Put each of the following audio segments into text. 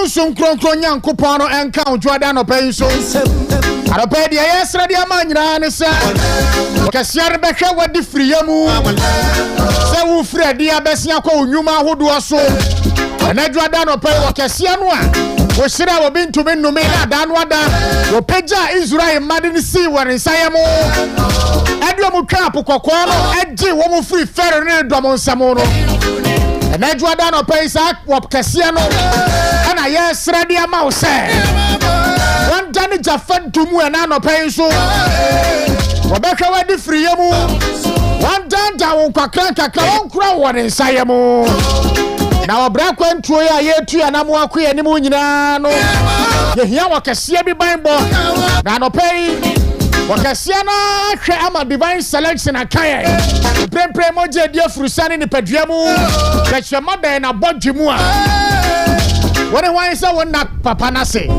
sunsun kronkron Nyankopon no enka odwada no pay so arope de yesra de amanyira ne se okasiare behwe wadi friyamu se wo frɛ de abesia kwa onwuma ahodo so anadwada no pay okasia no a wo hira wo bintumi nnome na da no ada wo pagya Israel made ne si wore nsayemo adwo twa apokoko no agye wo mu free fere ne dom nsamo no anadwada no pay sa wo kasia no ana yesra de ama wo se one dani jafan tumu na no pay so wo behwe wadi friyamu one danda wo kwakran kakra won kura wore nsayemo na obra kwantuo ya yetu ya na mo akoye ni mo nyina no ye hia wakasia bi banbo na no pay wakasia na hwe ama divine selection akaye prempre moje dia furusane ni peduamu kachwe modan na bodwemu a wone wan se wona papa na se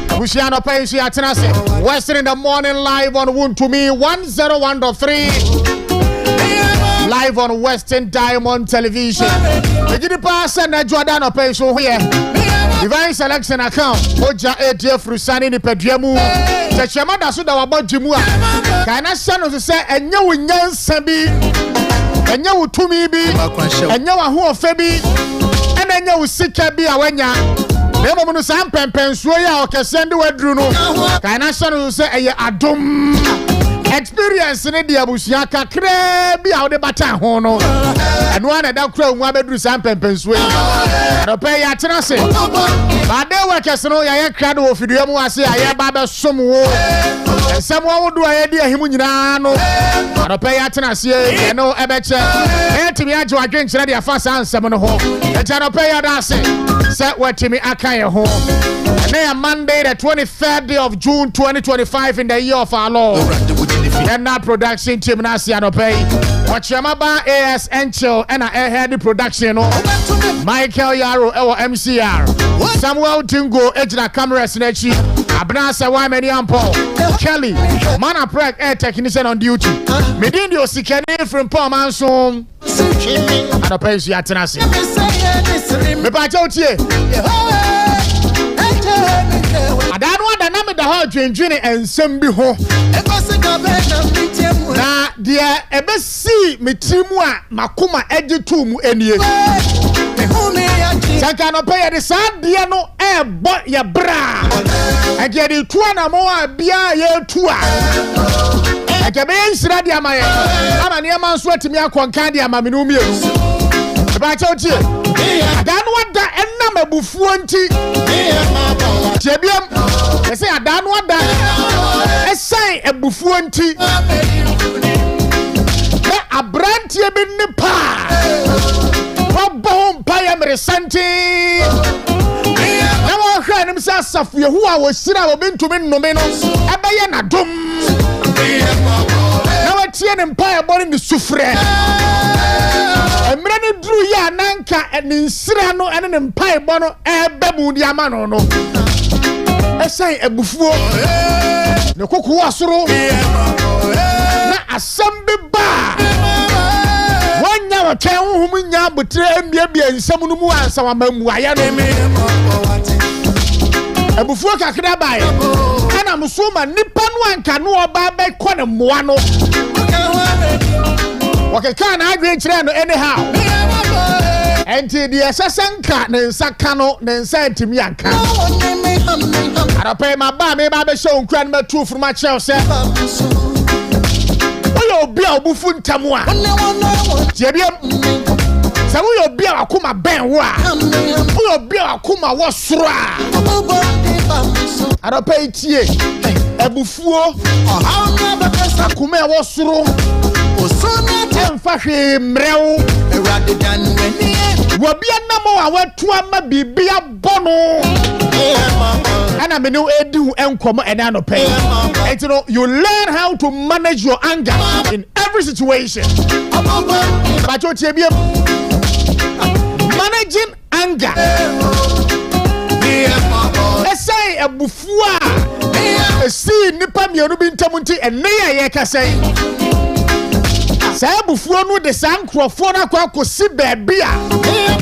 abushia no pay so ya tena se Western in the morning live on Woon to me 101.3 live on Western Diamond Television. The person that Jordan pay so here. Divine selection account. Oja ATF Rusani ni Pedriamu. The Chamada Suda about Jimua. Can I send us to say, and you will Sabi, and you will to me be, and you are who of Febi, and then you will seek a be a wenya. Never want to say, Pensuya or Cassandra Druno. Can I send us to say, Adum? Experience in the Abusiaka crab out the bata hono and one at that crow one bedroom sample pensue. I pay at Tenase. But they work as no ya crowd of Fidiamu. I say I baba some war and someone would do a idea him. I pay at Tenase. I know a better. And to me, I join against the first answer on the home. And I pay at us. Set what to me, I can't home. And then Monday, the 23rd day of June 2025 in the year of our Lord. And that production team Nasiano pay. Watch your maba AS Enchil and I had the production. Michael Yaro or MCR. Samuel Tingo Ejna cameras nechi. Abnasa Wameni Ampo. Kelly. Mana Prek air technician on duty. Medindi Osikani Frimpong Manso. And a pay Yatanasi. Me pachotie. I don't want the name of the whole dream and some be home. Na dia ebe si metimwa makuma ejitum enie. Saka no pay the sad dia no bo ya bra. Age di tua na mo abia ye tua. Age be nsira dia maye. Ama ne Manso atimi akonkan dia ma menu mienu. Ba chautie. Dan wada enna mabufuo nti. Jebiam. Ese adan wada. Esai ebufuo nti. Abrantie bi nipa wabon paya mresanti na wo hwa nim sa safu yehu a wo sira wo bintumi nnome no ebeye na dom na watie ne paya bori ni sufre emre ni dru ya nanka ni nsira no ene ne paya bo no ebebu di ama no esai ebufuo ne koku asoro na asambe ba wanya wa twen hum nya butre embia nsam no mu ansa wa mamu aya no ebufuo kakra bae ana musuma nipa no anka no oba be kɔ ne moa no wakeka na agwe kire no anyhow enti de esesanka ne nsaka no ne nsa ntimi anka arape ma ba me ba be show nkran ma tu furuma chel se oyo bia obufu ntamu a jebiam se oyo bia akoma ben wo a oyo bia akoma wo soro a arape tie ebufuo akoma wo soro osona emfa hwe mrew ewrade dan weni wo bia namo a watu ama bibia bono and I'm new edu enkomo and anope. And you know, you learn how to manage your anger in every situation. But you managing anger. Say a bufua. See nipa mi onubi ntamunti and neya yeka say. Sabufuo no de sankrofo na kwa kosi baabi a.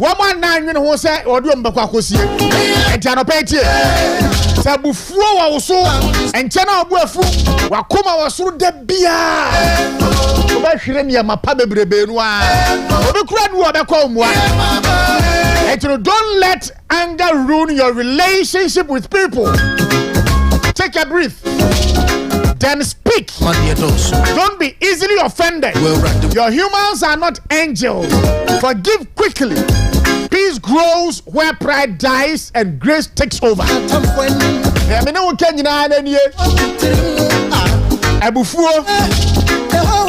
Wo man na nwene ho se odi ombekwa kosi. Enti anopa tie. Sabufuo wa wo so enche na obuafu wakoma wo so de bia. Oba hwere ne mapa bebrebe no a. Obi kura no obekwa omua. And don't let anger ruin your relationship with people. Take a breath. Then speak. Don't be easily offended. Your humans are not angels. Forgive quickly. Peace grows where pride dies and grace takes over.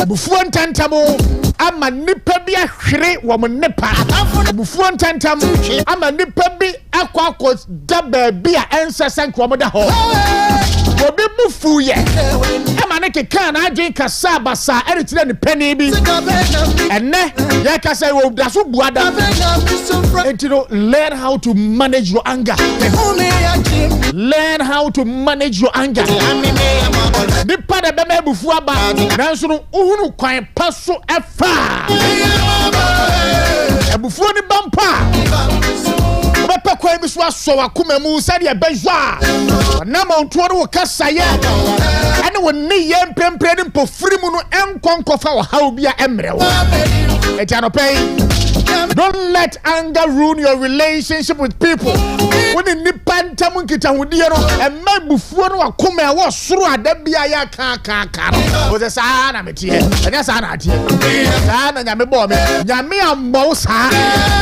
Abufuo ntantamo ama nipa bi ahwere wo mo nipa abufuo ntantam ama nipa bi akwa da baabi a ensese nkwo mo da ho obi bufu ye ama ne keka na agye kasa basa eretire ne pani bi enne ye kasa wo daso buada and learn how to manage your anger. Learn how to manage your anger. Nipa de be bufu aba nanso no uhunu kwan paso efa ebufu ni bampa obepa kwan bi so aso akoma mu sade ebejwa na monto no kasaye ene woni ye mpempre ni mpofiri mu no enkonkofa wo hawo bia emrewo etianopai. Don't let anger ruin your relationship with people. When the nipan tamu kita hudie no ema bufuo no akoma wo soro adabia ya ka. O se sa na metie. Enya sa na atie. Sa na nyame bo me. Nyame ambo sa.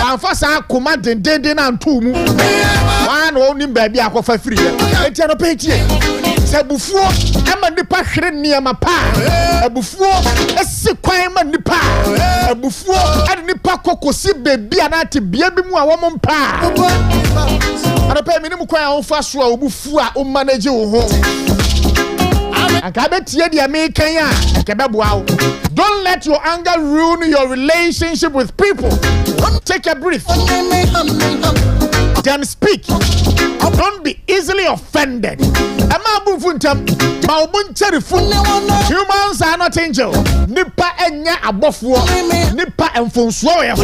Wanfa sa akoma dendenden na ntomu. Wan wo ni baabi akofa firi. Enti no petie. Se bufuo ama nipa hwere niema pa. Bufuo esi kwan ma nipa. Bufuo ade nipa kokosi baby anati bia bi mu a wo mpa ana pa mini mu kwan a wo fa so a obufu a o manage wo ho aka betie dia me kan a aka beboa wo. Don't let your anger ruin your relationship with people. Take a breath. Then speak. Don't be easily offended. Ama bufuntam ma obuncherifu. Humans are not angels. Nipa enya abofuo. Nipa emfonsuo ye ho.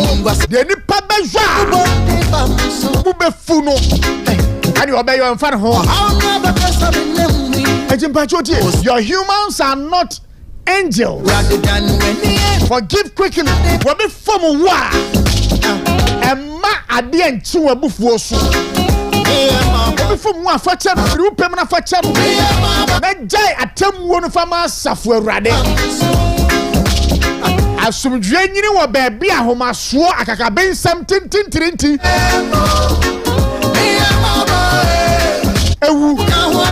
De nipa bejwa. Bubefu no. Ani obeyo emfa ho. Your humans are not angels. Forgive quickly. Wabi form wa. Emma ade enchi wabufuo so. From one for channel, Rupemana for channel. That jay atem one for my software rade. As some draining or baby, I home I swore I can be something tinty.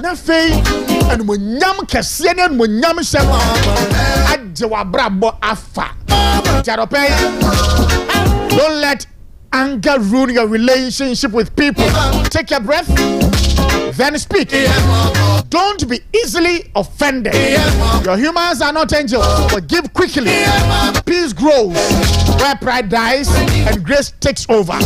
Na fei and when yam Cassian and when yam shall Adjawa Brabo Afa. Don't let anger ruin your relationship with people. Take a breath, then speak. Don't be easily offended. Your humans are not angels. Forgive quickly. Peace grows where pride dies and grace takes over.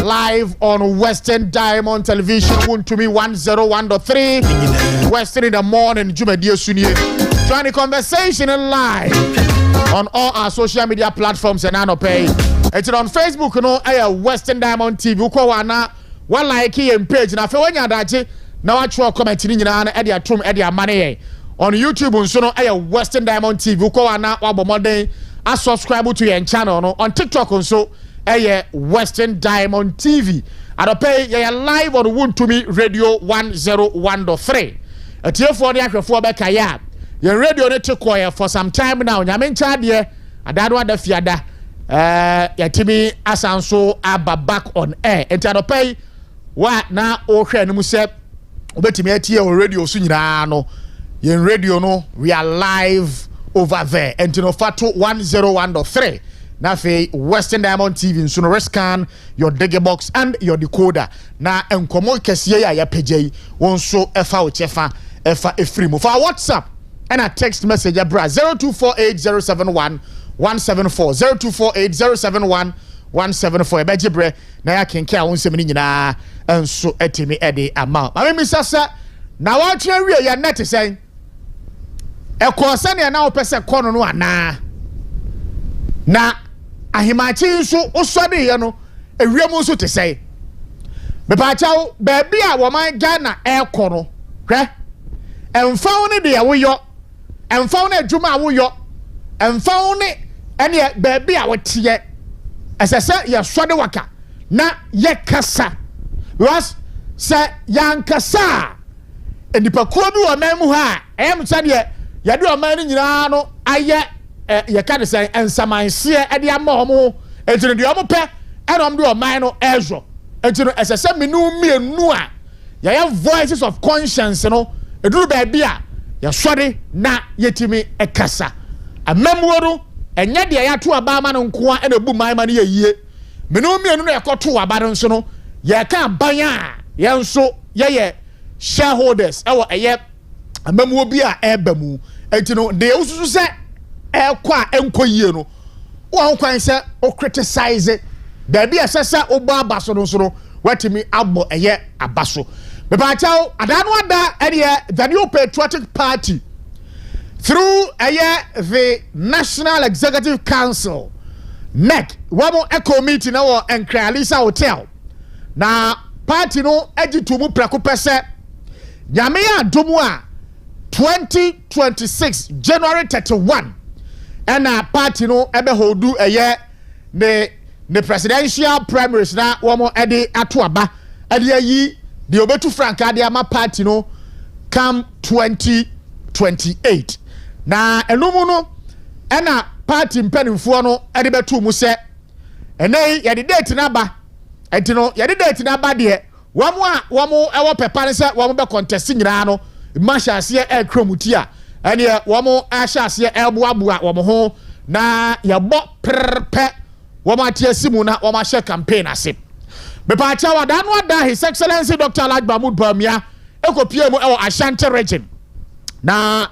Live on Western Diamond Television, to me 101.3 Western in the morning. Join the conversation live on all our social media platforms and pay. It's on Facebook, you know, Western Diamond TV. Uko wana one like and page. Na fe wanya dachi na wacho comment ni nyina na e dia tom e dia mane on YouTube nso no Western Diamond TV. Uko wana wabo modern a subscribe to your channel no on TikTok nso Western Diamond TV. Pay live on Wontumi Radio 101.3. Atiefo ne ahwefo beka ya. Your radio net choir for some time now. Nyamencha de adado ada fiada. Yatimi asanso aba back on air. Enti adopay wa na o hwe no mu se obetimi atie o radio so nyina no. Yen radio no we are live over there. Enti no fato 101.3. Na fe Western Diamond TV so no scan your digger box and your decoder. Na enkomo kese ya pejei wonso efa o chefa efa efrimu. For WhatsApp and a text message abra 0248071174 0248071174 ebejibre na ya kenke a wonsem ni nyina enso etimi ede ama mami misasa na wa twa wie ya net sen ekose ne na opese kono no ana na ahimachi nso osode ye no ewiemu nso te sei me pa chawo baabi a wo man Ghana ekono hwe emfawo ne de woyo emfawo na adwuma woyo emfawo ne ene baabi a wotie esese ye sode waka na ye kasa because se yankasa enipa ko bi wo man mu ha em sade ye de o man ni nyina no aye ye ka de say ensamanse e de ama omo entino de omo pe enom de o man no ezo entino esese menu mienu a ye voices of conscience no eduru ba bia ye sori na yetimi ekasa amamuoru enye de ya to aba ma no nko a na bu man ma no yeyie menu mienu no ekoto aba no nso no ye ka ban a ye nso ye shareholders ewo eye amamuo bi a ebamu entino de ususu se ekwa enkoyie no wo kwan se o criticize da bi asesa o ba abaso no so no watimi abo eye abaso me ba chawo adanu ada the new patriotic party through the National Executive Council NEC wamo eco meeting na wo Accra Hotel na party no agitumu prako pese nyame ya domu a 2026 January 31 ena party no ebe holdu ne presidential primaries na womo ede atoaba ede yi de obetu franka de ama party no come 2028 na enumu no ena party mpanimfo no ede betu mu se ene ye de date na ba entino ye de date na ba de womo ewo pepa ne se womo be contest nyina no masha ase e kromuti a ene womo asha ase eboaboa womo ho na ye bo prpe womo atie simu na womo share campaign ase me pa cha wada no ada His Excellency Dr. Alhaji Mahmoud Bawumia ekopie mu ewo Ashanti region na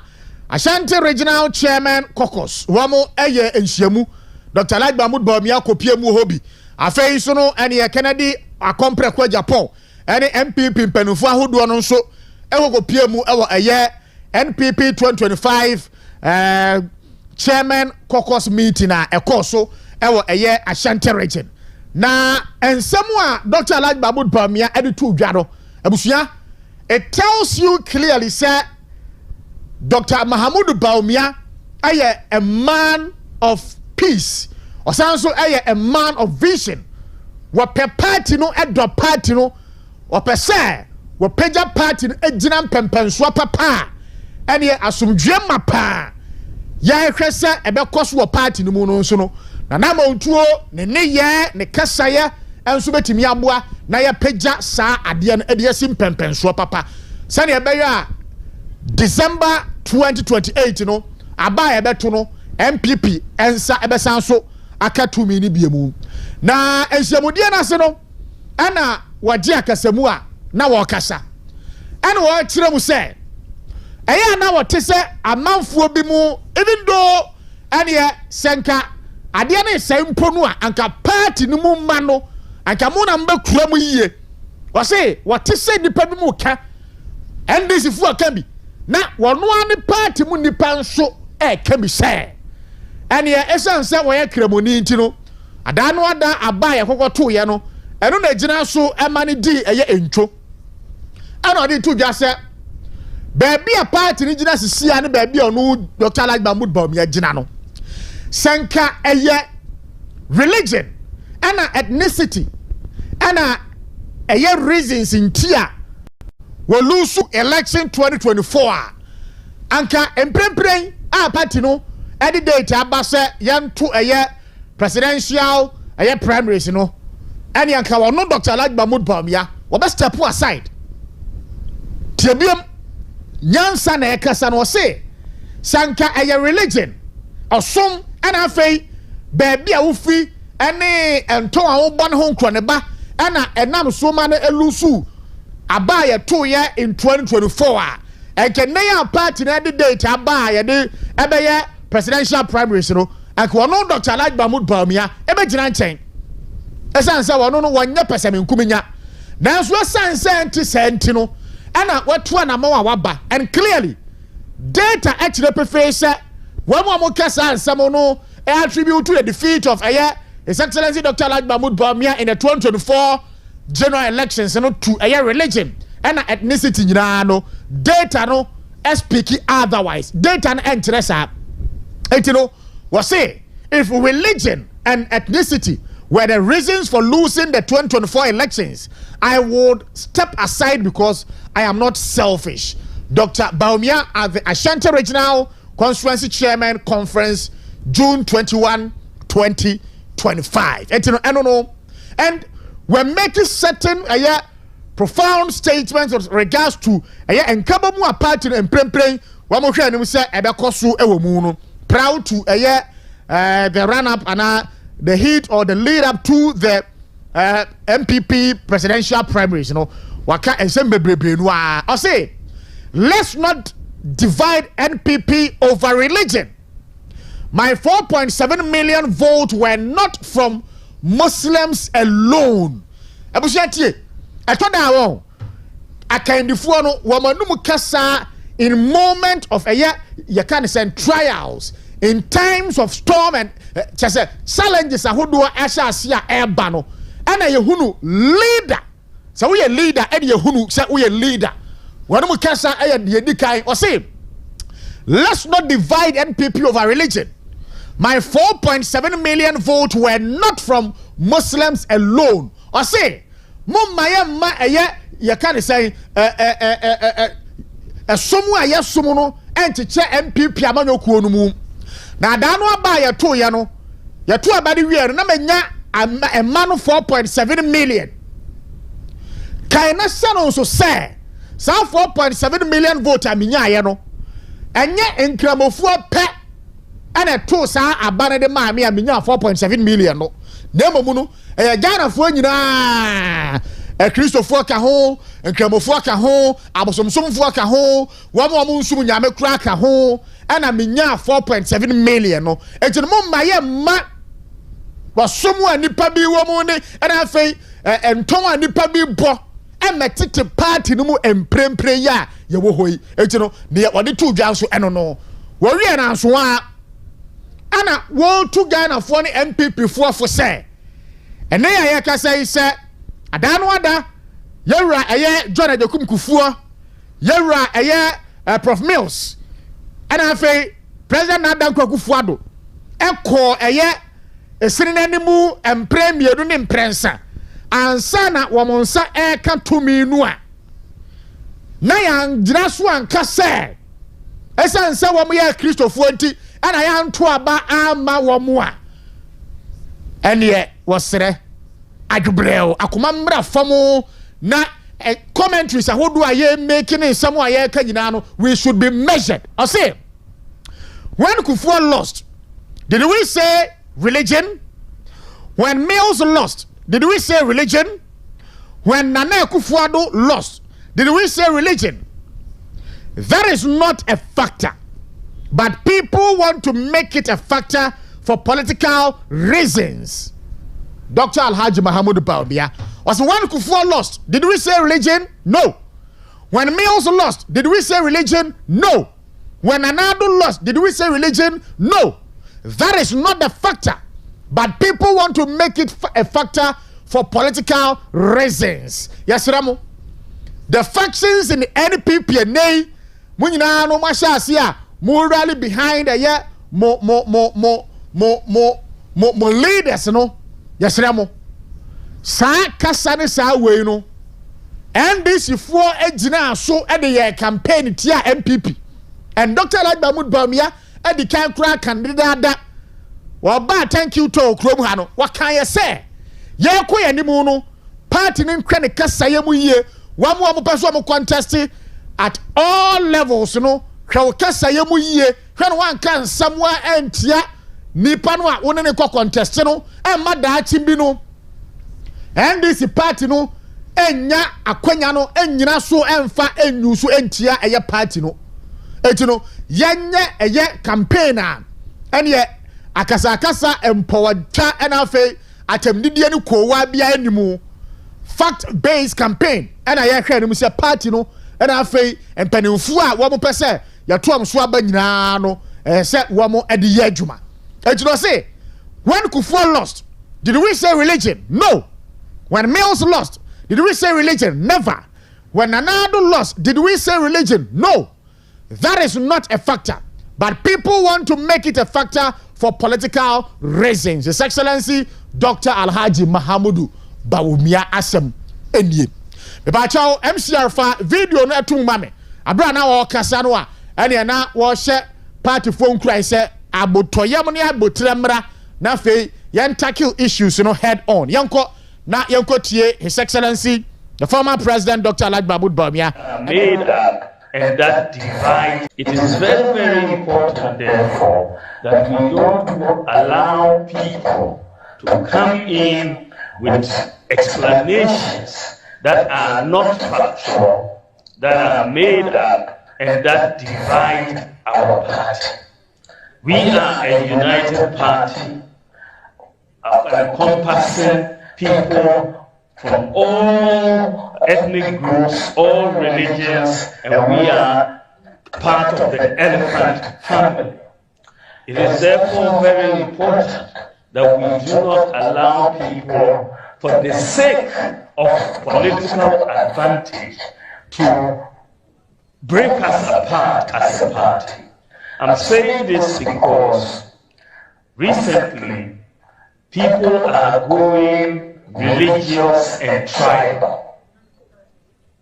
Ashanti regional chairman caucus womo eye enhyiamu Dr. Alhaji Mahmoud Bawumia kopie mu hobi afei so no ene Kennedy akompre kwa Japan ene MPP mpanufo ahodo no nso ekopie mu ewo eye NPP 2025 chairman caucus meeting na ekoso ewo eye Ashanti region na ensemu a Dr. Alhaji Mahmoud Bawumia editu dwaro abusua it tells you clearly say Dr. Mahmoud Bawumia aye a man of peace osanso aye a man of vision wo pe party no edo party no wo pe say wo peja party no ejina mpempenso papa ene asomdwe mapa ya hwese ebe koso wo party no mu no nso no na na montuo ne ye ne kasaye enso betimi aboa na ya peja saa ade no ede asim pempenso papa sane ebeyo a December 2028 no aba ebeto no MPP ensa ebesan so aka 2 mini biemu na enhyamudie na se no ana waje akasamu a na wo kasa ana wo kire mu se eya na wo tese amanfuo bi mu even though ane senka ade na sempo no a anka party no mu ma no anka mu na mbakura mu yie wo se wo tese nipa bi mu ka NDC fu aka bi na wono ani party mu nipa nso ka bi se ane esanse wo ye kremoni ntino ada no ada aba ye kokoto ye no eno na gina so emani di eye entwo ana odi to dwa se baabi a party ni gina sisia ne baabi onu Dr. Alhaji Mahmoud Bawumia gina no senka eye religion ana ethnicity ana eye reasons intia we lose election 2024 anka emprempren a party no edi date abase yanto eye presidential eye primaries no ani anka wono Dr. Alhaji Mahmoud Bawumia wo be step aside tiebiem nyansa na ekasa no se sanka eye religion osom ana afei baabi a wofi ene ento a wo bon ho nkro ne ba ana enam so ma na elusu aba ye to ye in 2024 a enke ne ya party na de date aba ye de ebeye presidential primaries no anka wono Dr. Alhaji Mahmoud Bawumia ebe gina nchen esanse wono no wonye pesem nkuminya nanso esanse enti senti no ana watu na ma waba and clearly data actually preface when one kasa and some no attribute to the defeat of His Excellency Dr. Alhaji Mahmoud Bawumia in the 2024 general elections to religion and ethnicity no data no speaking otherwise data no interest was say if religion and ethnicity were the reasons for losing the 2024 elections, I would step aside because I am not selfish. Dr. Bawumia at the Ashanti Regional Constituency Chairman Conference, June 21, 2025. And we're making certain profound statements with regards to Nkabamu party and Prempren. Proud to the run-up and the heat or the lead-up to the MPP presidential primaries. I say, let's not divide NPP over religion. My 4.7 million votes were not from Muslims alone. In moment of trials, in times of storm and challenges, and leader. So we a leader, and Yehunu say we a leader. Let's not divide NPP over religion. My 4.7 million votes were not from Muslims alone. I say, you can't say somewhere yes sumuno and to check MPP amanyo kuonumu. Na dano aba ya to ya no. Ya to abadi wi na menya a man 4.7 million. Kaina sano so say sa 4.7 million vote aminya ya no. Enye nkramofu pe ana to sa abane de ma me aminya 4.7 million no. Nemo no Ghana fo nyina Christopher ka ho, Nkramofo ka ho, Abosomsomfo ka ho, wamu nsum nyame kura ka ho, ana minya 4.7 million no. Enti mo maye ma wasomu anipa bi wamu ne ana afei enton anipa bi bo emetete party no mu emprempre ya ye wo hoi. Enti no ne wode tu dwa so eno no. Wo wie na so a ana wo tu Ghana fo ne MPP fo say ene ya ka say adano ada yewra John Adekum Kufuor yewra Prof Mills ana afei President Adam Kwakufuado eko esini nanimu empremier no ne mprensa ansa na womonsa ka tumi nu a na yan gira so anka se esansa womo ya Christopher nti ana ya nto aba ama womo a ene wosere adwubreo akoma mra famo na commentaries ahodo aye making some aye ka nyina no we should be measured. I say when Kufuor lost, did we say religion? When Mills lost, did we say religion? When Nana Akufo-Addo lost, did we say religion? That is not a factor, but people want to make it a factor for political reasons. Dr. Alhaji Mahmoud Bawumia was when Kufuor lost. Did we say religion? No. When Mills lost, did we say religion? No. When Anado lost, did we say religion? No. That is not the factor, but people want to make it a factor for political reasons. Yes, Ramo. The factions in the NPP and nay, Munina no Mashasia, more rally behind a more leaders, no. Yes, Ramo. Sa kasane sa we no. NDC for ejina so e de campaign tia MPP. And Dr. Alhaji Mahmoud Bawumia e di kan kura candidate. Wa ba thank you to okrom ha no. What can you say? Ye ko ye nimu no. Party nin kra ne kasa ye mu yie. Wa mu peso mu contest at all levels no. Hwa kasa ye mu yie. Hwa no wan kan samwa entia nipa no a woni ne ko contest no. E ma da chimbi no. NDC party no enya akwanya no enyina so emfa enyu so entia eye party no. Eti no yenye campaign a ene akasa empowered cha enafe atemdidie ne kowa bia animu fact based campaign ena ye hwe no se party no enafe empanimfu a wo mo pese ya to am so aba nyina no say wo mo ade ye adwuma ejiro say when Kufuor lost did we say religion? No. When Mills lost did we say religion? Never. When Nanado lost did we say religion? No. That is not a factor, but people want to make it a factor for political reasons. His Excellency Dr. Alhaji Mahamudu Bawumia Asem Enye. Bebacho MCR fa video no etum mame. Abra na wo kasa no a ene na wo hye party phone cry say abotoyam ne abotremra na fe yen tackle issues no head on. Yanko tie His Excellency the former President Dr. Alhaji Mahamudu Bawumia made up. And that divide, it is very, very important, therefore, that we don't allow people to come in with explanations that are not factual, that are made up, and that divide our party. We are a united party, encompassing people from all ethnic groups, all religions, and we are part of the elephant family. It is therefore very important that we do not allow people, for the sake of political advantage, to break us apart as a party. I'm saying this because recently people are going religious and tribal.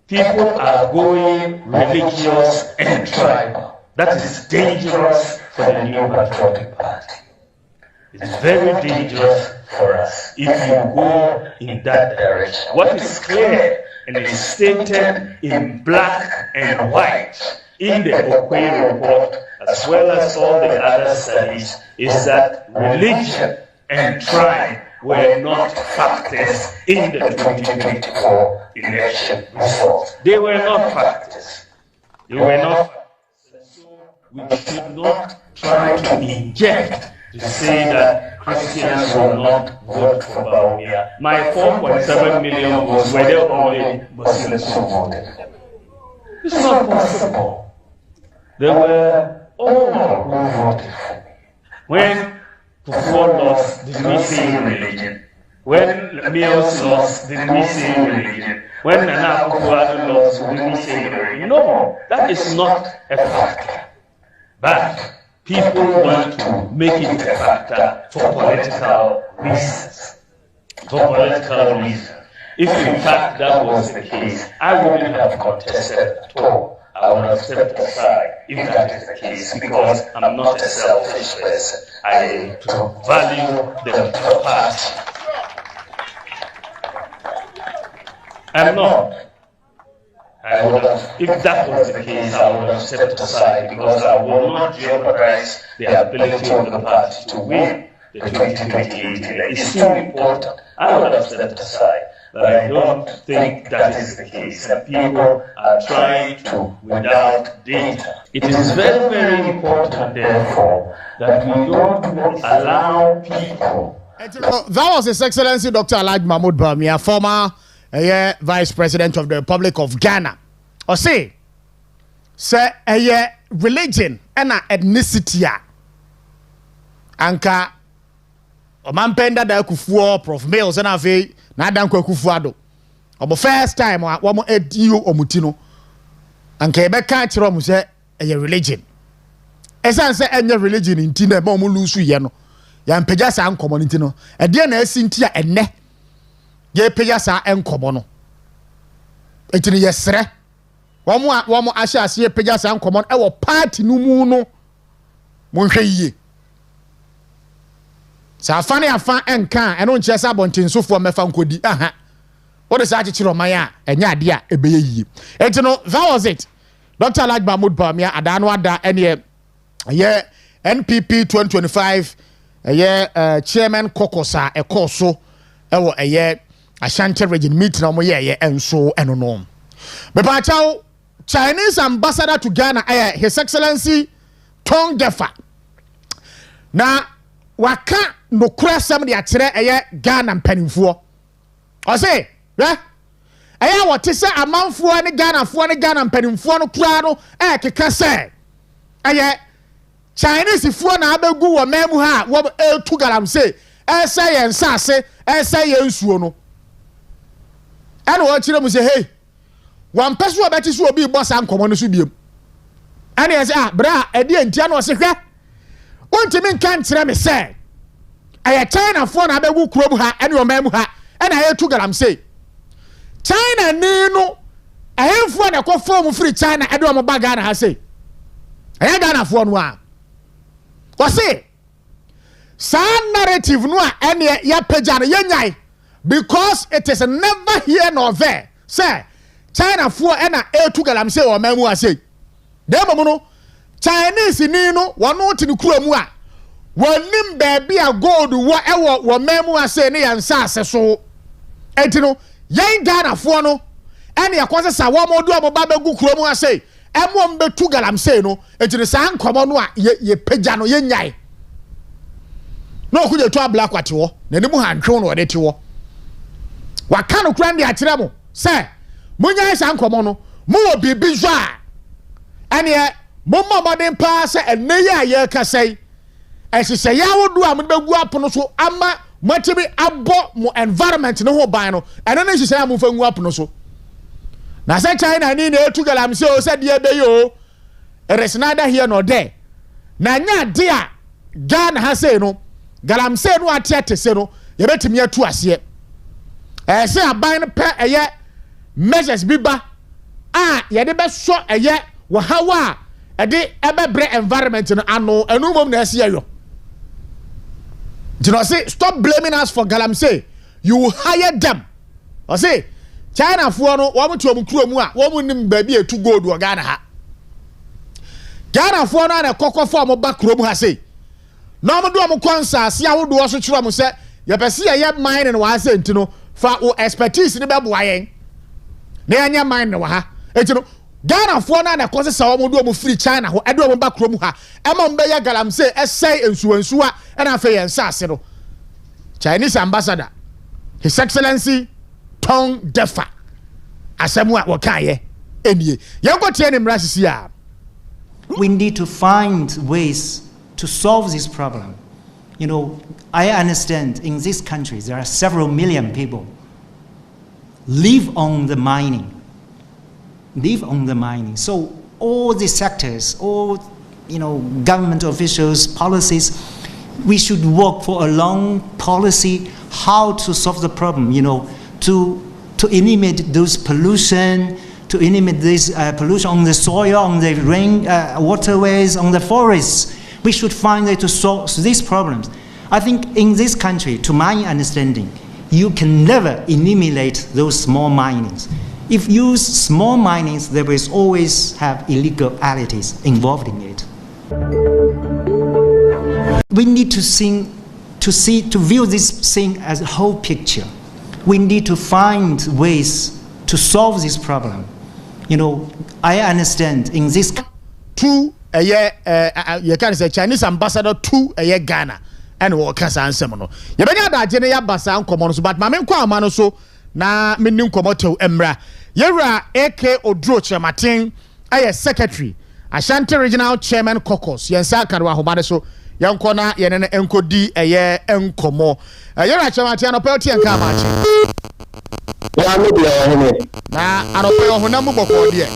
People are going religious and tribal. That is dangerous for the new patriotic party. It's very dangerous for us if you go in that direction. What is clear and is stated in black and white in the Okwei report, as well as all the other studies, is that religion and tribe were not factors in the 2024 election results. They were not factors. They were not factors. So we should not try to inject to say that Christians will not vote for Bawumia. My 4.7 million votes were there only Muslims who voted. It's not possible. There were all who voted for me. When Kufuor lost, did we say religion? When Mills lost, did we say religion? When Nana Akufo-Addo lost, did we say religion? No, that is not a factor. But people want to make it a factor for political reasons. For political reasons. If in fact that was the case, I wouldn't have contested at all. I would have stepped aside if that is the case, because I'm not a selfish person. I value the party. I'm not. I would have, if that was the case, I would have stepped aside, because I will not jeopardize the ability of the party to win the 2028 election. It's too important. I would have stepped aside. But I don't think that is the case. And people are trying to, without data. It is very, very important, therefore, that we don't allow people. That was His Excellency Dr. Alhaji Mahamudu Bawumia, former Vice President of the Republic of Ghana. Or say religion and ethnicity. Anka Omampenda da Kufuor, Prof. Mills, and Ave. Na dan kwa Kufuor obo first time wo mo edio omutino anka ebe ka kire omo se religion esan se enye religion nti na mo lusu ye no ya mpegya sa nkomo nti no e de na asinti a enne ye pegya sa enkomo no etini yesre wo mo ahya ase ye pegya sa nkomo e wo party no mu no mo hwe yiye sa afane afa enka eno nche sa bontinsofo mefa nkodi aha what is achiro man a enya ade a ebeye yi etino that was it. Dr. Alhaji Mahamudu Bawumia adano ada ene ye NPP 2025 chairman caucus a ekoso ewo Ashanti region meeting na mo ye enso eno no be pa chaw Chinese ambassador to Ghana His Excellency Tong Defa na waka no krasam de akire Ghana mpanimfo o say wote se amanfo ne Ghana mpanimfo no kura no keka se aye Chinese fuo na abegu wo memu ha wo etu galamsey say yen sase say yen suo no ene wo kire mu say hey wan peso obeti so obi boss ankomo no so biem ene ye say bra ade antia no se hwe wontimi nkan kire me say aye China fuo na abegu kurom ha ene wo memu ha ene etu galamsey China ni no ahemfo na kofo mu free China ade wo baga na ha say aye Ghana fo no a wase some narrative no a ene ya pagya no yenyai because it is never here nor there say China fo ena etu galamsey o mamu ase dem mo no Chinese ni no wono ti ni kuro mu a wonim baabi a gold wo ewo wo mamu ase ne yansa ase so entino yen Ghana fo no ene yakwose sa wo mo do mo ba begu kuro mu ase emo mbetu galamsey no entino sa nkomo no a ye pagya no yenyai no ku je to black kwate wo na ni mu hantwe no de te wo waka no kura ndi akire mo se munya sa nkomo no mo wo bibi zo a ene mo modern pa se ene ya ye ka sei ehye ya wodu a mo begu apono so ama matimi abo mo environment no ho ban no ene ne hye ya mo fa ngu apono so na se China ni na etu galamsey o se de be yo eresnada here no there na nya de a Ghana ha sei no galamsey no atiate se no ye betimi atu ase se aban pe eye measures biba ye de be so eye wa hawa e de ebebre environment no ano enu mom na ase yo do not say stop blaming us for galamsey you hire them or say China fo no wo mtu omkuro mu a wo munim ba bi etu gold wo Ghana ha Ghana fo no na kokofo mo ba kuro mu ha sei no mo do mo konsa ase awodo wo so kiro mo se ye pese ye mine no wa se ntino fa o expertise ni be boa yen na anya mine no wa ha etino Ghana fo na konsa sa wo mo do mo free China ho e do mo ba kuro mu ha e mo mbe ye galamsey esai ensuansu a e na fa yen sa ase no Chinese ambassador His Excellency Tong Defa asemu a wakaye enie yenko tie ne mrasisi a we need to find ways to solve this problem. You know, I understand in this country there are several million people live on the mining. So all the sectors, all government officials, policies, we should work for a long policy how to solve the problem. To eliminate those pollution, to eliminate this pollution on the soil, on the rain, waterways, on the forests. We should find a way to solve these problems. I think in this country, to my understanding, you can never eliminate those small minings. If you use small minings, there will always have illegalities involved in it. We need to view this thing as a whole picture. We need to find ways to solve this problem. I understand in this two you can say Chinese ambassador to Ghana and wo kasa ansem no ye benya da je ne ya basa nkomo no so but ma me nkwa ama no so na me nim nkomo tew emra yewra AK Odro Chematin aye secretary Ashanti regional chairman caucus yensa karwa hobade so yanko na yenene enkodi eye enkomo yewra Chematin no pelti enka ma chi ya me bia hene na anope ohuna mu boko de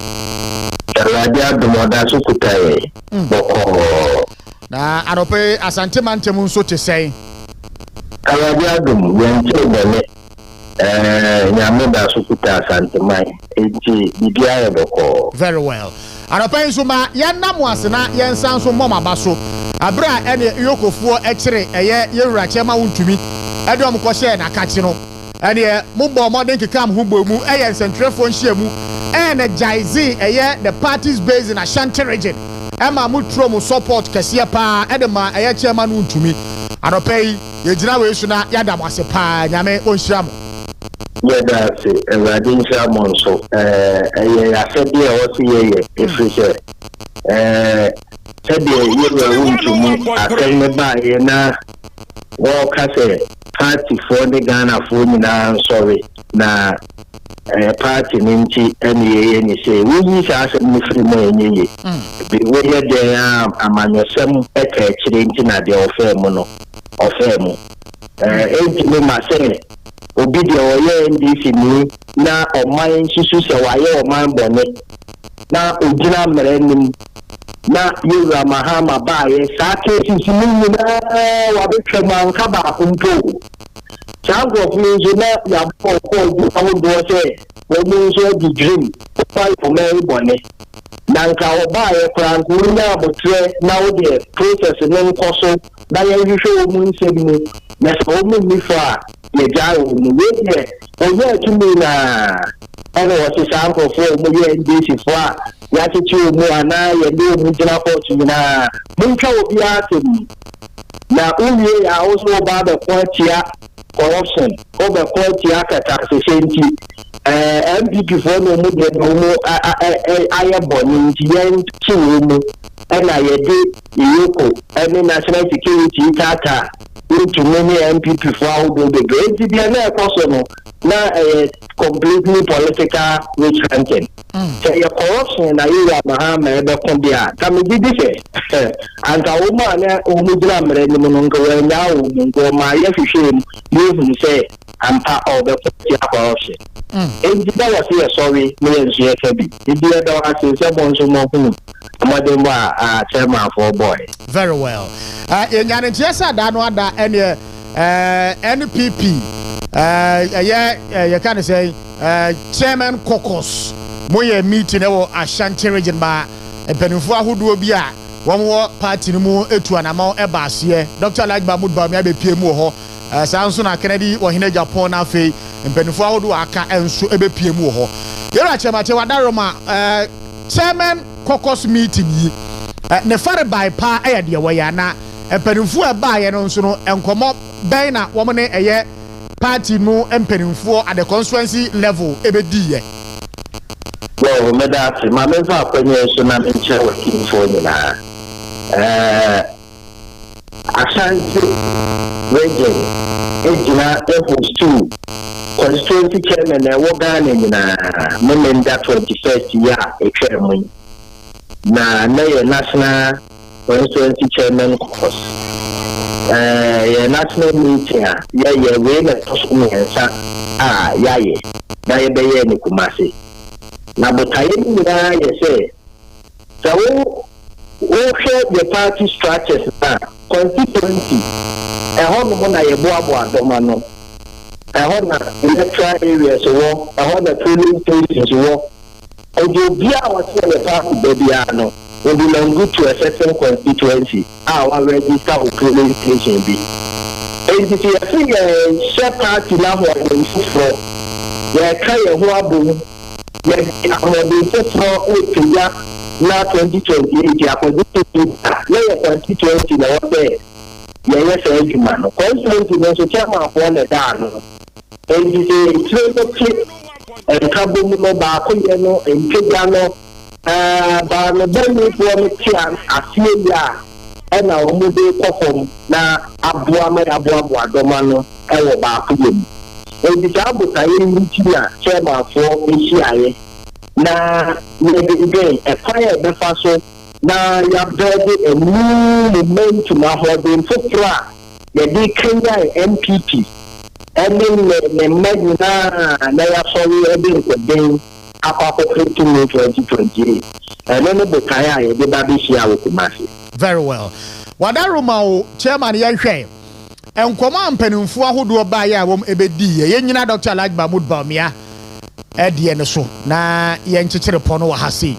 radia domoda so kutaye boko na anope asante mantem nso te sei radia dom yenche bene nyamoda so kuta asante mai eji bibia ye boko very well anope nso ma yanam asena yensan so moma baso abra ene yokofuo ekire eye yewura chema wontumi edom ko share na kachi no ene mumbo modern kikam hubo mu eye centrefo nhyiamu energize the parties based in Ashanti region ema mutro mu support kese pa edema eye chairman untumi anopei yegina we su na yada mo ase pa nyame onhira mo yada se ewade nhira mo nso eye afede e wo se ye efrise sede ye we untumi akenne ba ye na wo ka say party for the Ghana for nyina sorry na party ninti ene ni say we say asem ni free mo enye be we ye dey amanyosem ekekire nti na de ofem no ofem enti me ma say obi de oye ndisi ni na oman susu se waye oman bone na ogina mrenim na yura mahama baye sake sisi ni na wabetwa manka ba kumpo chango funzo na ya ko awodo se wo so di dream pa oman bone na nka obaye kran ku na abotre na wo de process ne nkoso na ye hwehwe wo mu nsem ni na so wo mu fa ye jaro mu ye oye tumi na ana wasi sanko fo mu ye ndisi fo ya titi mu ana ye de mu jina court na mun ka obi atem na uye ya also ba the courtia corruption over courtia taxation MPP for no mu de mu aye boni yen ti mu ana ye de yoko any national security tata into many MPP for how do the great na ekoso no na completely political witch hunting. So your corruption na you Mahama ebe kombia kami didi se anta uma na umujira mre ni munongo wenya umungo ma ye hwehwem you say I'm part of the corruption. And that was here sorry me and GFB did you ever ask someone so more chairman for boy very well in yan jesa da no ada any NPP you can say chairman caucus moye meeting e wo Ashanti region ba penifo ahodo bi a won party no mu etu anama e ba ase Dr. Alhaji Mahmoud Bawumia be pie mu ho sanso na Kennedy wo hina Japan na fe penifo ahodo aka enso e be pie mu ho yera chemache wadaroma chairman caucus meeting yi ne fare by pa e de wo ya na penifo e ba ye no nso no enkomo ben na wo ne eye party no penifo at the constituency level e be di ye. Well, medati ma me fa kwenye so na menche working for na Ashanti region ejina host to constituency chairman na wo Ghana na memenda 21st year ekweremu na national constituency chairman caucus national meeting ya we na tosu nsa ya na ye be ye ni Kumasi na botaye ni na ye say so we share the party structures na constituency hono na ye boabo adoma no hono electoral areas wo hono polling stations wo obia what the party bebia no we belong to a certain constituency our register of polling station be and if you see a share party na ho for ye kai ho abu ye amode for otuya na 2028 akọdito na ye 2020 na wo be ye say juma no constituency no so chairman for na da no and if you see a cabo no ba ko ye no enkeja no ba no bani for me tian asia na omude kofom na aboa adoma no e wo ba ko ye and if abu tayi ntia chairman for isiaye na again a fire befaso na ya build a new momentum ahoden fofra ya di Kenya MPP and then the magna na ya sorry ebin ko den akwa 2028 and then the kaya ya de babishia wo Kumasi very well wadaruma o chairman ya hwe enkomo ampanimfo ahodo ba ya wom ebedi ye nyina Dr. Alhaji Mahmoud Bawumia edie ne so na ye nchechire pono wa hase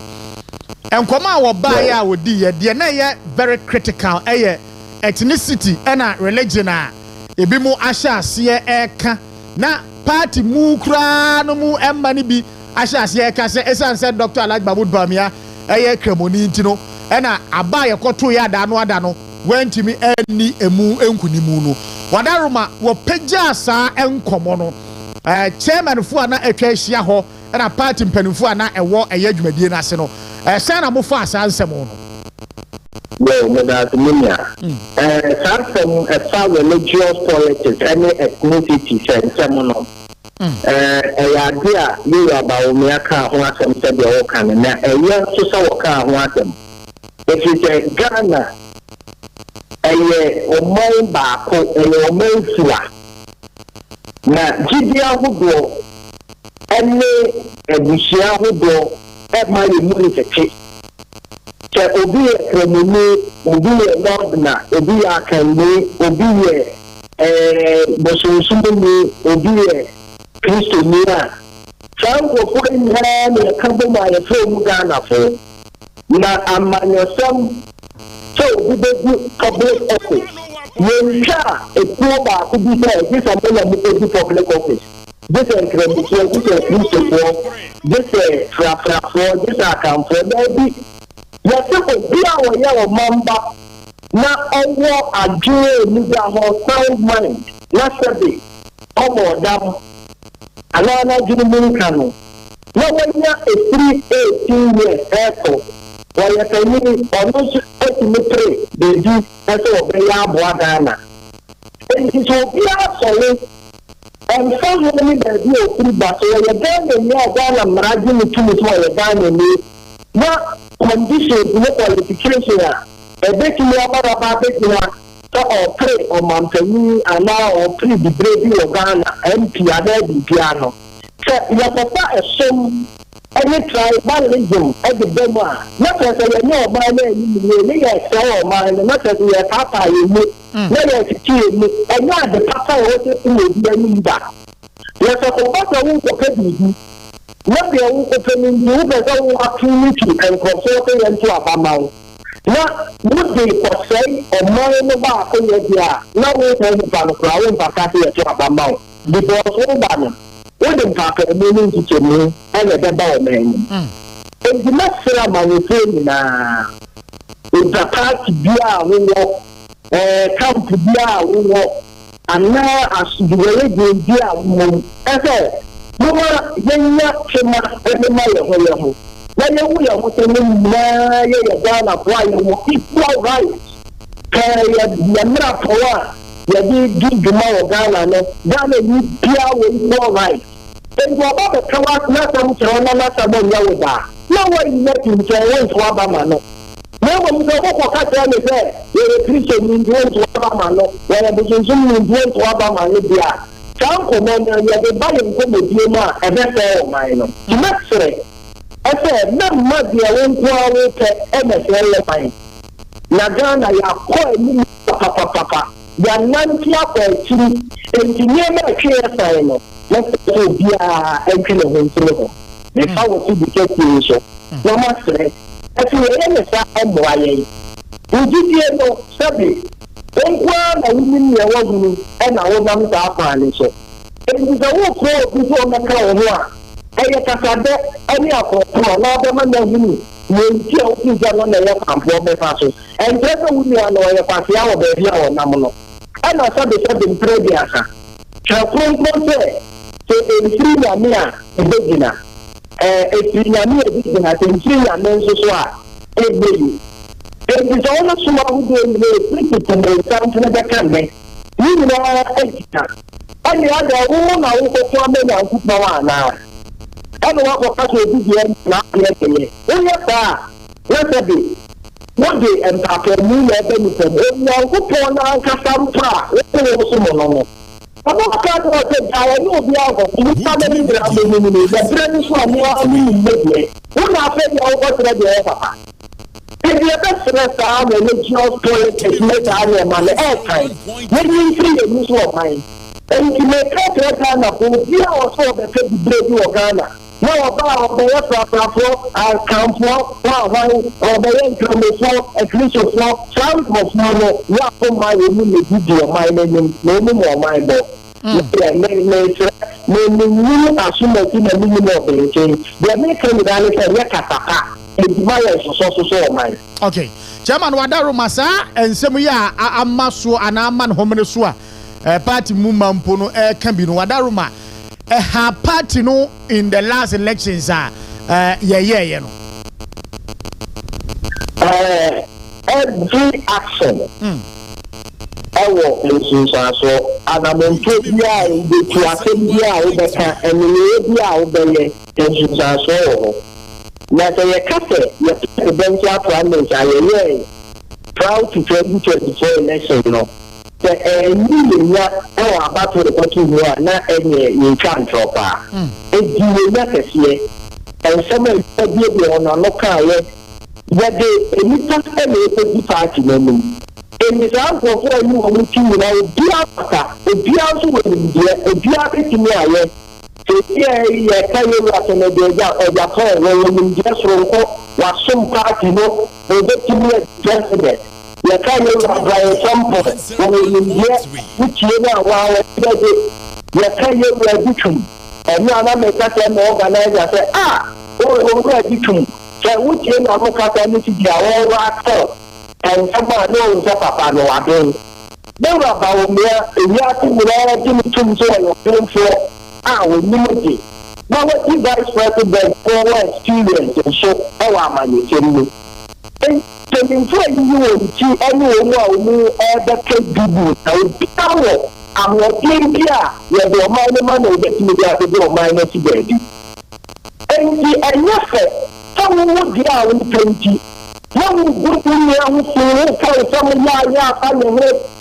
enkomo a wo ba ya wodi ye de na ye very critical ethnicity and religion a ebi mu ahya ase eka na party mu kra no mu emma ni bi ahya ase eka se esanse Dr. Alhaji Mahmoud Bawumia kremoni ntino na aba ye koto ya da no wentimi ani emu enkunimu no wadaruma wo pagya saa enkomo no chairman fu ana atwa hia ho na party mpanimfu ana ewo eye dwumadie na ase no sana mo fa asa nsem no Well, that's Minia. Some religious politics, any ethnicity, and some idea you about Miaka, who has some said the Okan, and a young Susawaka, who has them. If you say Ghana, a main bako, a main fua. Now, Gidia who go, any Bushia who go, at my immunity. Obi Kremuni, Obi Lordna, Obi Akande, Obi Bosunsumi, Obi Christo Mira. Some were putting hand in a couple by a film Ghana for. Now, I'm on your son. So, we do public office. When a poor bar could be there, this is a public office. This is Kremuni, this is Christo, this is Frafra, this is Akamfo, baby. Yes, be our young member. Now, over a jewel, Nida, sound mind. Yesterday, over them. Alana Junimunkano. Now, when you are a 3-18 years airport, while you're saying, almost 8 meters, they do as a Boadana. And it will be absolute. And some women that do a free bus, or you're down and you're down and margin to it while you're down and you. Now, conditions, no qualification, a bit more about it, or pray or Montaigne, and now or pre the brave of Ghana, MP, and piano. So, you have a sum, any tribalism at the Bema, not as I know my name, you say, mine, not as we are Papa, you know, never to kill me, and not the Papa was in the Linda. Yes, I forgot a woman for Pedro. What they are opening new opportunity and consulting into a amount. Now, would they say or more in the back on your dear? Now we tell you from the crowd and Pacati to a amount. Because all banner wouldn't pack a meaning to me and a double man. And the next ceremony now is the party beer we walk, come to beer we walk, and now as the religion beer woman. Mama, Yenya, Chema, and the Maya, when you are with the Maya, Ghana, why you equal rights. Yamra Poa, Yadi, Gimao, Ghana, Ghana, you Pia with equal rights. And you are about the Kawas, not some Chona, not some Yawa. No one let him say, to Abamano. No one will go for Catania there. You're a Christian in to Abamano, when a Bushim in to Abamano. Some commander, you have a buying from the Duma, and that's all mine. You must say, I said, no mother, I won't go away to MSL line. Nagana, you are calling papa. You are non clap or two, and you never care sign. Let's go be a entry of him. If I was to be taking you, no master, as you MSL MYA. Would you know, Sabi? Don't go and women and I was on the apparatus. And with the whole floor before the car, I get a any of the man that you kill people on the camp for the fashion. And just a woman on the party hour, baby, or Namono. And I saw the second previous. Chaplain say, so a 3 year, a beginner. A 3 year, I think 3 year men so far. A baby. It is almost someone who is something that can make. You know, and the other woman, I will perform and put my one now. And what was actually the not yet. Oh, yes, sir. Let it be. What day and Papa Moon at Benson, oh, no, who porn out Cassandra, let's go to Mono. I'm not going to say, I know the other, you family, the friends from me, who not saying over to the Papa. If you best rest on religious politics, make our money all time. When you see the use of mine, and you may take your Ghana, you also the brave of Ghana. No about the Africa, and come for, or the income for, a Christian for, some of Mono, what for my women, the video of my name, no more my book. Meaning, as soon as you know, they are making the Yakataka. Okay, Chairman Wadaru Masa and Samuya Amasu and Aman Homenesua, party Mumampono Cambino Wadaruma, her party no in the last elections are you know. every action. Ewo nsunsanso anamonto bia obetu asem bia obeka enye bia obeye nsunsanso ho na se ye kase ye presidential parliament ayeye proud to 2024 election no the ni ya o abato the country na enye ye twan tropa ediwe ya kase ensema bia ono no kan ye de enipa e party no in the example for you who team now Bia so when Bia betimi aye so here can you at no the call when just was some party no betimi president you can you by some when which you know wow you can you between and now make that organizer say between so which you know capacity all actor and someone knows that Papa no again. Never about me, we are to be for our unity. Now, what you guys president for experience and show our money to me. And before you see anyone who ever can do power, I'm not in here where the money that you got to do minus today. And the someone would be out in 20. One good thing I say, some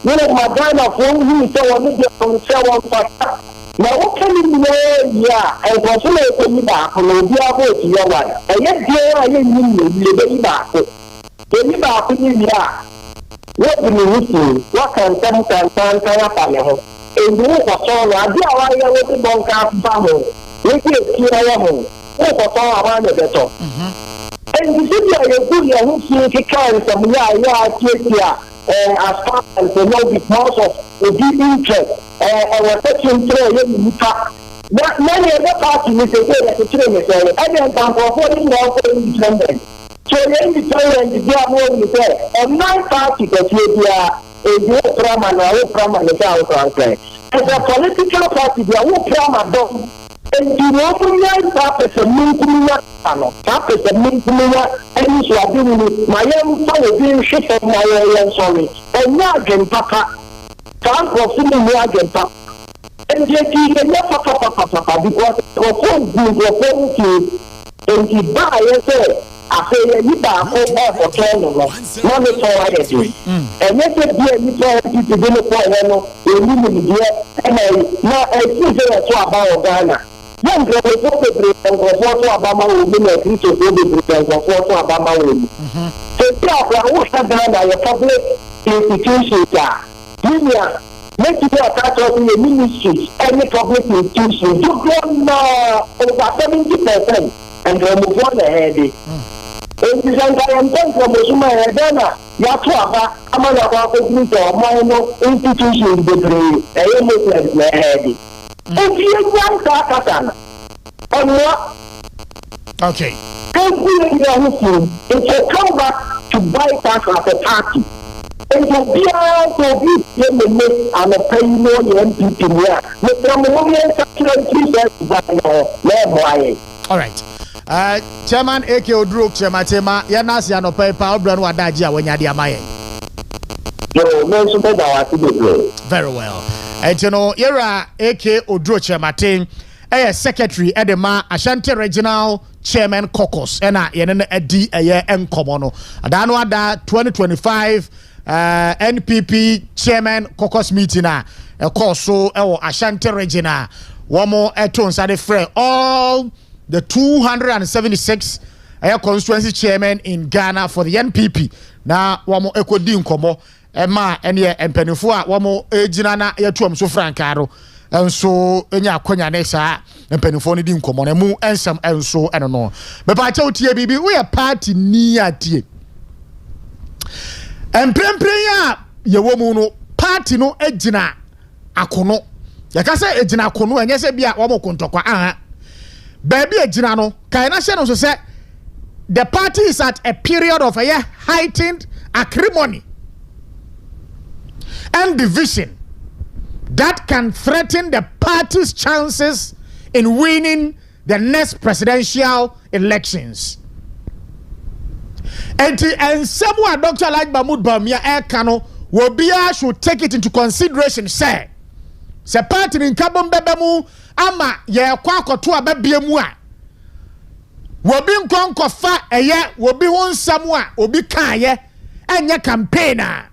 Madonna for who is on the now, what can you know? Yeah, and was only back on the other to your wife. And yet, dear, I didn't mean you baby back. Baby back in ya. What do you listen? What can some Panama? And you was all I did. I was the bonk family. Look at your home. What was all around the better? And you see, I good who see carry some as far as the law because of the deep interest and was touching through not many other parties is a train. I don't come for 40 now for independent. So the independent they are more there. And my party that we are a drama now from the town. As a political party, they are all drama. And you open your purpose and mean to me, purpose and mean to me, and you are doing my young son being shit of my own sorry. And now again, Papa, can't go see me again, Papa. And yet, he never Papa because the phone and he buy and say, I say, you buy for turning one is all I do. And let it be a new to do it for and now I see there about Ghana. Young girl, Obama will be a creature of Obama will be. So, what have done a public institution? Make it attach of the ministries, any public institution. You go over 70% and then move on ahead. And this entire time from Osuma Edana, Yatuaba, Amanawa, minor institutions, the brain, a Muslim ahead. If you want that, okay. It will come back to bite us as a party. And to be able to be and a pay more MPP here. All right. Chairman AK Odruk, Chairman Tema, Yanas Yano Paper, Brand Wadajia, when Yadia Maye. Very well. And you know, Era AK Odruk, Chairman, secretary Edema Ashanti Regional Chairman caucus ena yene edi eye enkomo adano ada 2025 NPP Chairman caucus meeting a so ewo Ashanti Regional womo eton sade free all the 276 constituency chairman in Ghana for the NPP na womo ekodi nkomo ema ene empanifo a womo ejina na yetuam so frankaro enso enya akonya ne saa empanifo ne di nkomo na mu ensam enso eno no be pa cha otie bibi we party ni atie emprempren ya yewo mu no party no ejina akono yakase ejina akono enye se bia wo mo kontokwa aha baby ejina no kai na hye no so se the party is at a period of a heightened acrimony and division that can threaten the party's chances in winning the next presidential elections. And someone Dr. like Mahmoud Bawumia Kano will be should take it into consideration. Say party in Kabon Bebemu ama ye kwakoto ababiemu a will be nkonkofa eye will be one samwa obi kan ye enye campaigner.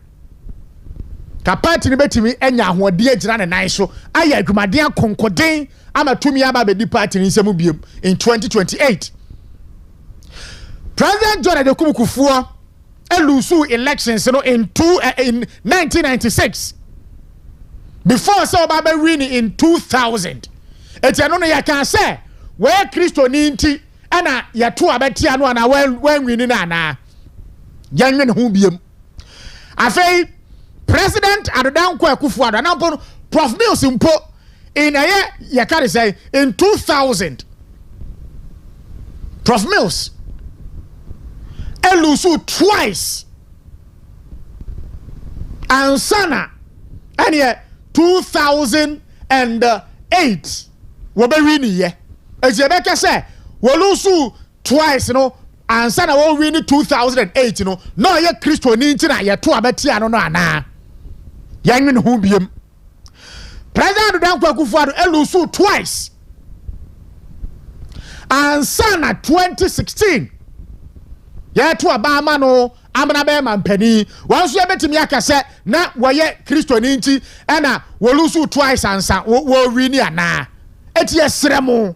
Kapati ni betimi enya ahode agyina ne nan so aya adwumade akonkoden ama tumi aba be di party ni nsemu biem in 2028. President John Adekubu Kufuor elusu elections in 1996 before so baba win in 2000. Etiano no ya kan say we Kristo ni nti ana ya to abeti ano ana wen win na ana yanwe ne ho biem. Afei President Adodankwa Akufo-Addo anampo Prof Mills mpo in a year you can say in 2000 Prof Mills elusu twice and sana and yeah 2008 we be win ye ejebeka say we lusu twice no and sana we win 2008 no no ye Kristo ni nti na ye to abeti ano no ana yanwe ho biem. President Adodankwa Akufo-Addo elusu twice and sana 2016 ye to abama no amana be mampani wanso ye betimi akase na woye Kristo ni nti na wolusu twice ansa wo wini ana eti yesremo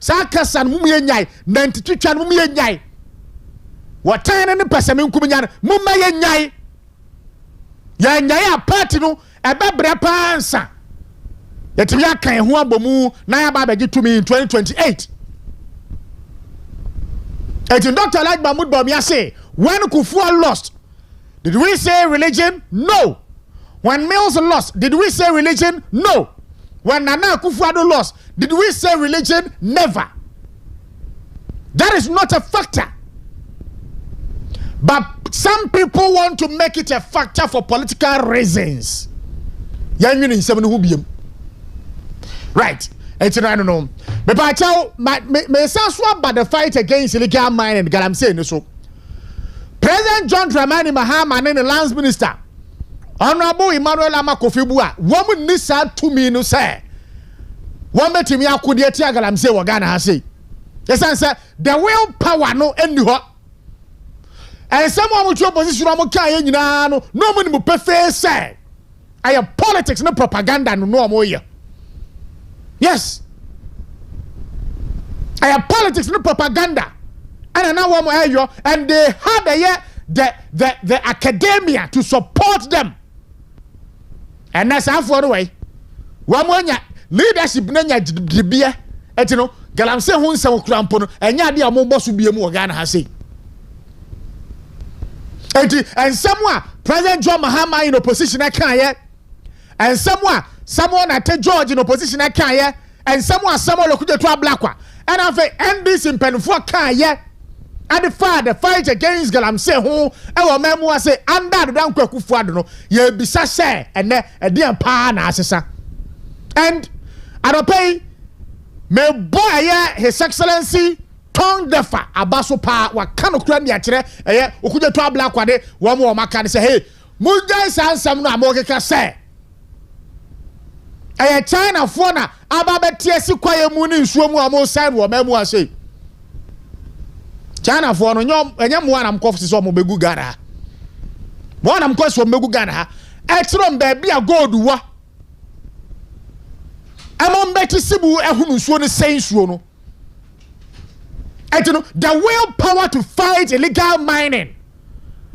sa kasan mum ye nyai nantitwitwa mum ye nyai wotane ne pasame nkumnya mum ma ye nyai ya nyai a party no ebebre pansa yetimi akan ho abomu na ya ba beji tumi in 2028. And Dr. Like Mahmoud Bawumia say, when Kufuor lost, did we say religion? No. When Mills lost, did we say religion? No. When Nana Akufo-Addo lost, did we say religion? Never. That is not a factor. But some people want to make it a factor for political reasons. Right. I don't know. But I tell me sounds about the fight against illegal mining. I'm saying so. President John Dramani Mahama and the lands minister, Honorable Emmanuel Amakofibua, woman nisa to me no say. One bet me I could yet I'm say what Ghana has say. Yes, answer the will power no end her. And someone with your position no money mu prefer say. I have politics no propaganda no more here. Yes. I have politics, no propaganda. And now and they have the academia to support them. And that's how far away. One more leadership nanya dibia. Et you know, galamse hun sa okrampo and ya dia mo boss bi mu Ghana ha say. And someone President John Mahama in opposition can and someone at George in opposition can and someone lokude to Ablakwa. And after NDC in Penfua Kaya and the fight against Galamse who our memoir say under the Dankwa Akufo-Addo ye bisa say and a dear pa na asesa. And I don't pay me boy His Excellency Tongue Defa Abaso pa wa kano kura ni akire okude to Ablakwa de wo mo maka say hey mujai sansam no amokeka say China for na ababetie si kwaye mu ni nsuo mu amo side wo memu ase China for no nyom mu anam kofi so mo begu Ghana mo anam kofi so begu Ghana extrom ba bia gold wa amon beti sibu ehunu nsuo ne sei nsuo no etino the will power to fight illegal mining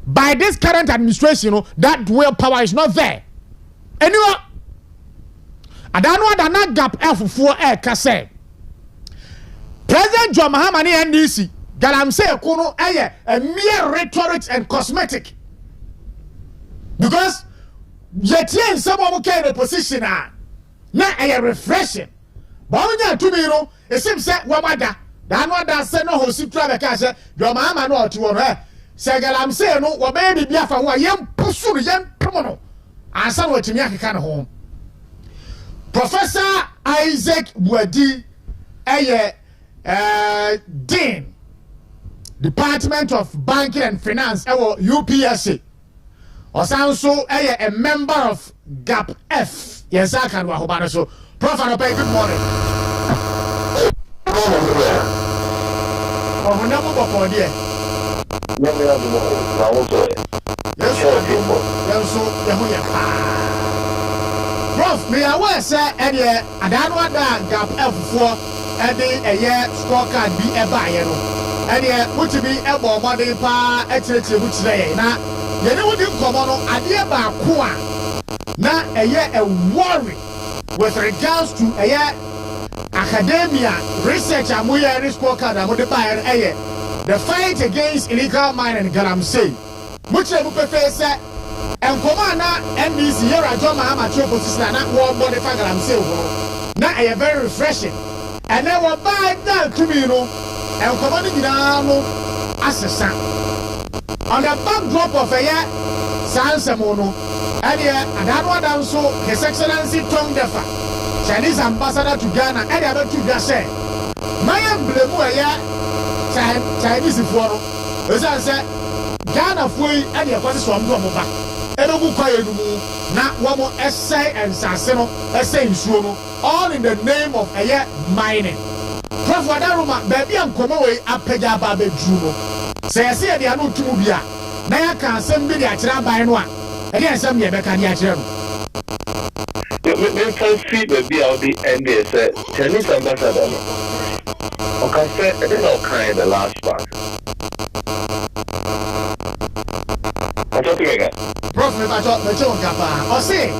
by this current administration that will power is not there anyway. Adana gap F4 kase. President John Mahama ni NDC galamse kono a mere rhetoric and cosmetic. Because yet someone can a position na a refreshing. But when you to me it seems that wamada dano da se no hosi travel kase John Mahama no to one say galamse no wo baby biafa ho yem pusuru yem pomono ansa no timi akeka ne ho. Professor Isaac Buadi Dean Department of Banking and Finance UPSC also a member of GAP F. Yes, I can walk so Prof. Good morning. Prof, me aware say I don't want that GAP F4 a year scorecard be a buyer. And what to be a body pa actually which day now. You know what you come on idea about Kwa now a year a worry with regards to a year academia research and we are scorecard and what the buyer a year the fight against illegal mining and galamsey which I would prefer say and Komana NBC here at John Mahama position and war body for galamsey now a very refreshing and then we'll buy that to me, you know, and commodity now assassin. On the backdrop of a year, Sansamono, and that one also His Excellency Tom Defa, Chinese ambassador to Ghana, and other two Gase. My emblem, Chinese for as I said, Ghana Fui, and your body swam to Moba. Edogu Kwayu, not one more essay and Sassino, essay in Sumo, all in the name of a year mining. Prof. Wadaruma, baby, I'm come away up Pega Babe Juno. Say, I see the Anu Tumubia. Now I can send me the Achra by one. And yes, I'm here back at the Achra. You can see baby out the end there, say, Chinese ambassador. Okay, say, I don't know kind the last part. I'm talking again. Prof. I thought the John Kappa. Or say,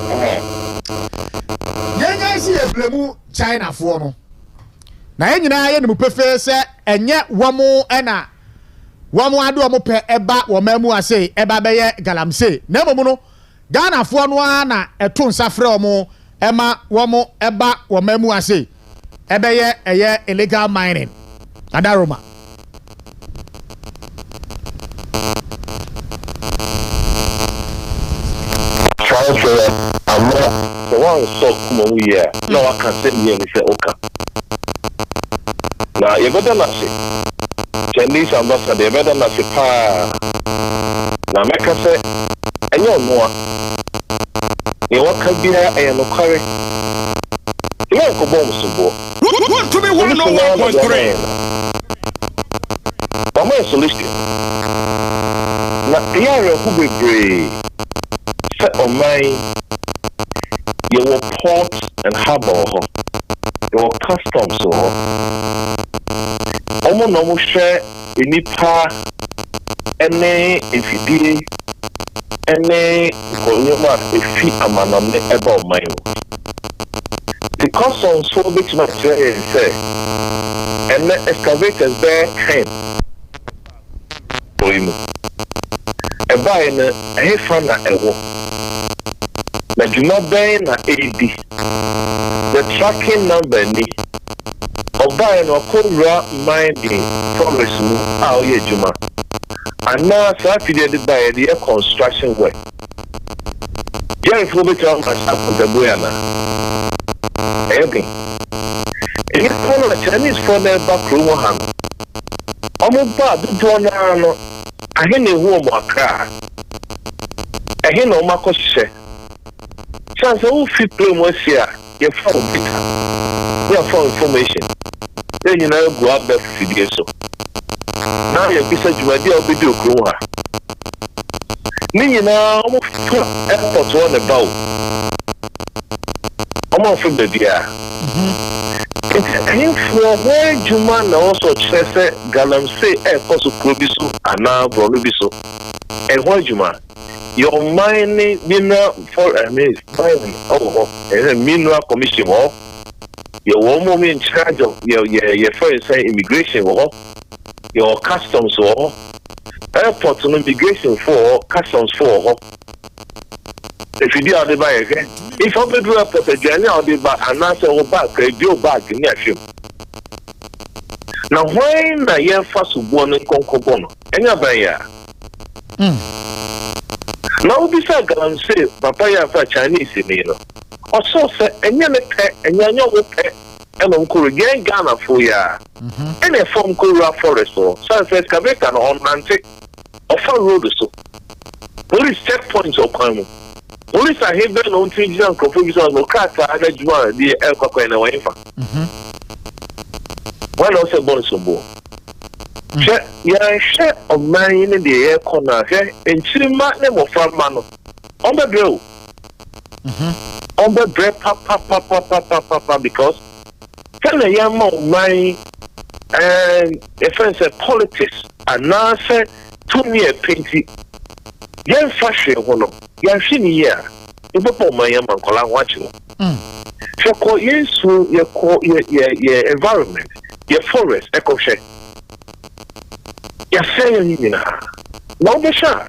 I see a blue China for no. Na nyina ye no pefe se enye womo ena womo ado mo pe eba wo mamu ase eba beye galamse na momu no Ghana fo no na eto nsafre omo ema womo eba wo mamu ase ebeye eye illegal mining adaroma so one so come we here no I can say me and say okay. Now, you better not say Chinese ambassador, you better not say now, make us say, and you know, you want to be here and no carry. You want to bomb some more. Want to be 101.3. But my solution now, here who be brave, set on mine, you will port and harbor, your customs. No share inipa ene efidie ene konyoma efi amanamne eba omayo the customs for which my say and excavators there came for him eba ene efa na ewo na juma be na AD the tracking number ni Oba no Kura mining progress mu a oye juma. And now Saturday by the construction work. Jerry Fobita must have the Buena. Everything. If you call a Chinese for their back room, Omoba do Donano, I hear no warm Accra. I hear no Marcos. Chance all fit play was here, you found it. You have found information. Then you know go up there for the so. Now you be such a deal video crew. You know, airport on the bow. I'm off from the dear. It's for where Juman also says Galamsey airport of Probiso and now Probiso. And why Juma? Your mining mineral for a minute, a mineral commission. Your woman in charge of your first immigration your customs airport on immigration for customs for if you do the buy again if I do airport a journey I'll be back and answer back a deal back in your film. Now when the year first born in Concobono and your buyer now beside can say Papaya for Chinese in also say and you pet and you know pet and Uncle again Ghana for ya. And a form Kura forest or Sunset excavator on Nantic or Far Road so. Police checkpoints or Kwamo. Police are here on things and confusions of Kata and Edgewan, the El Coco and away from. One also born some more. Share of mine in the air corner here and Chima name of Farmano. On the drill. On the bread, papa, because tell a young man and a friend said politics and now said to me a painting. Young fashion, one of young senior. If you put my young man, watching. So, call yes, your environment, your forest, echo share. You're saying, no, be sure.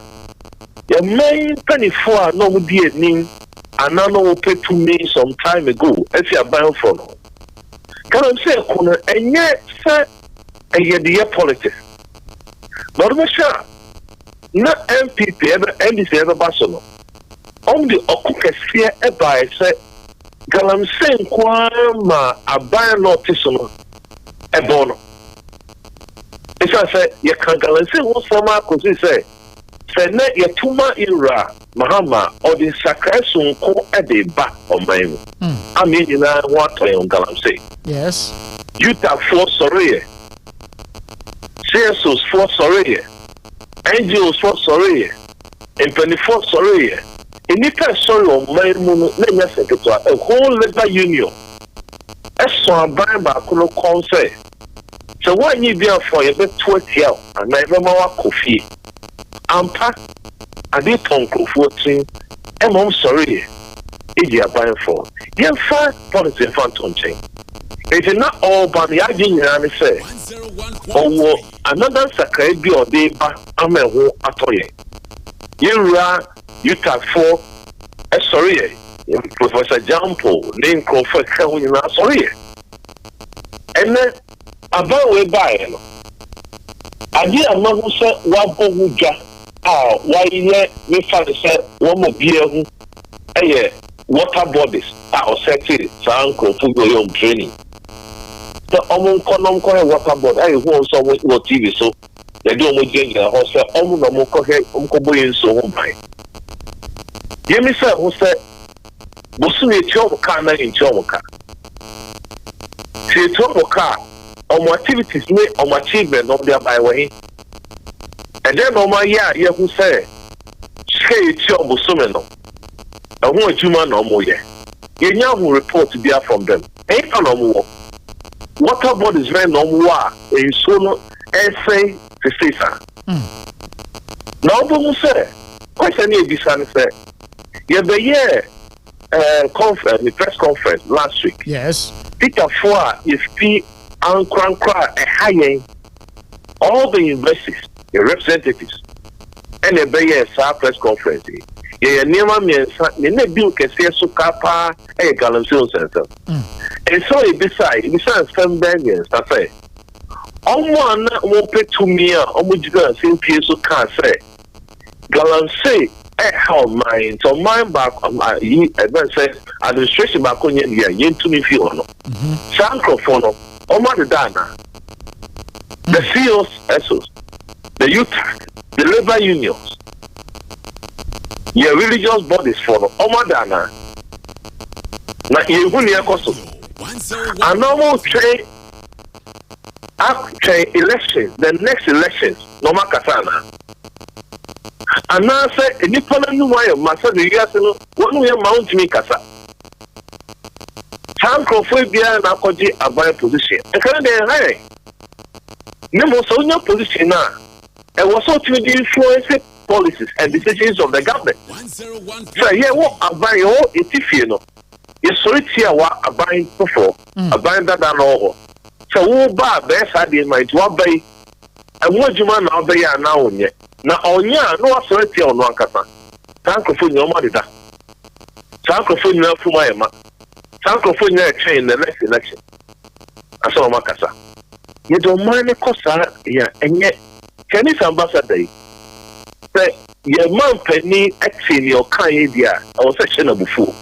Your main penny for no be a name, and now no pay to me some time ago, if you're buying from. Can I say, and yet, sir, and yet the politics. Not be sure. Not MPP ever, NDC ever Barcelona. Only a cook sphere ever, I said, Galam saying, Quama, a buy notice on a bono. If I say, you can't say what's for my cousin say, net your tuma ira, Mahama, or the Sakasun call at the back of my. I mean, you know what I am Galam say. Yes. Utah for sorry. CSOs for sorry. NGOs for sorry. And 24 sorry. In the sorry of my moon, let me say to a whole labor union. As so a buy back on say. So why you be for a bit 20 hours and I remember coffee. Ampa, I did Tonko 14, and I'm sorry. If you are buying for, you have 5 policy phantom chain. It is not all but the idea I say. Oh, another sacred or deba, I'm a whole atoye. You are Utah for a sorry. Professor Jampo, name Crawford, sorry. And then about way by I did a man who said, Waboja, why we found said, one more beer, water bodies are setting, Sanko, Fugo, training. The Omon water body, I want some what TV so they don't get a horse, Omokohe, so home. Yemi said, who said, Bosuni Chomka in Chomka. See, Chomka. On activities made on achievement of their byway. And then on my year, who say, Shay Chobo Sumeno, and who a human no more yet. You now will report to be from them. Ain't no more. Water bodies very no more in solo essay to say, sir. Now, who say, quite any design say, yeah, the year conference, the press conference last week. Yes. Peter Four is and cry a high all the investors, the representatives, and a bay press conference. Yeah, near my men, they do can say so capa a galamsil center. And so besides some bangers, I say, on one won't pay to me, on which you can see piece of car say, galamsay, how mine, so mine back on my administration back on yen to me feel no. Sancrophone. Omar the Dana, the CEOs, SOs, the UTAC, the labor unions, your religious bodies for Omar Dana. Now, you will near Costo. A normal train after elections, the next elections, no Makasana. And now say, a Nippon wire, Master the Yasino, one way mount me Casa. Sankophobia and Akodi are by position. And can they hire? No so no position now. And was so to influence policies and decisions of the government. So, yeah, what are by all if you know? You're sorry to what are buying before, a buying that and all. So, who buy best idea might one bay and what you man out there now yet. Now, on ya, no authority on one casa. Sankophobia, no money that. Sankophobia for my man. Sankophobia chain the next election. I saw Makasa. You don't mind the cost, yeah, and yet, can this ambassador say, your man penny acting your kind idea, or section of fool?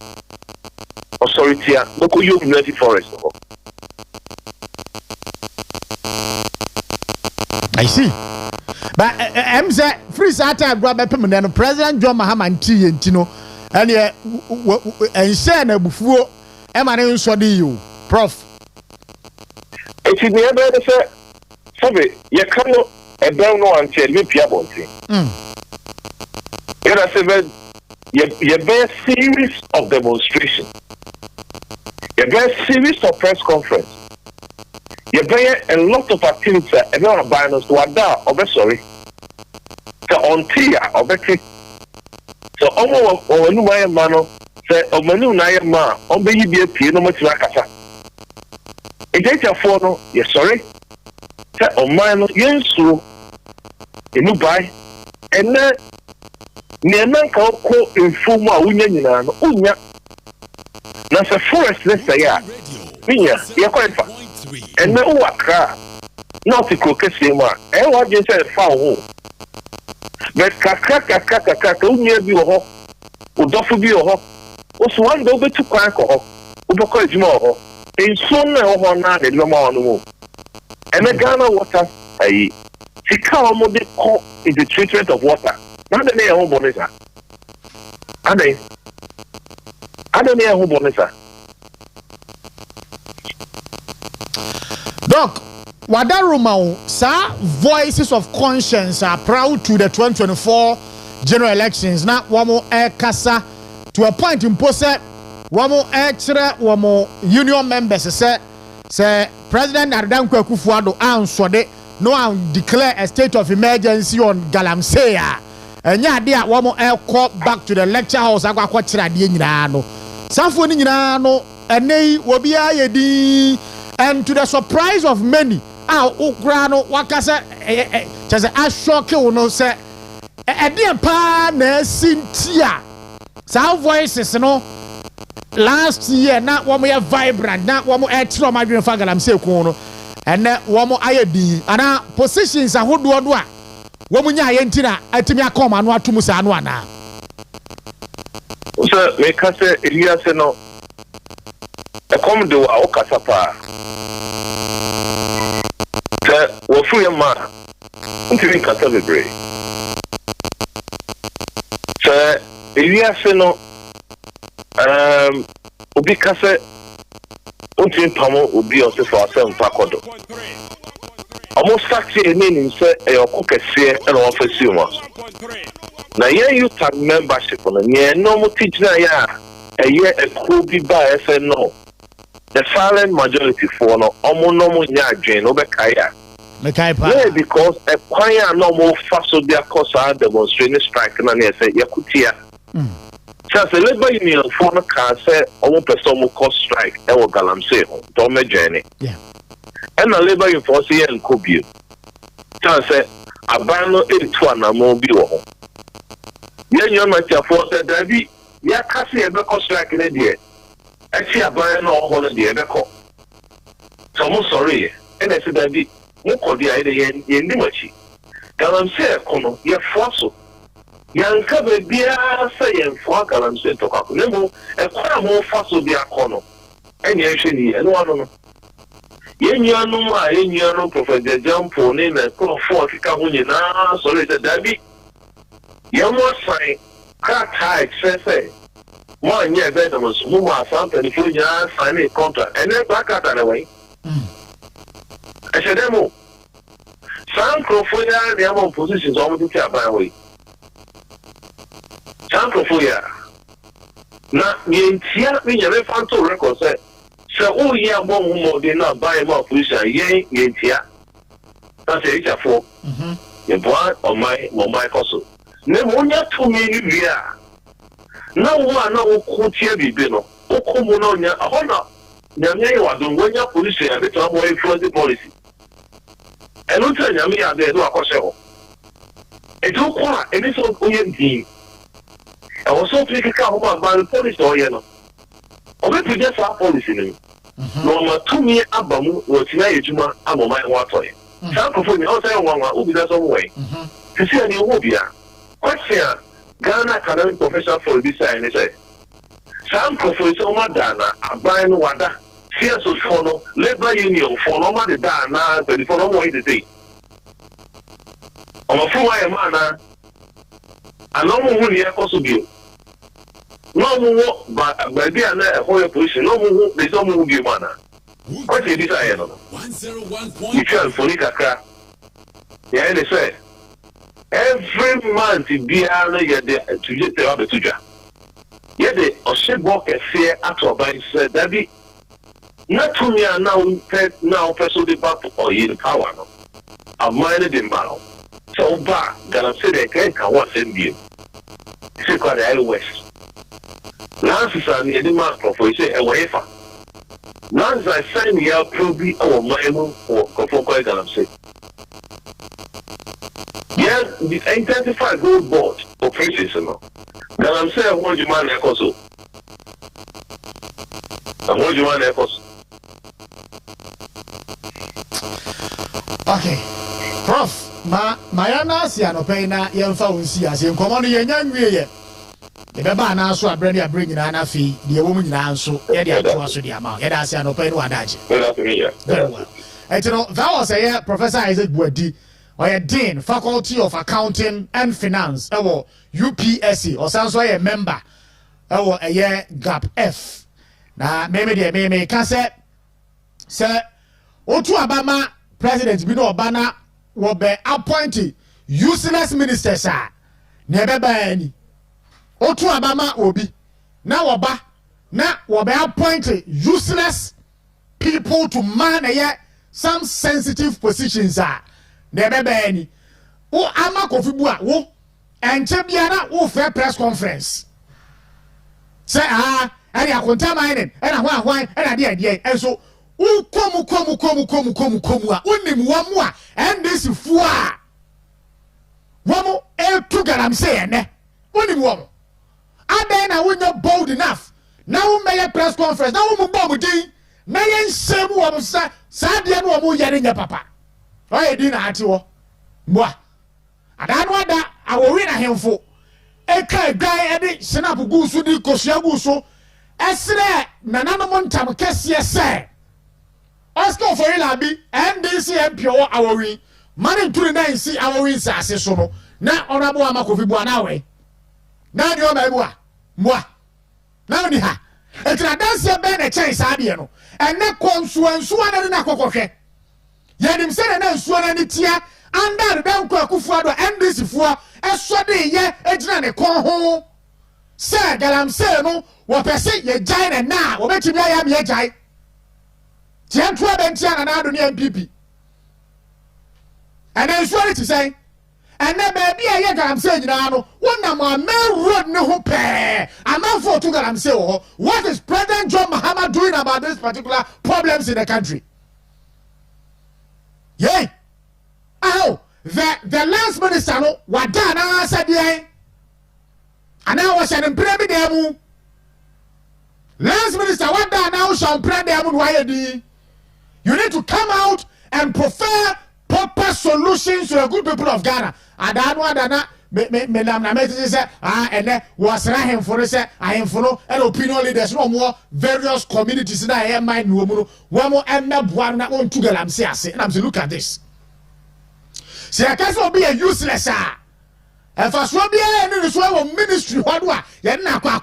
Authority, local you in the forest. I see. But I'm say free sata grab permanent President John Mahama Ntino and yeah and share na bufuo e ma ne nso de you prof. It is never say sabe ye kan no e bel no antie me pia bonti. You know say ye be series of demonstration. Ye be series of press conference. You bear a lot of activities and not by us to ada or sorry. So on tia or better. So almost or no my mano say o manu na ma on be be pie no much rakasa. It ain't a phone, yes sorry. Say o mano yensu enu buy and then near man can call informa unya nyina no unya. Na se forest let's say ya. Minya, ya quite fast. And now Accra, not the caucus, and what you said, foul. But kaka, near you a hawk, or doffy be a hawk, was one over to crack a hawk, over more, in soon or not in the morning. And the Ghana water, I see cow more the call is the treatment of water, not the near home bonesa. Are they? I don't know who bonesa. Doc, Wadarumau, sir, voices of conscience are proud to the 2024 general elections. Now, wamo kasa to a point in pose, wamo extra, wamo union members say President Adankwa Akufo-Addo answode no declare a state of emergency on Galamsey. And ya dia wamo call back to the lecture house akwa kyerɛ ade nyina no. Sanfo ni nyina no enei obi ayedi. And to the surprise of many, Ukrano, Wakasa, just a shock, you know, say, a dear pa, Cynthia. Some voices, you know, last year, not one more vibrant, not one more extra migrant fagel, I'm saying, and that one more IAD, and our positions are who do what. Woman, Yentina, I think I come and what to Musanwana. Sir, make us say, Elias, no. A commodore, our Casapa. Well, free a man. Until you can't be brave. Sir, Elias, no. Ubi Cassa, until Pamo will be also for ourselves, Takoradi. Almost actually, meaning, sir, a caucus here and office you must. Now, here you have membership on a near normal teaching a year a could be by no. The silent majority for no normal nyadwen obekaya. Yeah, because a choir normal fast of their cause are demonstrating strike and they say yakutia. So the labor union for no can say almost person will cause strike and will galamsey don't me journey. Yeah. And the labor union for say and could be. So say abano 82 na mo bi wo. Yeah, you might have forced that be ya kasi e be cause strike na there. Actually, I no holiday ever call. So I'm sorry, and I said that the Mukodi idea in Nimachi. Galamsey, Kono, ye fossil. Young Cabby beer say and for Galamsey to Kakunemo, a quite more fossil beer corner. And actually, and one. Yen Yano, Professor Jump for name and call for Kamunina, sorry, the Dabby. Yamo sign, crack high, say. 1 year better was move something if you just sign a contract and then back out away. I said, Demo. Some Crofoya, the other positions already kept by way. Some Crofoya. Now, me never found to record say, so, oh, yeah, one more did not buy more position, yea, yen, that's a for the boy or my cousin. Never to me, yeah. Now one no could be bino. O Comunonia, a honor. Yamia was on one year police a bit of more influence policy. And don't tell Yamia they do a coseo. It took one, and it's all team. I was so thinking about the police or yellow. Or maybe just our policy. No, 2 year Abamu was Juma, I'm on my water. Some of you outside one will be that way. To see a new Wobia. What's here? Ghana academic professor for this and say some professor Madana Abayan Wada fierce follow labor union for normal the Dana 24 more the day. Omo fu wa mana ana mo hu ne ekoso bio no mo wo ba bia na ho position no mo hu be so mo hu bio mana what is this I no 101.1 you can phone Accra yeah they say every month bia na ye de tuje te ba tuja ye de osebo kefe atoban said that be not to me now person the back or in power no a mind in battle so ba gonna say they can what send you say called the west last is an edema for say away fa Nans I sign me out probably our mind for quite gonna say yeah the identify gold board for crises no gonna say I want you man also I want you man also. Okay, Prof, Mayana Sianopena, Yanfa Unsias, and Common Yan Ye. The Babana so a brand are bringing an fee, the woman in answer, Eddie was the amount, Yada Sianopena Wadaji. Very well. And you know, that was a Professor Isaac Bwedi, or a Dean, Faculty of Accounting and Finance, or UPSC, or sounds like a member, or a year gap F. Now, maybe they may say, Sir, Otu Abama. President Bino Obana will be appointed useless ministers. Never by any. Otu Abama Obi. Now Oba. Now will be appointed useless people to man some sensitive positions. Never by any. O Ama Kofibua. O and Chebiana o fair press conference. Say and ya contaminated and a wine and a idea and so. Komu unim wamwa and this fua wamu tu garam say ne unim wamu abena we not bold enough now we make press conference now we bomb din na yen semu wamu sa de no wamu yare nya papa oye din na ati wo mwa adanu ada awowi na hemfo eka guy edi snap gusu di kosua gusu esre nananom ntam kese se Oscar for Ilabi, NDC MP or our win. Money to the 9 see our wins as a sono. Now, honorable Amakovi Buanawe. Now, you are moi. Now, Niha. It's a dance ben a chase Adiano. And that comes to and swan and a cocoque. Yet him said and then swan and it's here. And that down Kufuado NDC for a swadi ye a jane con. Sir, Galam Seno, what I say ye giant now, or bet you I am ye giant. Tiantua Bentian and Adonian PP. And then sorry to say, and then baby, I'm saying, one of my men road no pay. I'm not for to I'm saying, what is President John Mahama doing about this particular problems in the country? Yay! Oh, the last minister, what done? I said, yay. And I was an impressive. Last minister, what done now? Shall pray them why you need to come out and prefer proper solutions to the good people of Ghana. And that one, and then was Rahim for us, I am for an opinion leaders, no more various communities in I am my no more. One more and not one that want to get. I'm saying, and I'm saying, look at this. See, I can't be a useless. And for so be a ministry, what do I? You're not quite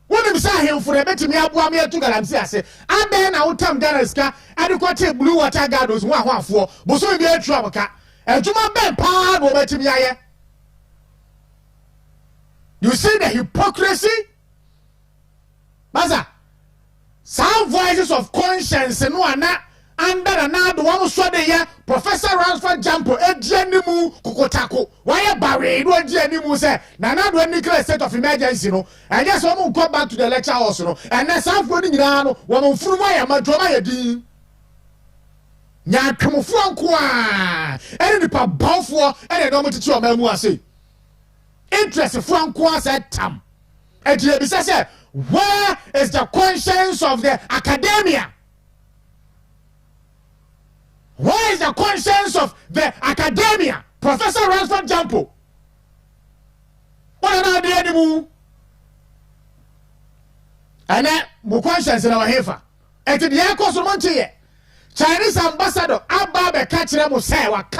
What am saying for a better me up one year to Galam say, I then I will come Ganaska and you blue water gados 114, but so be a trouble cat. And to my bed, power will bet me. You see the hypocrisy? Maza, some voices of conscience and one under another one so the year Professor Ransford Jampo Ejenimu Kokotako. Why a barrier? No Ejenimu say, Nana do any state of emergency, no. And just one go back to the lecture also, and then some putting down one from my Madroma Di Nyakumu Frankwa, and the pub Balfour, and I don't want to show my say. Interest Frankwa said Tam. And he said, where is the conscience of the academia? Where is the conscience of the academia? Professor Ransford Jampo. What are the animal? And then, my conscience in our heifer. And to the Echoes of Montier, Chinese ambassador, Abba Catcher will say, what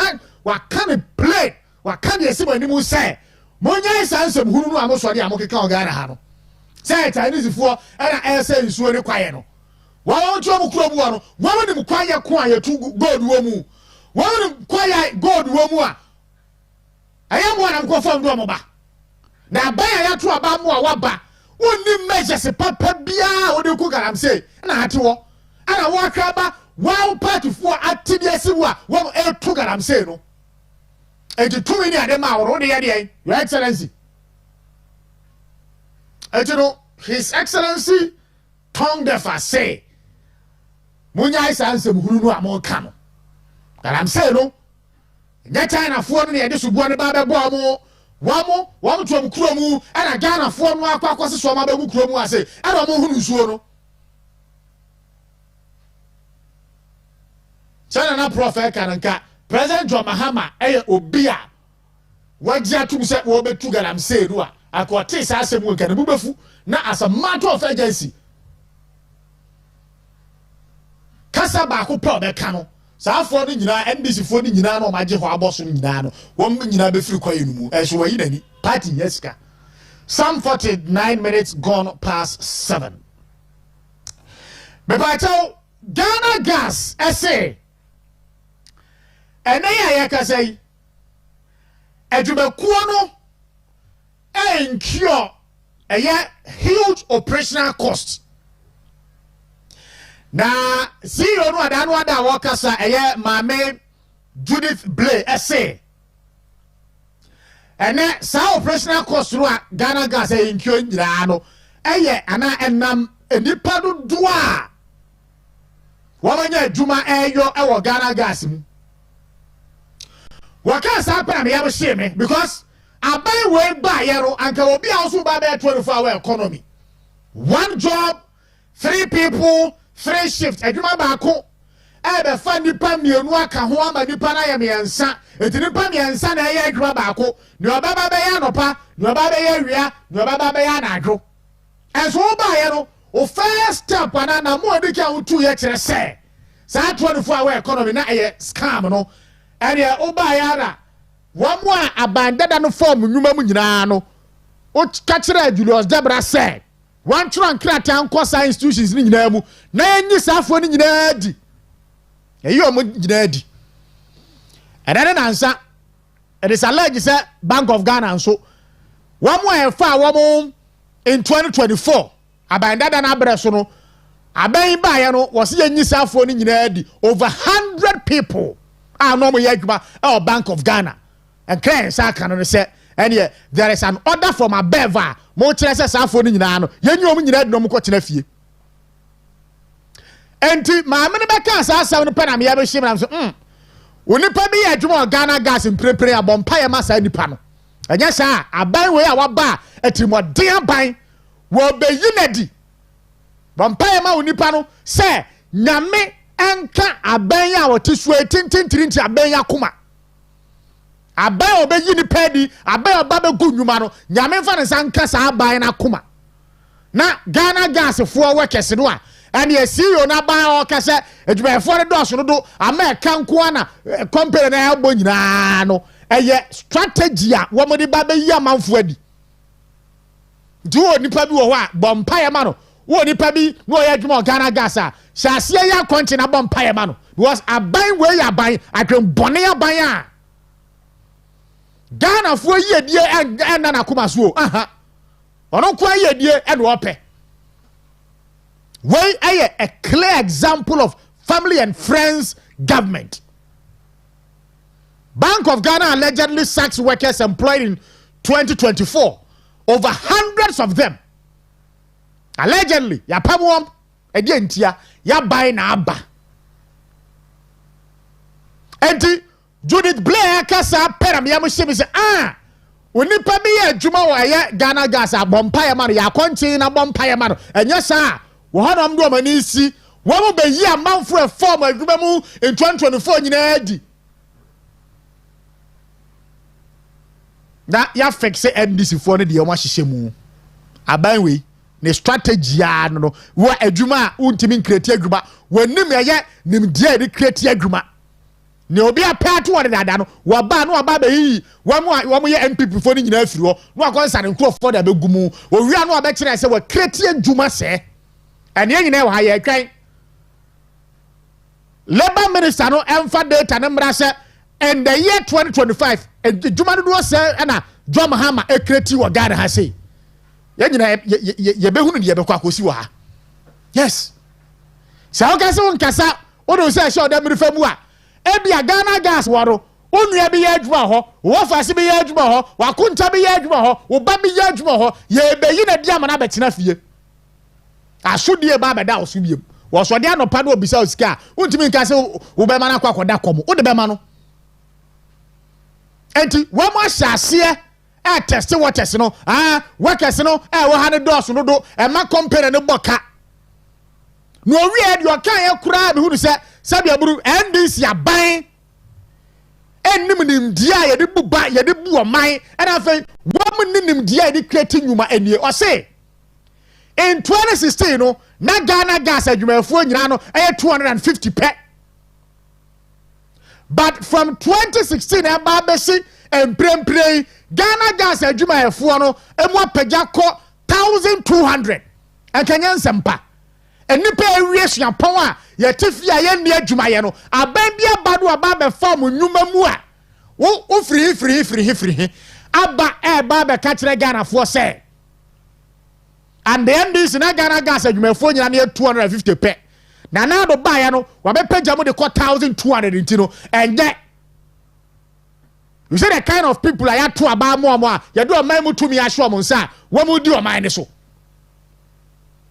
waka play waka de esi manimu say monya isansem hunu no amosori amokeka ogana ha no say Chinese fo na say nsuo ne kwaye no wa wonto mu kuro mu no wa woni kwaye ko ayetu gold wo mu wa woni kwaye gold wo mu a ayam wana nkofo ndo mo ba na baya ya to aba mu a waba woni measures papa bia woni ku galamse na ate wo ana wo akraba wow party fo atide si wo a wo to galamse no enti to ni ade ma wo de ye your excellency enti his excellency tongue defa say munya isanse muhuru no amoka no galamse no nya China fo no ye de subuo ne ba be bo mo wamo to kuro mu ana Ghana fo no akwa se so ma ba kuro mu ase ana mo hunu suo no China na prophet kananka President John Mahama obia wajia tum se wo betu galamse no a akote sa asem wo kan bubefu na as a matter of urgency kasa ba ko pro be kano sa afọ ni nyina NDC fo ni nyina no maje ho aboso ni nyina no won nyina be firi kwaye numu so wayi nani party yeska some 49 minutes gone past 7 be ba taw Ghana gas essay ene ya kasai edwumakuo no enkio eye huge operational cost na CEO no ada wakasa eye mame Judith Blay essay ene sa operational cost ro a Ghana gas enkio nyira no eye ana enam enipa do a wamanya adwuma eyo ewo Ghana gas mu wakasa pa me yabo sheme because abai we ba yero anka obi a so ba be 24-hour economy one job 3 people 3 shift adwuma ba ko be fa nipa mienu aka ho ama nipa na ye miensa eti nipa miensa na ye adwuma ba ko ni obaba be ya nopa ni obaba be ya wia ni obaba be ya na adwo enso ba yero o first step na mo odi ka utu ye kire se sa 24-hour economy na ye scam no ene oba yara wamo a abandada no form nyuma mu nyina no o ka kire Julius Debra say one tran krata nkosa institutions ni nyina mu na enyi safo ni nyina di eyi o mu nyina di ene na nsa it is alleged say Bank of Ghana nso wamo e fa wamo in 2024 abandada na abreso no aban ba ya no wo se enyi safo ni nyina di over 100 people no mo yadwuma Bank of Ghana and claim sa kan no say and there is an order from above mo kire say safo ni nyina no yenyi om nyina dum ko kina fie enti ma me ne be kan sa asem no pa na me ya be him na so onipa bi yadwuma Ghana gas mprepre abompa ya ma sa nipa no enya sa aban we a waba atimodin aban wo be yinadi bompa ya ma onipa no say nyame enka aban ya wotisu tintintirinti aban ya kuma aban obeyi ni pedi aban oba be gunwuma no nyame fa ne sanka sa aban na kuma na Ghana gas fo workers no a ene CEO na aban o kase edwumefo ne do so no do ama kanko na company na abo nyina no eye strategy a wo mo de ba be yi amanfo adi duo nipa bi wo ho a bompa ya ma no wo nipa bi no ya dwuma Ghana gas a shasia ya konti na bompa ya ma no because aban we ya ban atwen bone ya ban a Ghana fo yedie en na akoma so aha ono kwa yedie en wo pe we a clear example of family and friends government. Bank of Ghana allegedly sacks workers employed in 2024, over hundreds of them allegedly ya pamwom edientia ya buy na aba enti Judith Blair kasa peram ya mushimi se onipa bi ya adwuma wa ya Ghana gas abompa ya mano ya konchi na bompa ya mano enya sa wo honom do mani si wo mo be yi amanfo e form adwuma mu in 2024 nyina adi na ya fix NDC for ne de mo hihye mu aban we ne strategy ya no wo adwuma untimi create adwuma wonim ye nim dia de create adwuma ne obi apɛ to wɔ dada no waba no waba be yi wɔn yɛ MPP fo ni nyina afiri hɔ no akɔnsa ne nkurɔfoɔ da bɛgu mu owia no abɛkyerɛ sɛ wɔ kreti adwuma sɛ ɛne nyina wɔ ha yɛ twɛn Labour Minister no ɛmfa data ne mmra sɛ in the year 2025 adwuma no do sɛ ɛna John Mahama kreti wɔ Ghana ha sei yɛ nyina yɛ bɛhunu ne yɛ bɛkɔ akɔsi wɔ ha yes sɛ ɔkasa wo nkasa wo do sɛ hyɛ ɔda mmiri fa mu a ebia Ghana gas waro onua bi yɛ adwuma hɔ wo fase bi yɛ adwuma hɔ wakonta bi yɛ adwuma hɔ wo ba bi yɛ adwuma hɔ yɛ beyi na dia ma na betena fie asodie ba bɛda osu biem wo so de anopa na obisa osika untimi nka se wo be ma na kwakoda komo wo de be ma no enti wo mo ahyase test waters no workers no wo ha ne dɔɔso no do e ma compare ne boka no wie de okan ye kura me hu sɛ sabi aburu NDC aban ennim nimdia ye de buba ye de bu oman and afei wo mu nimdia ye de create nyuma anie o say in 2016 no na Ghana gas adwumafuo nyina no 250 pe but from 2016 e ba besi emprempre Ghana gas adwumafuo no emu apagya kɔ 1200 ankanya nsempa enipa ewie suapon a ye tifia ye ne adwuma ye no aban bia ba do aba be form nnwuma mu a wo free aba ba be ka kire Ghana fo say and the NDC na Ghana gas adwumafo nyina na 250 pe na do ba ye no wa be pagya mu de 1200 ntino enye you say the kind of people I to aba mo a ye do man mu tumi ahwe mo nsa wo mu di o man ne so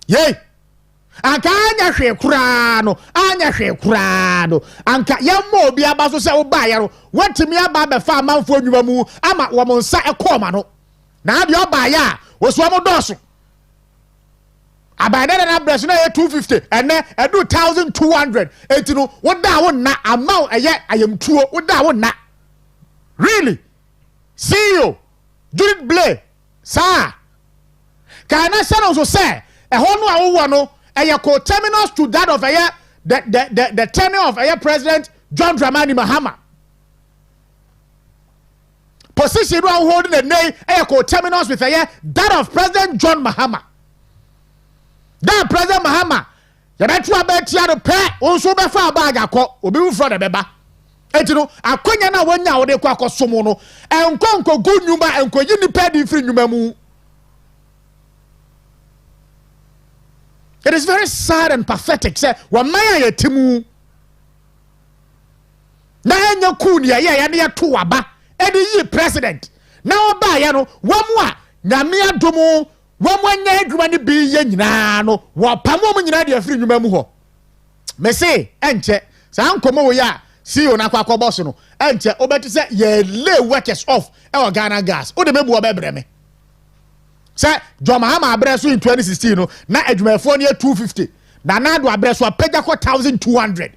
yey anka anya hwe kura no anka yemmo obi aba so se wo ba ye no watimi aba be fa amanfo nwuma mu ama wo mo nsa ekoma no na ade oba ye a wo so mo doso aba na breso na 250 ene edu 1200 etino wo da wo na amount eye ayemtuo wo da wo na really CEO Judith Blay sa kana sano so say ehonu a wo no Ayako terminus to that of the tenure of President John Dramani Mahama. Position one holding the name Ayako terminus with that of President John Mahama. That President Mahama, the betua betia the pair also be far bag obi from the beba. Etino akonya na wonya wo de kwa kosomo no enkonko good nyuma enko yini pedi free nyuma mu. It is very sad and pathetic. Say, wamaya ye timu. Na enya kuni ya ne to aba. Edi yi president. Na oba ya no, wamwa nyame adomo, wamwa nya adwuma ne bi ye nyina no, wapamo mu nyina de afiri nwuma mu ho. Me say, enche, sa ankomo wo ya, CEO na kwakọ boss no. Enche, obeti say ye lay workers off e Ghana gas. O de mebu obebre me. Say John Mahama abreso in 2016 no na adwumafo ne 250 na do abreso apagya ko 1200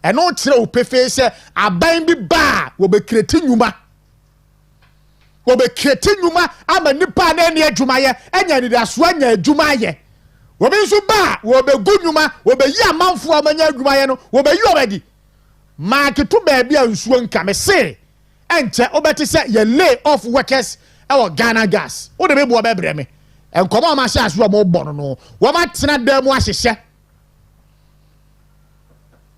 e no kire o pefe say aban bi ba wo be kreti nyuma ama nipa na ne adwuma ye enya ni daso anya adwuma ye wo be nso ba wo be gu nyuma wo be yi amanfo amanya adwuma ye no wo be yi obedi market ba bia nsuo nka me say enche obeti say ye lay off workers our Ghana gas. What the baby will be me? And come on, my shares were more bono. What might not them was she said?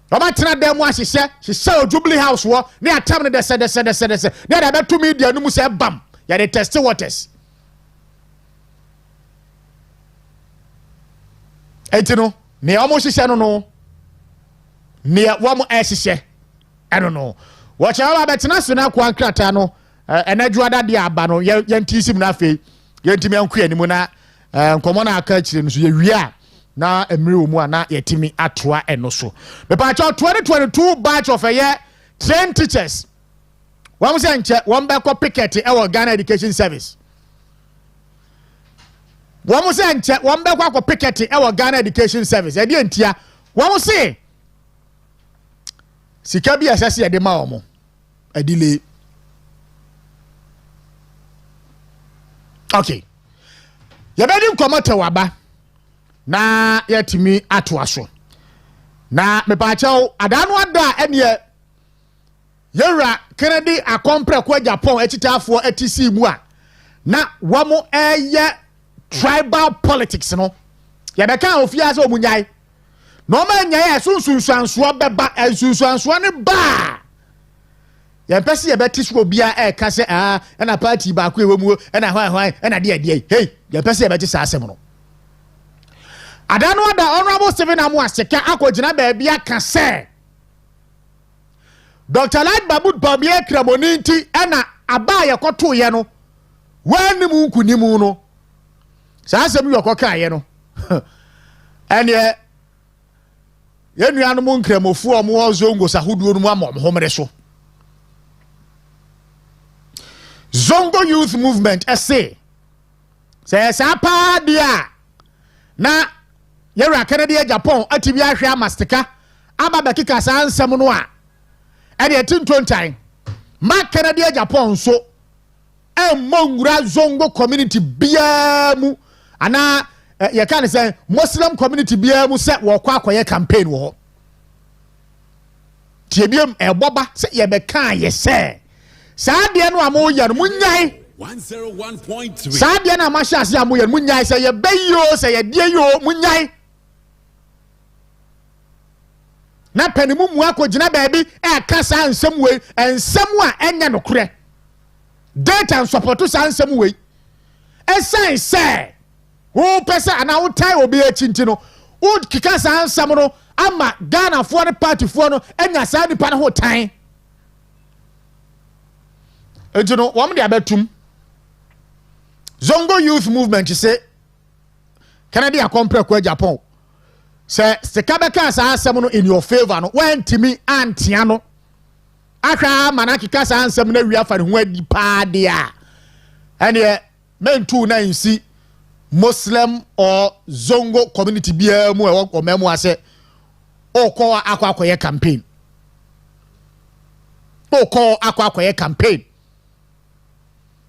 What might not them was she said? She saw Jubilee House war near time they said. Then I bet to me, the new say bam. Yeah, they test waters. And you know, near almost she no. Near one more ass she I don't know. Watch out about national kwan kratano. Enadwada dia aba no yentisim na fe yentimi anku animu na nkomo na aka kire no so ye wia na emire omu ana yetimi atoa eno so me pa cha 2022 batch of train teachers won say nche won be ko picket Ghana Education Service won say nche won be ko picket Ghana Education Service e die ntia won say sika bi asase ye de ma omo adile. Okay. Yabedi nkomote waba na yetimi atoaso. Na mepacha adanu ada ene Yera Kennedy akompre kwa Japan etitafo etisi mu a na wamo tribal politics no ya beka ofia se omunyai no ma nyai sunsunsuanso beba sunsunsuan ne ba ya pese ye beti so bia ka se na party ba ko ewemu na hwan na de hey ya pese ye beti sa asem no adano ada honorable Stephen Amu Aseka akogina ba bia ka se Dr. Light Babut Babie Kramoninti ena aba ye koto ye no wani mu nkunimu no sa asem yo koka ye no ene yenuanu mu nkramofo o mu zongo sahuduo no mu amomhomre so Zongo Youth Movement say sa pa dia na yera Canada Japan atibi ahwe amastika aba bakika sa ansem no a ene tintontan ma Canada Japan so mongura Zongo community biamu ana ye kan say Muslim community biamu se wo kwa akoye campaign wo tiebiem eboba se ye be kan ye se saade no amoya no munyai 101.3 saade na mashase amoya no munyai se ye beyo se ye die yo munyai na panimu mu akogina baabi kasa ansem we ensem a enya no korɛ data and support sa ansem we esan se wo pesa ana wo tai obi achinti no wo kika sa ansem no ama Ghana for the party for no enya sa nipa no ho tan enti no wam de abetum Zongo Youth Movement say Canada akompre kwa Japan say sekabeka sa ansem no in your favor no wantimi antia no aka manakika sa ansem na wi afa ne ho adi pa de a ene mentu na nsi Muslim or Zongo community bia mu e wo memu ase oko akwakoye campaign campaign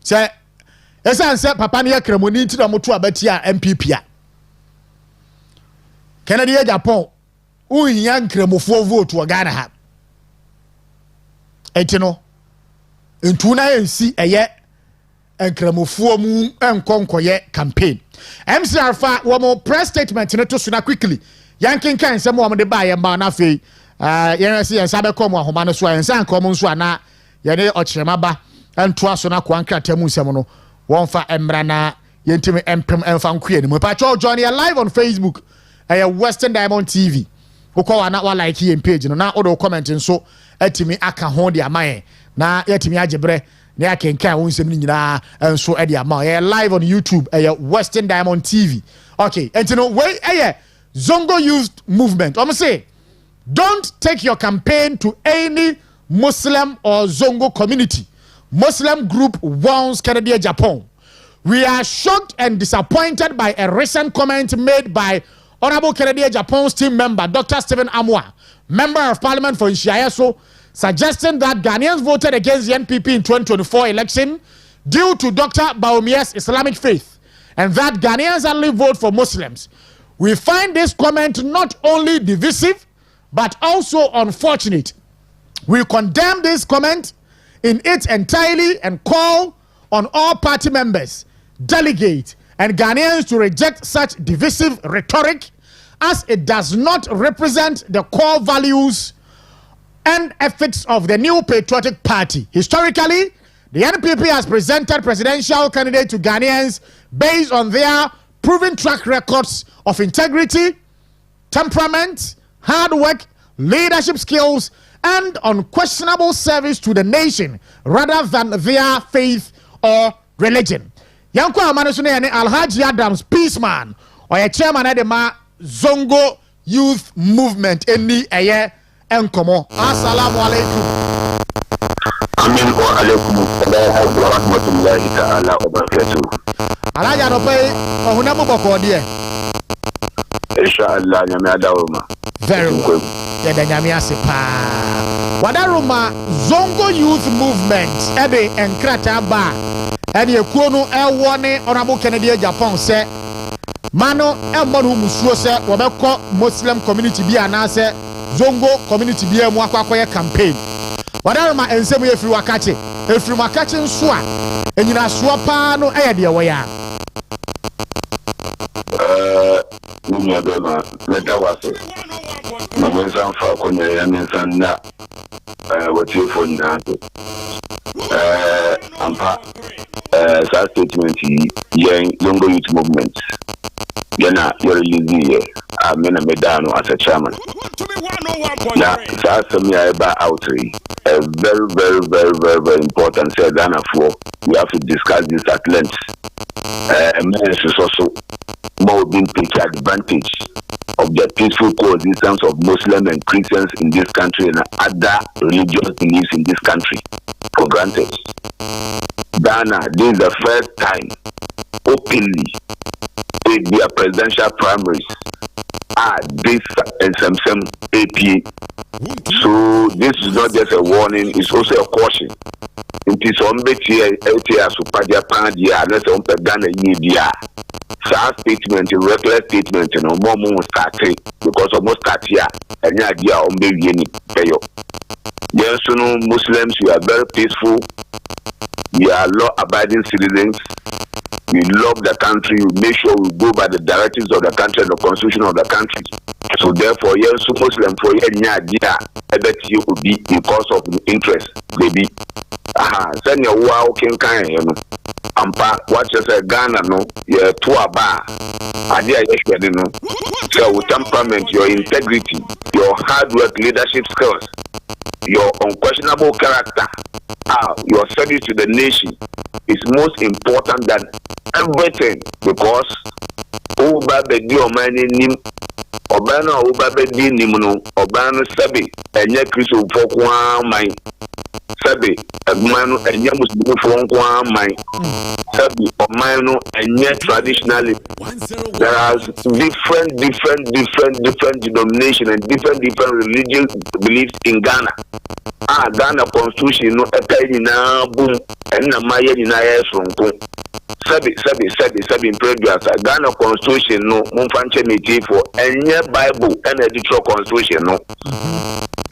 say esan se papa ne yakramoni nti na moto abati a MPP a Canada Japan uhiya nkramofo vote wo Ghana ha etino entuna ensi eye nkramofo mu enkonkoye campaign MC Alpha wo mo press statement ne to so na quickly yankinkan nsem wo mo de ba ye ma na fe yen se yen sabe kom ahoma no so yen san kom nso ana ye ne okyerema ba ento aso na kwa nkratamu nsem no wonfa emra na yentimi empem emfa nkoe ni mo pa cho join you live on Facebook Western Diamond TV ukwa na wa like yen page no na odo comment nso atimi aka ho de amaye na yatimi agebre na yakenkan wo nsem ni nyina nso e de amaye live on YouTube Western Diamond TV okay entino we Zongo Youth Movement I'm say don't take your campaign to any Muslim or Zongo community. Muslim group warns Canada Japan. We are shocked and disappointed by a recent comment made by Honorable Canada Japan's team member Dr. Stephen Amwa, Member of Parliament for Inshiayaso, suggesting that Ghanaians voted against the NPP in 2024 election due to Dr. Baumia's Islamic faith and that Ghanaians only vote for Muslims. We find this comment not only divisive but also unfortunate. We condemn this comment in its entirety and call on all party members, delegates, and Ghanaians to reject such divisive rhetoric as it does not represent the core values and ethics of the new patriotic party. Historically, the NPP has presented presidential candidates to Ghanaians based on their proven track records of integrity, temperament, hard work, leadership skills, and unquestionable service to the nation rather than their faith or religion. Yanko Amano ne Alhaji Adams Peaceman or a chairman of the Zongo Youth Movement eni eye enkomo. Assalamu alaikum. Amin wa alaikum wa rahmatullahi ta'ala wa barakatuh. Alaja no pay ohunamu boko die. Inshallah nyame adawoma. Very well. Yeda nyame ase pa. Wadaruma Zongo Youth Movement ebe enkrata ba ene ekuo no ewone Honorable Canada Japan se mano emmo no musuo se wobekọ Muslim community bi anase Zongo community bi emu akwakoye campaign Wada ma ensem ye firi wakache. Efiri wakache nso a enyina so pa no eye de wo ya. Nunya dona leta wase. Mwenza mfa kwenye ya nensana wati phone nato. Ampa sa statement yen Longo Youth Movement. Yana you're releasing here. Mena Medano as a chairman. Now, Sasami Aiba Outry, a very important. Say Ghana for we have to discuss this at length. Ministry is also more being taken advantage of the peaceful coexistence of Muslims and Christians in this country and other religious beliefs in this country for granted. Ghana, this is the first time openly with their presidential primaries this and some APA. So this is not just a warning, it's also a caution. It is on BTA Supadia Pandia, unless on Ghana Yedia. So statement, a reckless statement, and more starting because almost start here and the idea on baby payo. Yes, no Muslims, we are very peaceful, we are law abiding citizens. We love the country. We make sure we go by the directives of the country and the constitution of the country. So therefore, yes, Muslim for any idea that you would be because of the interest, baby. Send your wow can you know. Ampa, what you say, Ghana, no, yeah, to a bar. Idea, yes, you know. So with temperament, your integrity, your hard work, leadership skills, your unquestionable character, your service to the nation is most important than everything because Oba Bedi Omani Nim Obana Oba Bedi Nimuno Obana Sabi and Yakriso Fokwa Mine Sabi Manu and Yamus Fokwa Mine Sabi Omano and yet traditionally there are different denominations and different religious beliefs in Ghana. Ghana constitution no na boom and na maye ni na yesronko sabi in previous Ghana constitution no mumfanche metie for enye Bible and editorial constitution no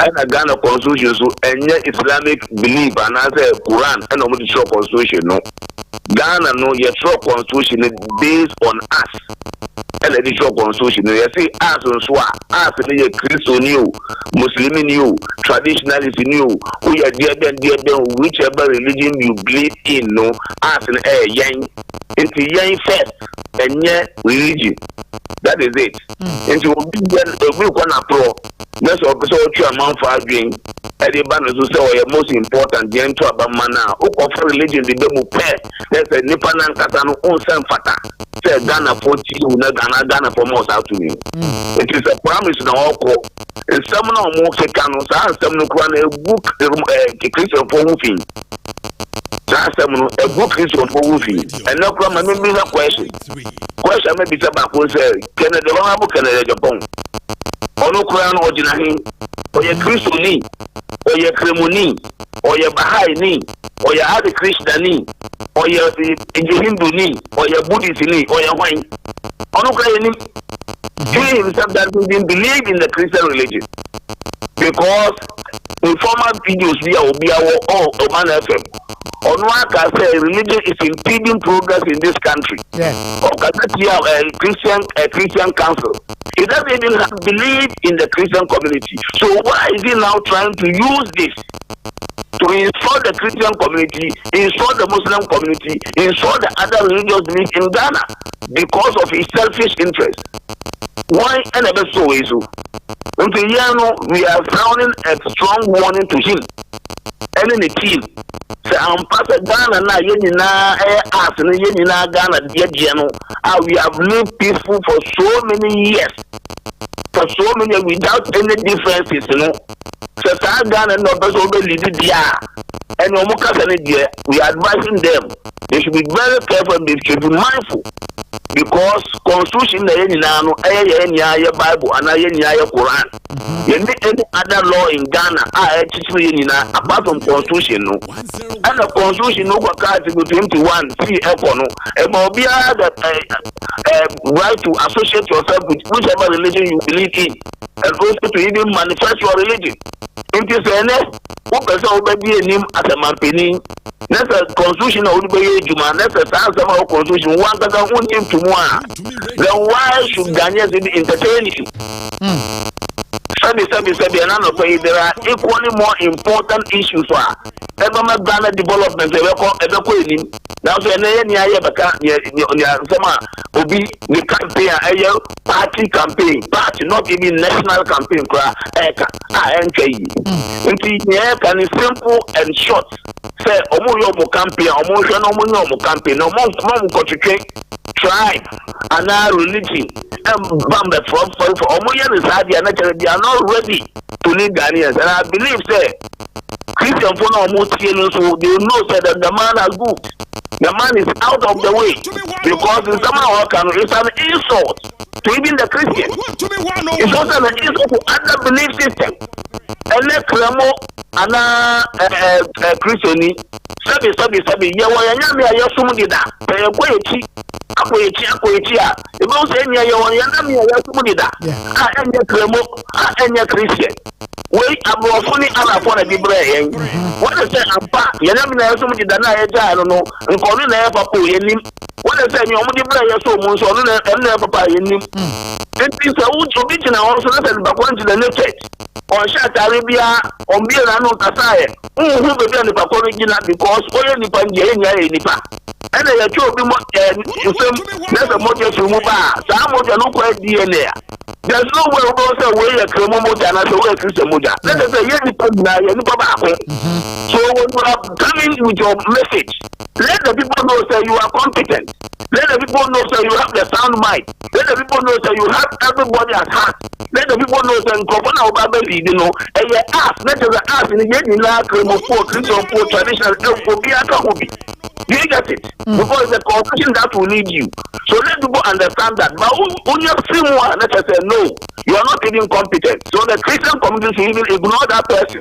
and Ghana constitution so enye Islamic belief and as a Quran and editorial constitution no Ghana no yetro constitution based on us and editorial constitution no you see us on swa us ni Christian new Muslim new traditionalist new we are dear whichever religion you believe in no as an yang into yang first and yet religion that is it into we gonna pro that's also to amount for doing and the banner to say most important the into abamana of religion the demo pair there's a nipanan katano on sem fata say Ghana 40 Ghana for most out to me it is a promise now all and some no more secano some no a book Christian for moving a book Christian for moving and no come maybe a question maybe about say Canada book Canada Japan ono Quran originally or your Christian ni or your Kremoni or your Bahai ni or your Hare Krishna ni or your Hindu ni or your Buddhist ni or your wine ono Quran he himself that didn't believe in the Christian religion because in former videos we are all Oman FM on what I say religion is impeding progress in this country. Christian council. He doesn't even believe in the Christian community. So why is he now trying to use this to install the Christian community, install the Muslim community, install the other religious beliefs in Ghana because of his selfish interest? Why another so is we are sounding a strong warning to him and in the team. Say I'm passing Ghana na yeni na as na yeni na Ghana diano. We have lived peaceful for so many years. For so many years without any differences, you know. So Ghana no person will lead there. And we are advising them. They should be very careful. They should be mindful because constitution na yen nyina no yen Bible and yen Quran. Any other law in Ghana teaching yen nyina apart from constitution no. And the constitution no article 21 see no obia that right to associate yourself with whichever religion you believe in and also to even manifest your religion. It is what person will be a name as a mampeni. That's a constitution of the Juma. That's a answer of constitution. One doesn't want him to one. Then why should Ghanaians entertain you? There are equally more important issues for ever Ghana development. Now, Obi the campaign party campaign, party not even national campaign. Can is simple and short. Say omo campaign, campaign, no tribe and our religion and bamba for they are not ready to lead Ghanaians. And I believe say Christian for no more so they know that the man is good. The man is out of the way because in somehow it's an insult to even the Christian. It's also an insult to other belief system. And let Kremo and Christian sabi ya wanyame ya sumudida pe kwechi akwechi a e bo se nya ya wanyame ya sumudida enye Kremo enye Christian we abrofo ni alafo na bibre yen what say ampa yanyame na ya sumudida na ya ja no nkoni na ya papa yenim what say nyo mo bibre ya so mu so no na papa yenim enti se wo obi tina won so na se bakwanti the naked on Shat Arabia on Bia no Kasaye who be the papa because only nipa nje nipa ene ya cho bi mo there's a model to move sa model no kwa DNA there's no way we go say we ya kremo model na so we Christian model let us say ye nipa ba ko so when you are coming with your message let the people know say you are competent, let the people know say you have the sound mind, let the people know say you have everybody at heart, let the people know say nkofona obabeli you know eye ask let the ask in ye na kremo for Christian for traditional obi akahobi. You get it? Because the confusion that will lead you. So let people understand that. But when you see one, let us say, no, you are not even competent. So the Christian community should even ignore that person.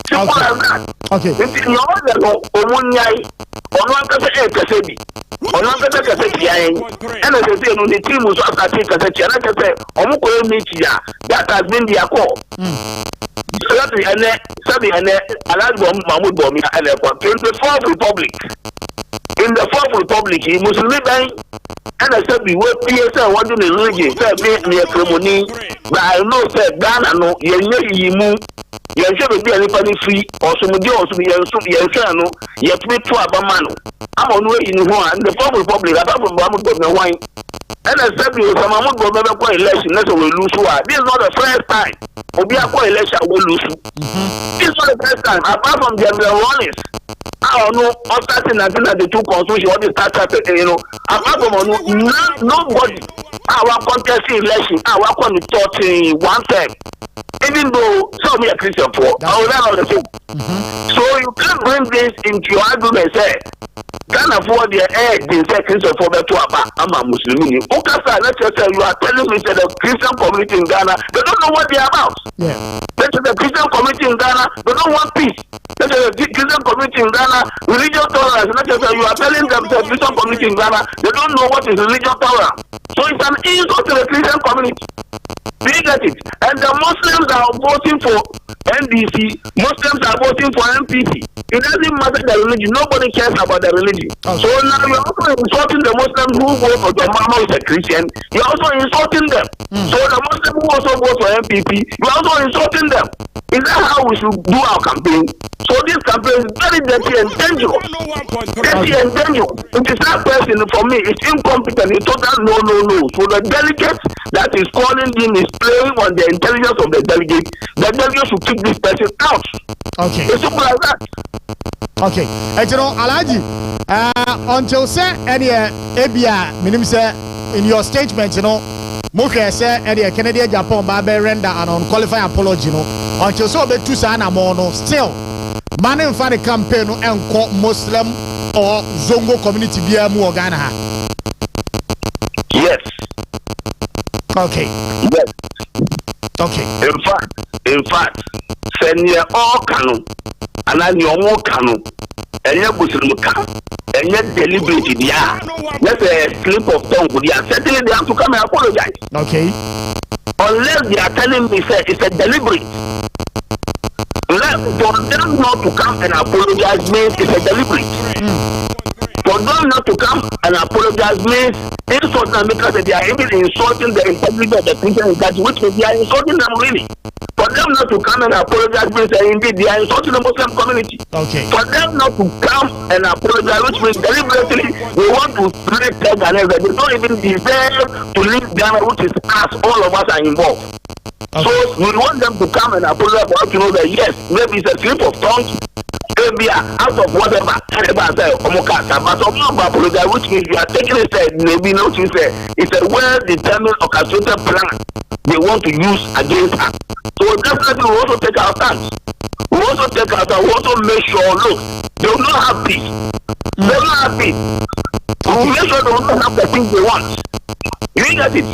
Simple as that. Okay. It's in your own level, and as I say, the team was that has been their call. So that's the fourth republic. In the fourth republic, Muslim and I said we were PSL wanting the religion, said near ceremony, but I know said Ghana no, you should be anybody free or some also be no, yet me to Abamano. I'm on way in one, the fourth republic, apart from Bamu wine. And I said we some amount of never election, that's what we lose. This is not the first time. Obi akwa election will lose. This is not the first time, apart from General Wallace. I don't know, all starting at the two constitution, what is that, apart from nobody, our contest election, our contest 31 time. Even though some are Christian for, I will not the same. So you can't bring this into your argument, say, can't afford their egg, the Christian for the two I'm a Muslim. Okay, let's just say you are telling me that the Christian community in Ghana, they don't know what they are about. Yeah. Let's say the Christian community in Ghana, they don't want peace. Let's say the Christian community in Ghana, religious tolerance. Let's say you are telling them the Christian community in Ghana, they don't know what is religious tolerance. So it's an insult to the Christian community. Do you get it? And the Muslims are voting for NDC, Muslims are voting for MPP. It doesn't matter the religion, nobody cares about the religion. Okay. So now you're also insulting the Muslims who vote for the mama is a Christian, you're also insulting them. So the Muslims who also vote for MPP, you're also insulting them. Is that how we should do our campaign? So this campaign is very dirty and dangerous. Dirty and dangerous. It is that person for me, it's incompetent, it's total no. So the delegate that is calling him is playing on the intelligence of the delegate. The delegate should kick this person out. Okay. It's simple as that. Okay. And you know, Alaji, until say any ABA, meaning say in your statement, you know, Moke say any Canadian Japan Babe render an unqualified apology, you know, until so be two sana mono still. Man in the campaign and Muslim or Zongo community be a more Ghana. Okay. Yes. Okay. In fact, send your all canon, and I your more canon, and your Busumuka, and yet deliberate. Yeah, that's a slip of tongue. They are certainly they have to come and apologize. Okay. Unless they are telling me say it's a deliberate. For them not to come and apologize means it's a deliberate. For them not to come and apologize means insult them because they are even insulting the integrity of the Christian church, which means they are insulting them really. For them not to come and apologize means indeed they are insulting the Muslim community. Okay. For them not to come and apologize, which means deliberately they want to treat Ghana. They don't even deserve to leave Ghana, which is us, all of us are involved. Okay. So we want them to come and apologize for us to know that yes, maybe it's a slip of tongue, maybe out of whatever, but apologize, which means you are taking it, maybe not you say it's a well-determined orchestrated plan they want to use against us. So definitely we also take our stance. We also take our stance. We also make sure, look, they will not have peace. They will not have peace. We will make sure they will not have the things they want. You get it?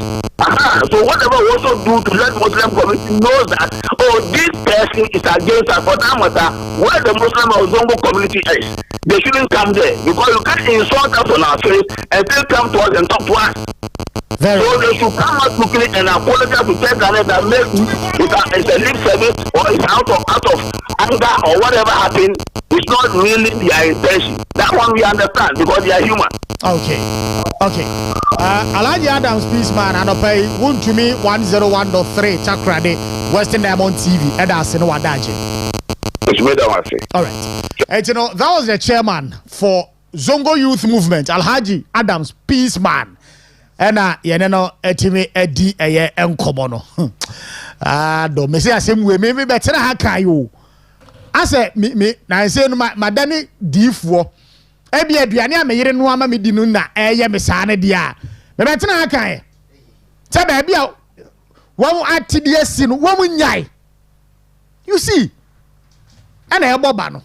So whatever we also do to let Muslim community know that, oh, this person is against us. For that matter, where the Muslim or Zongo community is, they shouldn't come there because you can't insult us on our face and still come to us and talk to us. So they should come out quickly and apologize to tell Ghana that maybe it's a lip service or it's out of anger or whatever happened. It's not really their intention. That one we understand because they are human. Okay. Alhaji Adams Peaceman and pay 1 to me 101.3 Takoradi Western Diamond TV. Edasino Wadaji. All right. And you know that was the chairman for Zongo Youth Movement, Alhaji Adams Peaceman. And etime edi eye enkomo no do me say asem we me better ha kan yo ase me na say no madani difuo e bia aduane ameyere no ama me di no na eye me saa ne dia me better ha kan say ba bia wo atide asi no wo nyai you see ana e boba no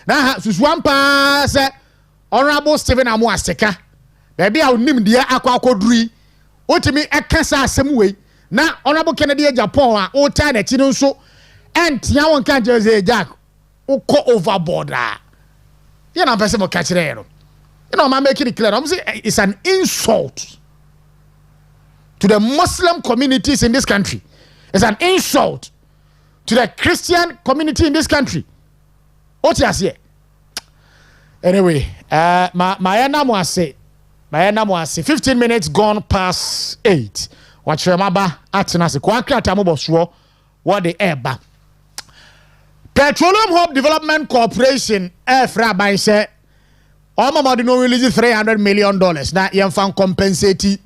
na susuampa say honorable Stephen Amu Aseka baby a unim dia akwakoduri otimi ekasa asem we na honorable Kennedy Japan a o ta na chi no so entia won kan Jose Jack uko overboard a you na person mo ka kire no you know man make it clear I'm say it's an insult to the Muslim communities in this country. It's an insult to the Christian community in this country. What you say? Anyway, my name was 15 minutes gone past 8. Watch your maba atenase kwa krata mo boso what the eba. Petroleum Hub Development Corporation Efra ban say omo no release $300 million na yemfa compensate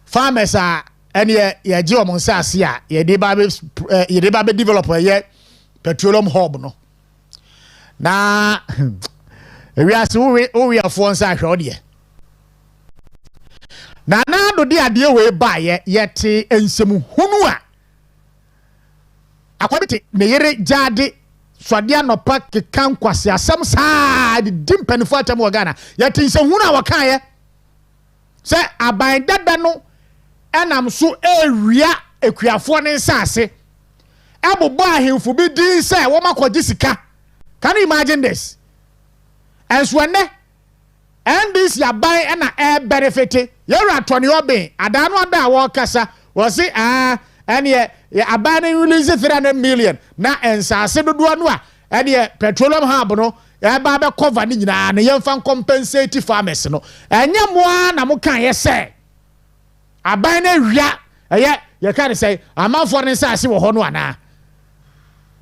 farmers are ene ye gi omo nsase a ye de ba be developer ye petroleum hub no. Na we are so we are for nsa hwe ode. Na do de ade we ba ye te ensem hunu a akwabite ne yere jade swade anopa kekan kwase asem saa de dimpanifo atam Ghana ye te ensem hunu a wakan ye se aban dada no enam so ewia ekuafo ne nsase ebobo ahemfo bi din se wo makoje sika. Can you imagine this? And so and this ya buy and air benefit you're at 20 obe adano ada wakasa was it and ye abandon release 300 million na ensase dodo no a and ye petroleum hub no ya ba be cover ni nyina na yemfa compensate farmers no enye moa na mo kan ye say aban na wia ye kan say amanfo ne nsase wo ho no ana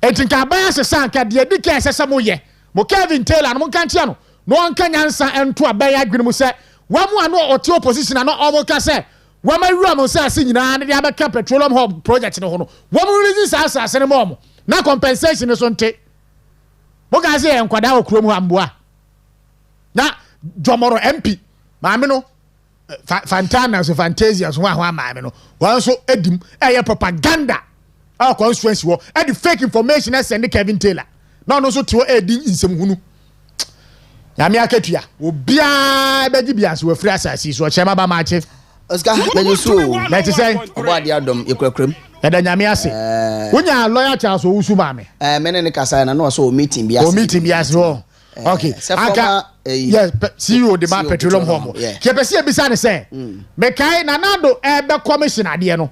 etinka aban sesanka de dike esese mo ye mo Kevin Taylor no mo kan tia no no anka nyansa ento aban adwene mu se wamu ano oti opposition ano omo ka se wama wura mo se ase nyina ne dia be ka petroleum hub project no ho no wamu release asa ne mo na compensation so nte mo ga se enkwada okuro mu amboa na Jomoro MP maame no Fantana so Fantasia so wa maame no wan so edim eye propaganda our constituency wo e the fake information e send Kevin Taylor no so to edi nsem hunu ya me akatua obia beji bia so afri asasi so chema ba ma che Oscar Mejusu let us say about the Adam Equacrim. And then Yamiasi. When you are lawyer Charles Usumami. Many Casana no so meeting be as well. Okay. Yes, CEO the man petroleum home. Kepesia Bisani say, Mekai Nanado Eba Commission Adiano.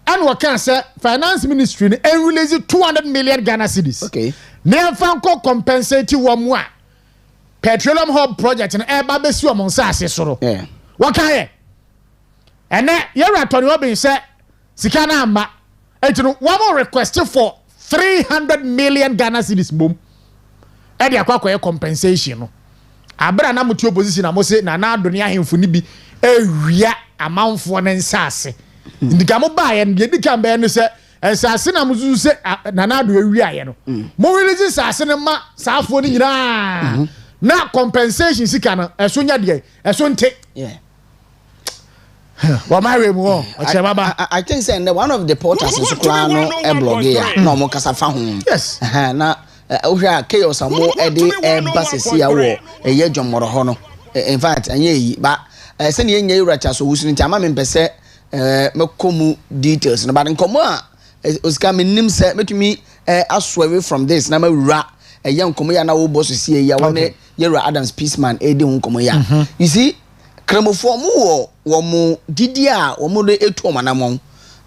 And what can say finance ministry and release 200 million Ghana cedis. Okay. Near Franco compensate you one more. Petroleum hub project and Eba Besu among Sassi Soro. Yeah. What can you? And then you're at Tony Robin said, Sikana Ma. And one more request for 300 million Ghana cedis boom. And the aqua compensation. Abra na mutu opposition na mo se na na adoni ahemfo ni bi ewia amanfo ne nsase ndika mo ba ye ndika mba no se nsase na muzu se na na ado ewia ye no mo release nsase ne ma saafo ni nyina na compensation sika no eso nya de eso nte yeah wa my mu o chema ba I think say one of the porters in Sukla no e blog here no mo kasa fa ho yes na ohwa chaos amo ede basesi ya wo eye dwomoro ho no in fact anye yi ba se ne enya iracha so wusu nti ama me mpese mekomu details no but nkomo a osika menim se metumi aso away from this na mawura eye nkomo ya na wo boss sie ya wone yera Adams Peaceman ede hu nkomo ya you see kremofo mu wo mu didi a wo mu etu omanamon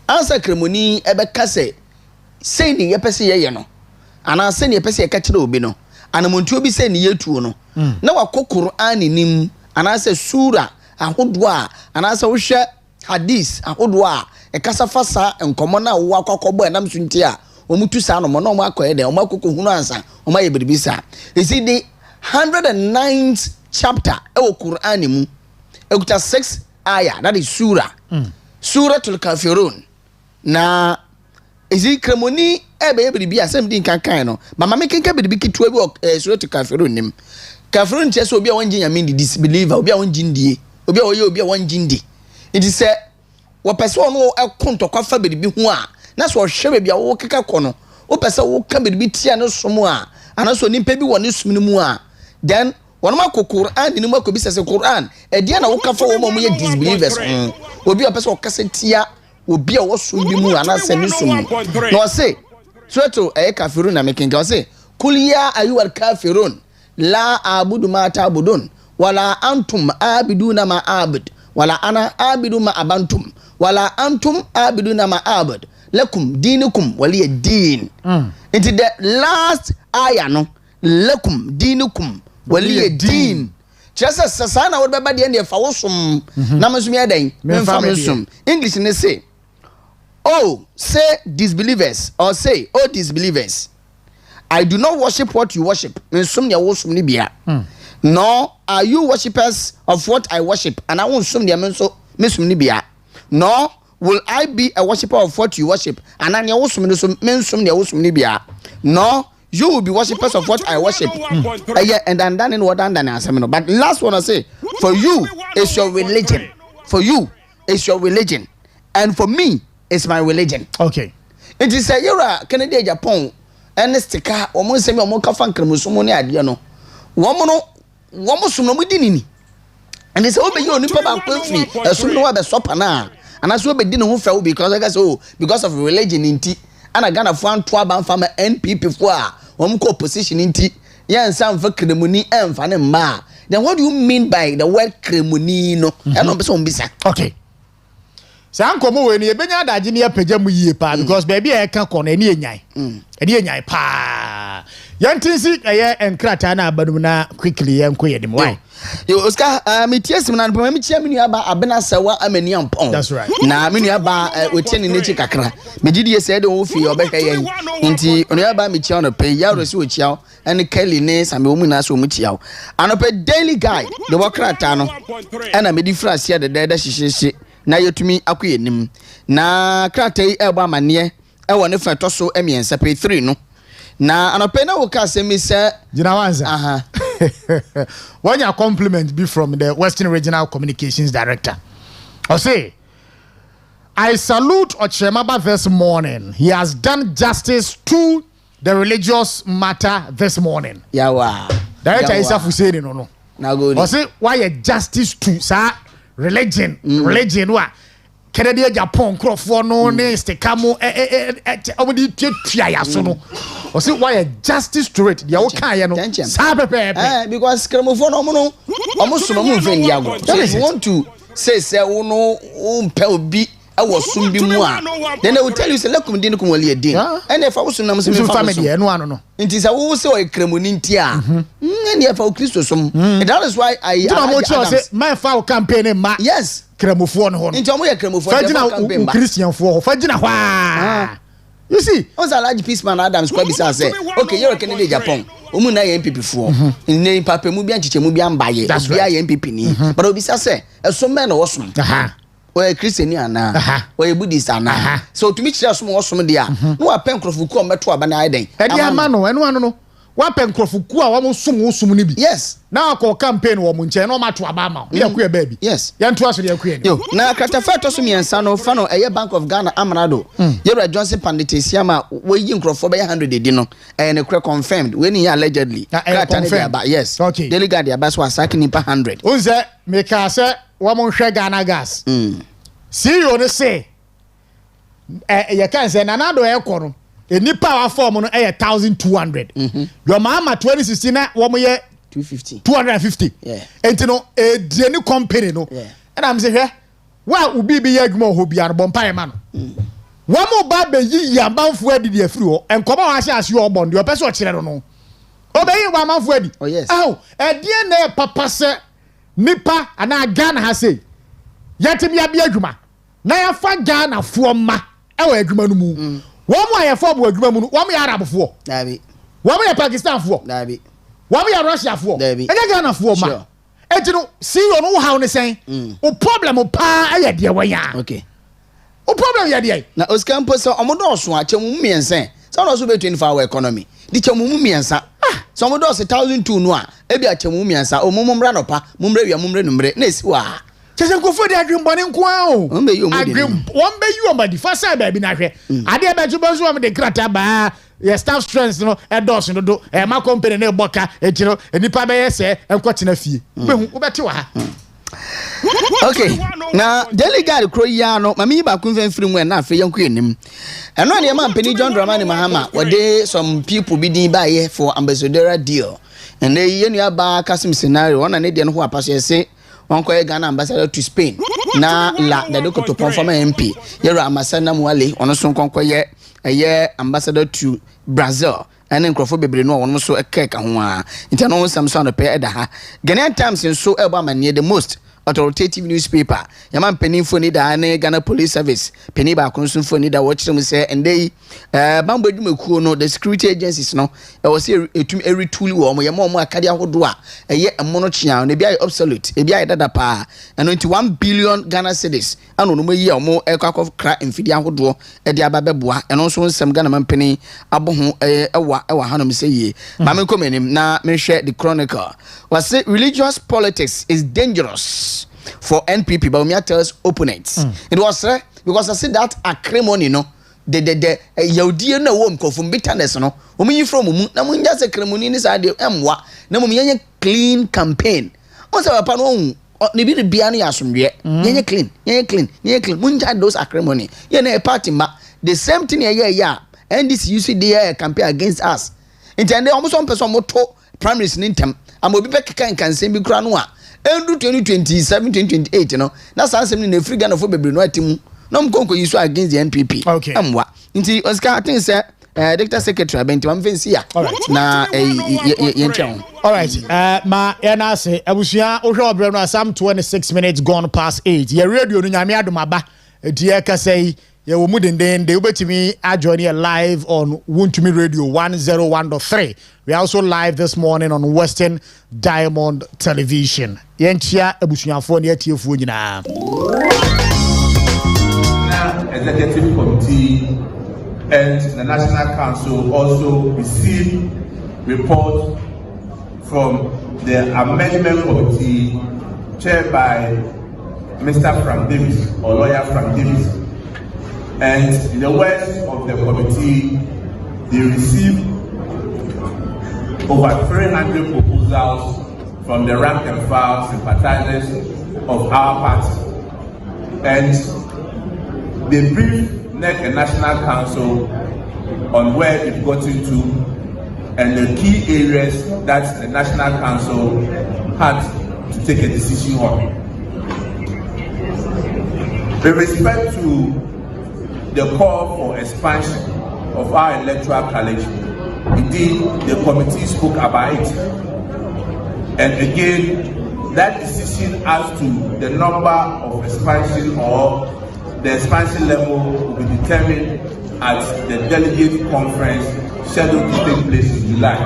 ansa kremoni ebe kase sei ni yepese ye no ana se ne pese ka kire obi no anamontu obi se ne yetuo no na wakokoro aninim ana se sura ahodo a ana se wo hwe hadith ahodo a ekasa fasa enkomo na wo akwakobo enam sunti a omutu sa no mo na mo akoye de o makoko hunu ansa o maye biribisa isi the 109th chapter e wo Quran mu ekuta 6 aya that is suratul kafirun na isi kremoni ebe biribi asem din kankan no mama me kenka biribi kitwa bi suratul kafirun nim kafirun che so obi a wonji nyame ndi disbeliever obi a wonji ndie obi a oye obi a wonji ndi it is say wo person no ekonto kwafa biribi hu a na so hwe biribi a wo keka kono wo pese wo ka biribi tia no somo a ana so nimpa bi woni sum ni mu a then wono makọ Quran ni makọ bi sese Quran e dia na wo kafa wo mo ye disbelievers obi a pese wo kasa tia obi a wo sum bi mu ana se ni sum no say Sueto kafirun na mekinga say kul ya ayyuhal kafirun la abudu ma ta'budun wala antum abiduna ma abud wala ana abidu ma abantum wala antum abiduna ma abud lakum dinukum waliya din into the last aya no lakum dinukum waliya din just sasana wo beba de ne fa wosum na masumi adan memfa mesum English ne say oh, say disbelievers, or say, oh disbelievers, I do not worship what you worship. Nor are you worshippers of what I worship, and I won't sum the menso misumnibia. Nor will I be a worshipper of what you worship, and I mensum the usumnibia. Nor you will be worshippers of what I worship. And I'm done in what I'm done. But last one I say, for you is your religion. For you is your religion. And for me, it's my religion. Okay. It is a Yura, Canada, Japan, and Stika, almost semi moka fan cremusumoni adiano. Woman within. And it's over you, Nipa Quincy, as soon as the sopana. And as well be dinner who fell because I guess because of religion in tea. And I got a fan 12 farmer NP before one position in tea. Yeah, some for cremoni and fan and ma. Then what do you mean by the word cremonino? I don't be bisa. Okay. Sankomo we ni ebenya daji ni apagya mu yie pa because baby e ka kono eni enyan eni enyan pa yantinsi eye enkrata na abadum na quickly yenko yedim why yo Oscar me tiesim na mpama me chia me nuaba abena sawa amani ampon that's right na me nuaba otie ni nechi kakra me gidi ese de wo fi obehwe yen nti nuaba me chia no pe ya rosi wo chia and Kelly ne same wo mu na so mu chia anope daily guide the wokrata no na me di frase ya de hihyehe na yetumi akoyenim na kratai eba mane e woni fa toso emiensa pe 3 no na anope na wo ka asemi se gina wanza one your compliment be from the Western Regional Communications Director. I say I salute Ochemaba this morning. He has done justice to the religious matter this morning. Yawa Director Isafu saying no. Na good. I say why a justice to sir religion wa Canada Japan crofo no ne stekamo omudi tua ya so no o say why justice to it dia wo kan ye no sa pepe because kramofo no omo so no mo mfen diago so you want to say wo no umpe obi awosum bi mu a then they will tell you say lekum din kum wali edin and if awosum na mo se family eno ano no nti say wo say o kramoni nti a and if aw Christo som that is why I say my foul campaign ma yes kramofo no ho nti omo ye kramofo campaign ma Christian fo fagina hwa you see once a large peace man Adams kwa bisa say okay you're Canada Japan omu na ye MPP fo ne papa mu bi anchiche mu bi ambaye obi ya MPP ni but obisa say eso men no wosum oye Christian ana oye Buddhist ana so to me chira so mo som dia no wa pen krofuku o meto aba na aiden e dia ma no eno ano no wa pen krofuku a wa mo som ni bi yes na akọ campaign wo mo nche no mato aba ma ya ku e ba bi yes ya nto aso de ku e ni yo na kratafa to so miensa no fa no eye Bank of Ghana Amrado Yebra Johnson Panditesiam a we yi nkrofo be 100 edi no ne kre confirmed we ni allegedly confirmed yes okay delegate ya ba so asaki ni pa 100 unze me ka se wa mo hwe Ghana gas CEO ne say ya kan say nanado e ko no enipa wa form no 1200 your mama 2016 na wo mo ye 250 yeah enti no die ni company no and am say hwe wa ubi bi ye adwuma ho bia no bompa ma no wo mo ba be yi yamanfo adidi afiri ho enkoba wa hye ase ho bond yo pese o kire no obeyi wa manfo adi oh yes die na papa se nipa ana Ghana ha say yatim ya bi adwuma na ya fa Ghana fo ma e wa adwuma no mu wo mo ayefo bo adwuma mu no wo mo ya Arab fo dabi wo mo ya Pakistan fo dabi wo mo ya Russia fo e Ghana fo ma enti no see you no how ne sen o problem pa aye de wa ya okay o problem ya de na Osikani so omodo so a chemu miensen so no so be 24 hour economy di chemu miensa so omodo so 1002 no a e bi a chemu miensa o mumumra no pa mumre wi mumre numre na esi wa chese nkofo de adwem bone nko a o adwem won be you omadi fa sai ba bi na hwe ade e be tubo so am de krata ba your staff strength no e dos no do e ma company na eboka e kiro enipa be yese enkotena fie behu ubete wa ha okay na delegate kroya no mami ba kun fen firi mu na afi yanku enim eno ne ma mpeni John Dramani Mahama wode some people be din ba here for ambassadorial deal and they yenu aba Kasim scenario ona ne de no ho apaso yese one koye Ghana ambassador to Spain na la the doctor to former MP yero amasana muale ono so konkoye eye ambassador to Brazil and nkrofo bebre no ono so ekeka ho a ntia no samson no pe eda ha Ghanaian Times nso eba manie the most authoritative newspaper yaman penin foni da na Ghana Police Service penin ba konsun foni da watchire mu say endey bambo adwumakuo no the security agencies no e was etum erituli wo mo yema mo akade ahodo a eye emono chia na bia absolute e bia dada pa eno 1 billion Ghana cedis ano no mayi omo ekwakof kra mfidi ahodo e dia babeboa eno nso nsem Ghana man penin aboho ewa hanom say ye ma men komenim na me hwe the Chronicle was say religious politics is dangerous for NPP, but me tells opponents. It was because I said that acrimony, no, the Yaudi no one come from bitterness, no. When from na mun just acrimony is idea emwa. Na mun clean campaign. Once our pan ni bi biani asumdwe. Yenye clean. Mun just those acrimony. Yenye a party ma the same thing yeah. And this you see there campaign against us. Intende almost one person moto primaries nintem. Amobi be kan say bi kura no a. Endu 2027 2028 no na sansem ni free Ghana for bebre no atimu no mkonko yiso against the NPP okay amwa nti Osikani I think say Director Secretary abenti am fancy ya na yenchen all right ma yana say abusua ohwe obre no some 26 minutes gone past 8 ye radio no nyame adomaba die ka say ye wo mudenden de ubetimi join here live on Wontumi Radio 101.3. We are also live this morning on Western Diamond Television. Yenchia ebusuafo ne atiefuo nyina. Executive Committee and the National Council also received reports from the Amendment Committee chaired by Mr. Frank Davis or lawyer Frank Davis. And in the words of the committee, they received over 300 proposals from the rank and file sympathizers of our party. And they briefed NEC and National Council on where they've gotten to and the key areas that the National Council had to take a decision on. With respect to the call for expansion of our electoral college, indeed the committee spoke about it. And again, that decision as to the number of expansion or the expansion level will be determined at the delegate conference scheduled to take place in July.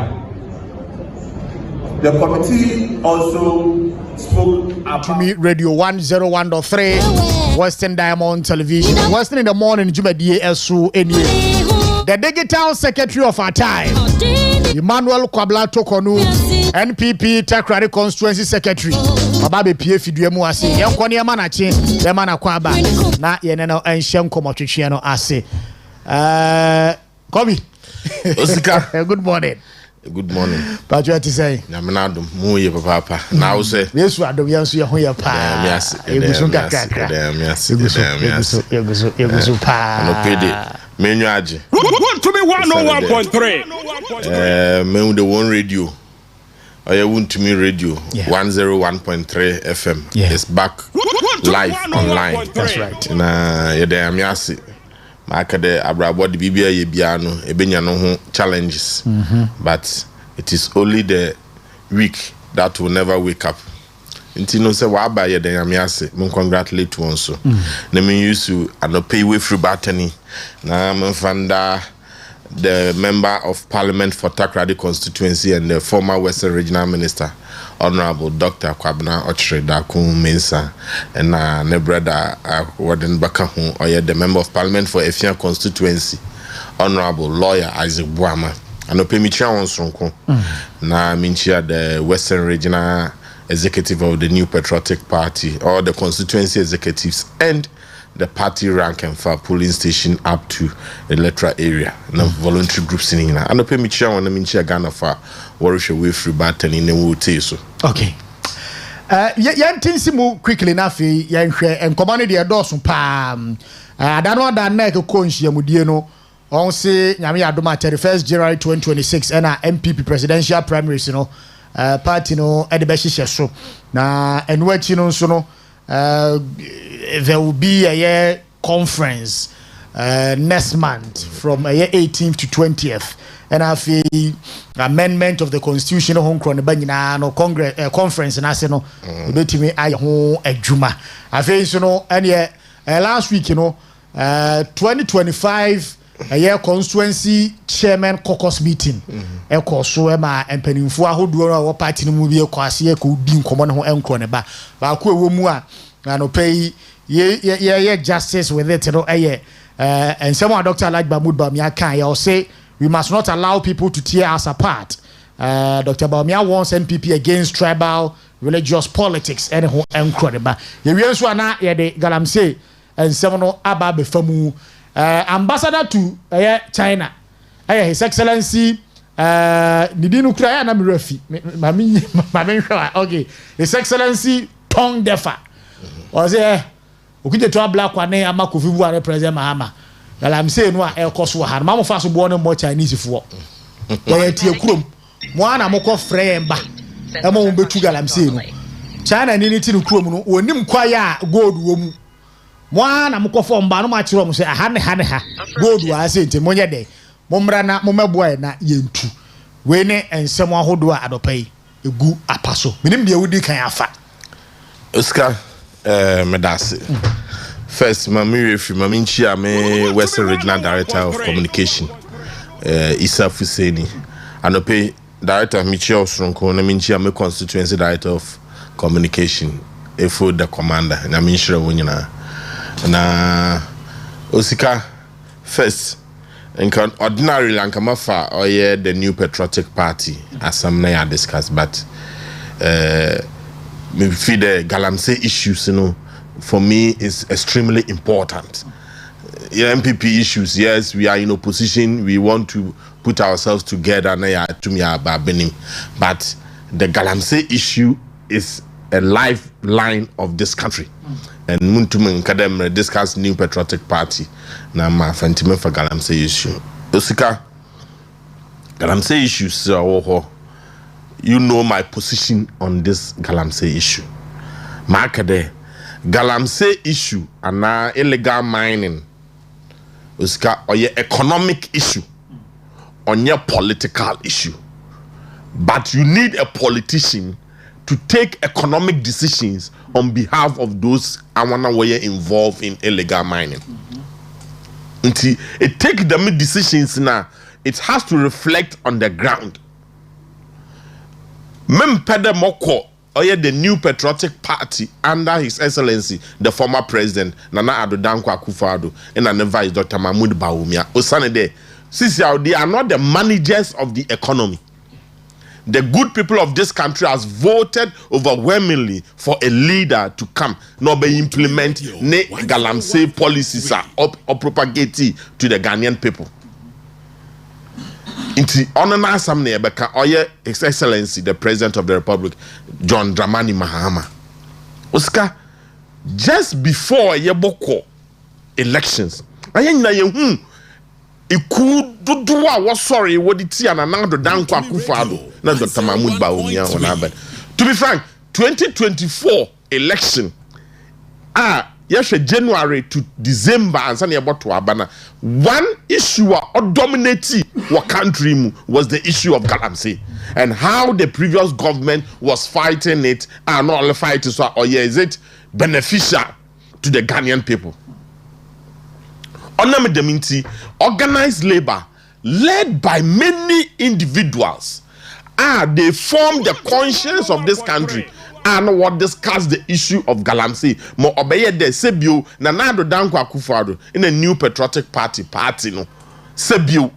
The committee also spoke about to me Radio 101.3 Western Diamond Television. Western in the morning, Jumadi Esu Eni. The digital secretary of our time, Emmanuel Kwabla Tokonu, NPP Takoradi constituency secretary. Bababe PF Duemu ase. Yenkoni emanachi, emana kwaba. Na yeneno enshem komotwetwe no ase. Kobi. Osika. Good morning. Good morning. Patriot say. Na menadum mu ye papa. Na wo say. Yesu adom yanso ye ho ye pa. Egusu kakaka. Egusu pa. No pede. Menu aje. To be 101.3. Me the one radio. I want to me radio 101.3 FM. Yeah. It's back live online. That's right. Na ye dey amiase. Maka de abrabo de bibia ye bia no ebenya no ho challenges. But it is only the weak that will never wake up. Nti no say wa ba ye dey amiase. Mun congratulate one so. Na me use to pay way through battery. Na mfanda the member of parliament for Takoradi constituency and the former Western Regional Minister, Honorable Dr. Kwabena Ochre Mensa, and ne brother Warden Bakahu, or the member of parliament for Efia constituency, Honorable Lawyer Isaac Buama, and Opemicha Onsonko, na Minchia the Western Regional Executive of the New Patriotic Party, or the constituency executives, and the party rank and file polling station up to the electoral area. No voluntary groups in here. And the permission on the Minchia Ghana for Warisha way through battle in the wood so. Okay. Yan tinsimu quickly nafi yan share and command the adorsun pam. I don't know that neck of conchia mudieno. On say Yami Adoma 31st January 2026 and MPP presidential primaries, party no at the best so. Na and what you know so no. There will be a conference next month from 18th to 20th, and I feel amendment of the constitution home no congress conference and I say no betimi I home ejuma I feel so no and last week 2025 a year constituency chairman caucus meeting so ema empanimfo ahodo no party no mu bi kwase ko di nkomo no enko ne ba ko ewo mu a no pay ye justice with it and someone Dr. Alhaji Mahmood Bawumia can say we must not allow people to tear us apart. Dr. Bawumia wants NPP against tribal religious politics and enko ne ba ye wi so na ye de galamsey and some no aba be famu ambassador to China, His Excellency Nidinu Kraya na Mirafi, Mami, okay, His Excellency Tong Defa was there. Ukite to black one name Amakufu and President Mahama. Well, I'm saying what El Koswa, Mamma Fasu born more Chinese for. Why tia krum? Mwana moko fremba. Emo betuga I'm saying. China nini tinu krum no nim kwaya gold womu. Mwana mukofo mba no machiro mu se ahane ha gold wa se nti monye de momra na momeboy na yentu we ne ensem ahodo a adopai egu apaso minim de wudi kan afa Oscar medase first mami refi mami nchia me Western Regional Director of Communication Isa Fuseni anope Director Michel Sronko na minchia me Constituency Director of Communication efo the commander na minchira wonyina na Osika first and ordinary lankamafa or the New Patriotic Party as some na discuss but me feel the galamsey issues for me is extremely important. MPP issues, yes, we are in opposition, we want to put ourselves together but the galamsey issue is a lifeline of this country. And Muntum Kadem discuss new patriotic party. Now my fentiment for Galamsey issue. Osika Galamsey issue, so you know my position on this Galamsey issue. Markade Galamsey issue and now illegal mining. Osika or your economic issue on your political issue. But you need a politician to take economic decisions on behalf of those were involved in illegal mining. Until it takes them decisions now, it has to reflect on the ground. Mempede Moko, the new patriotic party under His Excellency, the former president, Nana Addo Dankwa Akufo-Addo, and an advice Dr. Mahmoud Bawumia. Osanede, since they are not the managers of the economy. The good people of this country has voted overwhelmingly for a leader to come, not be implement ne Galamsey policies or propagate to the Ghanaian people. Inti honor some nebeka oye His Excellency the President of the Republic, John Dramani Mahama. Oscar, just before Yeboko elections, was sorry, what it see and another Dankwa Akufo-Addo, not Dr. Mahmoud Bawumia on Abed. To be frank, 2024 election, yes, January to December, and Sunday about to Abana. One issue or dominating what country was the issue of Galamsey and how the previous government was fighting it and not only fighting so or is it beneficial to the Ghanaian people. Organized labor led by many individuals they form the conscience of this country and what discuss the issue of Galamsey. Mo obeye de sebio na Addo Dankwa Akufo-Addo in a new patriotic party no sebio.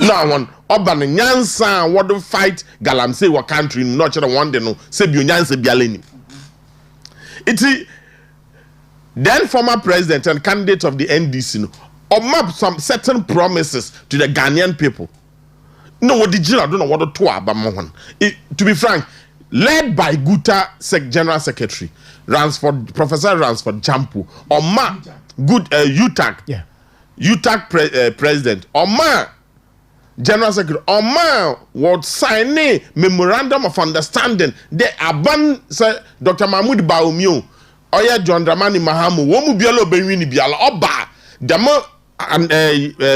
Now one oban nyansa what do fight Galamsey wa country not chere one day no sebio nyansa bialeni. Iti then former president and candidate of the NDC or map some certain promises to the Ghanaian people. No, what did you don't know what to about to be frank, led by Guta General Secretary Professor Ransford Jampu or ma good UTAC president or ma General Secretary or ma what sign a memorandum of understanding they aban Dr. Mahmoud Bawumia Oya John Dramani Mahama, womu bialo benwini biala oba demo and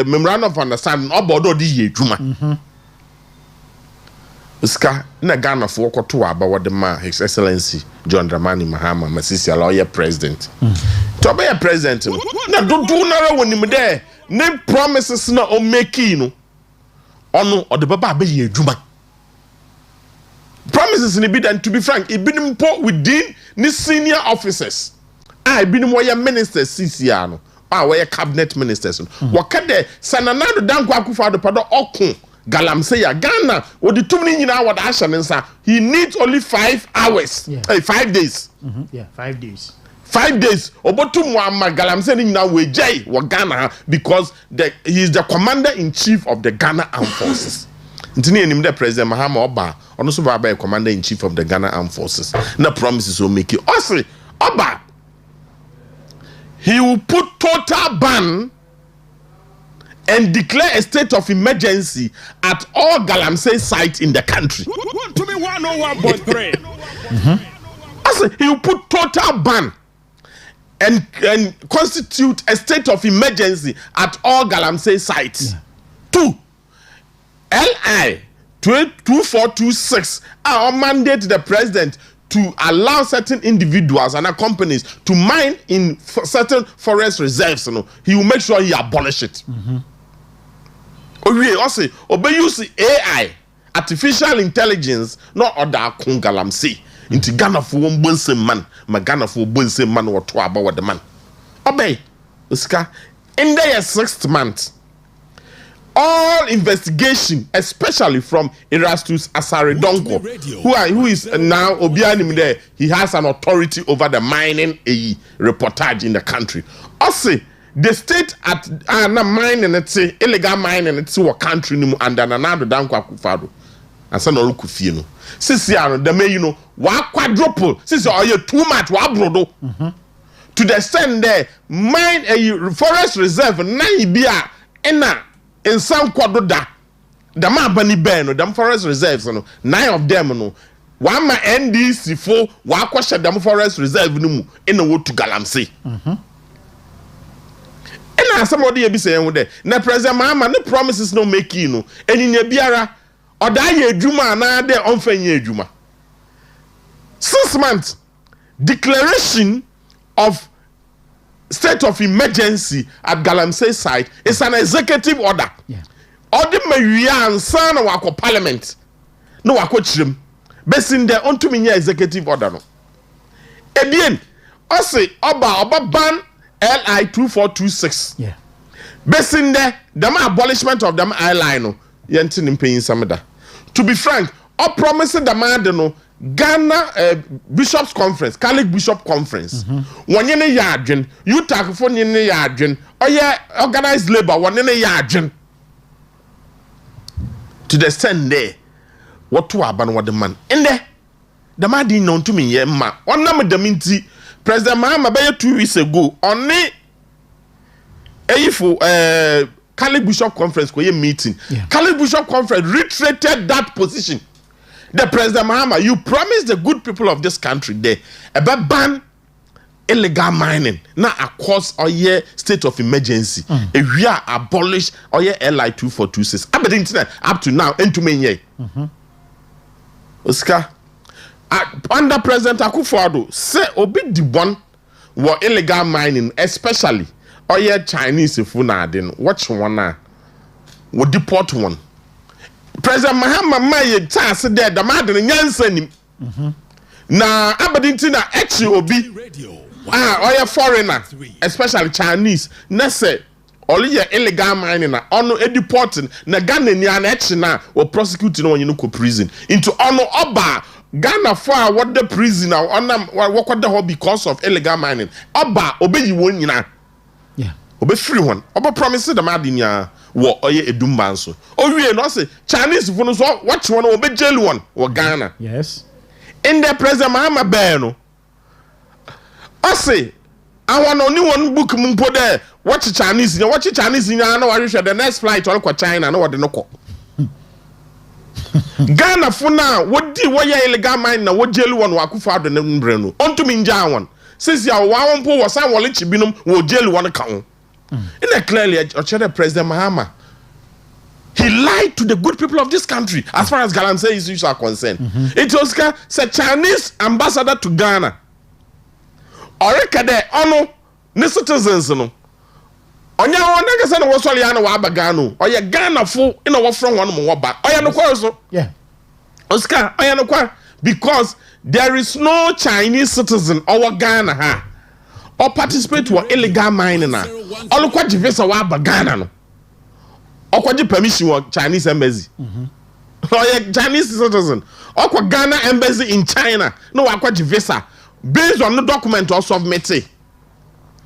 memorandum of understanding oba do di ye dwuma. Uska na Ghana for koto aba what ma His Excellency John Dramani Mahama masisi ala president. To be a president na do na woni me there ne promises na o make no ono o de baba be ye dwuma. Promises in the and to be frank, it been put within the senior officers. I been where ministers CCR, where cabinet ministers. What can they Sanana Dankwa Akufo-Addo Pado Okun Galamsey Ghana or the 2 million hour action he needs only 5 hours. 5 days. 5 days. 5 days. Obotu Muammar Galamsey now we Jay Ghana because he is the commander in chief of the Ghana Armed Forces. Ntini the President Mahama Oba also by commander in chief of the Ghana Armed Forces. No promises will make you. Also, Oba, he will put total ban and declare a state of emergency at all Galamsey sites in the country. To be 101.3. Also, he will put total ban and constitute a state of emergency at all Galamsey sites. 2. LI 2426 mandate the president to allow certain individuals and companies to mine in certain forest reserves. He will make sure he abolish it. Also, use AI, artificial intelligence, not other Galamsey. Into Ghana for one bonse man, Ghana for bonse man or 2 about the man. Obey, Oscar, in the 6th month. All investigation, especially from Erastus Asaredonko, who is now Obianim there, he has an authority over the mining reportage in the country. Also, the state at mining, illegal mining, it's a country under Nana Addo Dankwa Akufo-Addo. and so no look fie no sisi ano the may you know wa quadruple sisi oye too much wa brodo to the extent there mine a forest reserve nine bia ena in some quadruda the man bani bear no them forest reserves no 9 of them no one ma NDC for wa kwasha them forest reserve no mu ena wo to Galamsey ena somebody e bi say en there na president Mahama ne promises no make you no eninya biara oda ye adwuma na de onfanye adwuma 6 months declaration of state of emergency at Galamsey site is an executive order. Yeah. Order mawia ansa na wako parliament. No wako chirem. Besin there onto me executive order no. Ebien, ose oba ban LI 2426. Yeah. Besin there the abolishment of them airline no. Yenti nimpeyin sameda. To be frank, I promise the man no Ghana Bishops Conference, Catholic Bishop Conference. One yene yadjen, you talk for yene yadjen, or yeah, organized labor, one yene yadjen. To the stand there, what to happen with the man? In there, the man didn't know to me, yeah, ma. One number the minty, President Mahama, by 2 weeks ago, only a Catholic Bishop Conference, where meeting. Yeah. Catholic Bishop Conference reiterated that position. The President Mahama, you promised the good people of this country there about ban illegal mining. Now, of course, our year state of emergency. If we are abolished, our year LI 2426. Up to now, into me. Oscar, under President Akufo-Addo, say obi the one were illegal mining, especially our year Chinese if we not watch one now, we deport one. President Mahama maye chance there the man the nyansa nim na abadinti na echi obi oya foreigner especially Chinese na say only your illegal mining na ono deporting na Ghana ni na echi na or prosecute no you prison into ono oba Ghana for what the prison now on what the because of illegal mining oba obeyi won nyina yeah obe free one oba promise the man wo oye edumba nso owie no say Chinese funu so watch one obe jail one wo Ghana yes in the President Mahama bear no I say I want only one book mumpo there watch Chinese na no hwehwe the next flight all kwa China no wode no ko Ghana funa wodi wo ya illegal mine na wo jail one wa Akufo-Addo ne mbre no onto mi nja one says ya wa wonpo wo san wole chibinom wo jail one ka ho. In a clearly, President Mahama, he lied to the good people of this country as far as Galamsey issues are concerned. It was a Chinese ambassador to Ghana. Oreka de ono ne citizens no. Onya wona kasa na wo sole ya na wa bagano. Oya Ghana fo ina wo from one mo ba. Oya no kwa so. Yeah. Oscar, oya no kwa because there is no Chinese citizen over Ghana ha. Or participate to illegal mining na all kwa visa wa Ghana no or kwa permission wa Chinese embassy or Chinese citizen or kwa Ghana embassy in China no wa kwa visa based on the document or submit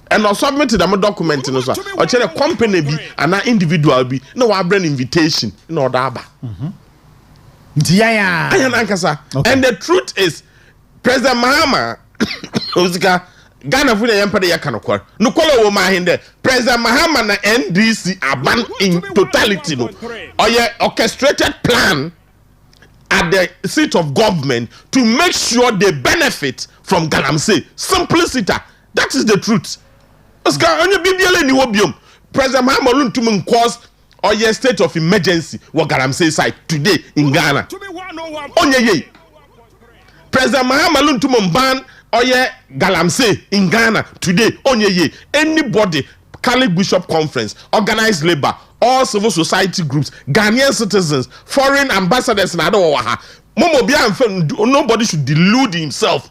and or submit the document no so or chere company bi and an individual bi no wa bring invitation no da ba yeah and the truth is President Mahama Osika Ghana for the empire yakanokwa no kwala wo ma hinde President Mahama na NDC aban in totality no or orchestrated plan at the seat of government to make sure they benefit from Galamsey simplicity that is the truth Oscar onye bibiele ni wobiom President Mahama luntum cause or state of emergency wo Galamsey site today in Ghana onye ye President Mahama luntum ban Oye Galamsey in Ghana today onye ye anybody Catholic Bishop Conference organized labor all civil society groups Ghanaian citizens foreign ambassadors na do ha momo bia nobody should delude himself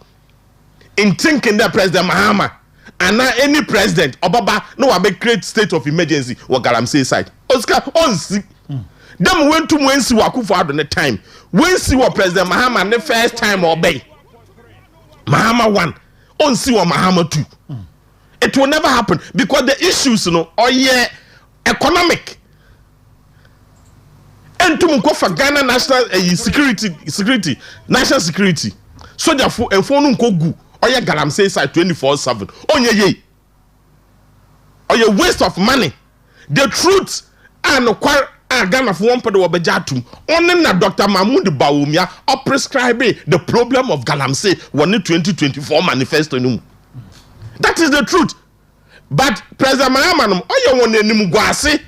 in thinking that President Mahama and now any president obaba no wa be create state of emergency or Galamsey side Oscar onsi them went to Wensi Akufo-Addo the time Wensi wa President Mahama the first time obey Mahama 1 on see what Mahama 2 it will never happen because the issues economic entum nko for Ghana national security national security soldier fo enfo no nko gu oye galamsey side 24/7 onye ye oye waste of money. The truth and Ghana for one part of Bejatum only na Dr. Mahmoud Bawumia or prescribe the problem of galamsey one 2024 manifesto. That is the truth. But President Mahama oye one enimu gwase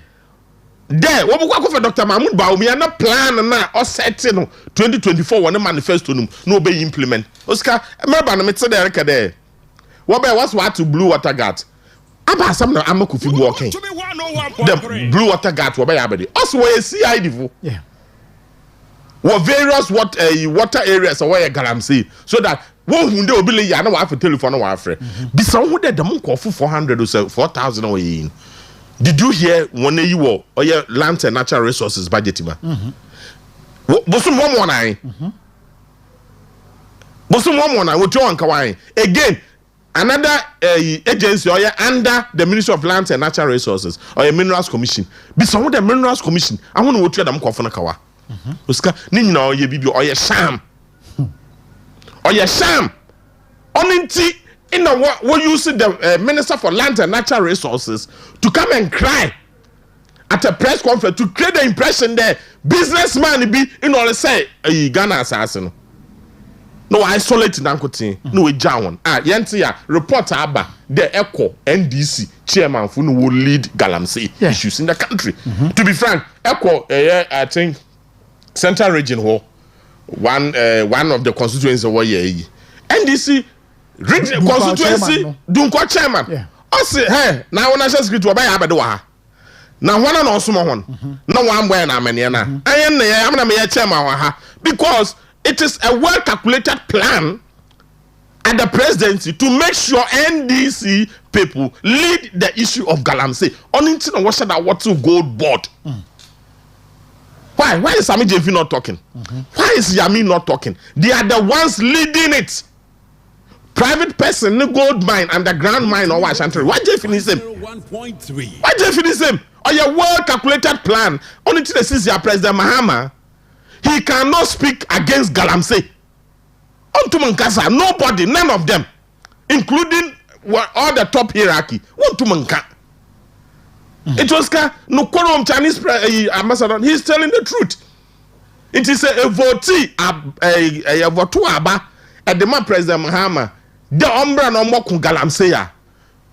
there what we for Dr. Mahmoud Bawumia na plan na or setting 2024 one manifesto no be implement. Oscar remember na me say there there what be what to blue water guard aba some na amakufi walking the blue water guard wo be abedi also we CID fo yeah what various water areas where galamsey so that wo hunde obi le ya na wa for telephone wa afre bi some who dem ko for 400 or 4000 or yin. Did you hear when you were or your land and natural resources budget ma bosum one nine bosum one nine what you want kawai again another agency or under the Ministry of Lands and Natural Resources or a Minerals Commission. Be some of the Minerals Commission. I want to watch them for Nakawa. Oscar, Nino, ye bibi or ye sham. Or ye sham. Only in the what use the Minister for Lands and Natural Resources to come and cry at a press conference to create the impression that businessman be in all say a Ghana assassin. No isolate Nankotin, no Jawan. Yanti ya report aba the ECO NDC chairman who will lead galamsey issues in the country. To be frank, ECO I think Central Region one of the constituencies over here. NDC region constituency Dunko chairman. I say hey now when I just get to obey abedo now one and also one. No one way na meniana. I am na chairman because it is a well-calculated plan at the presidency to make sure NDC people lead the issue of galamsey. Only thing was that what to gold board. Why is Sami JV not talking? Why is Yami not talking? They are the ones leading it. Private person, no gold mine, underground mine, or what? Why JV is him? 1.3. Why JV is him? Or your well-calculated plan? Only thing that says your President Mahama. He cannot speak against galamsey. Onto Mankasa, nobody, none of them, including all the top hierarchy. Onto Manka. It was no quorum Chinese ambassador. He's telling the truth. It is a votee, a votuaba, at the man President Mahama. The umbra no more galamsey.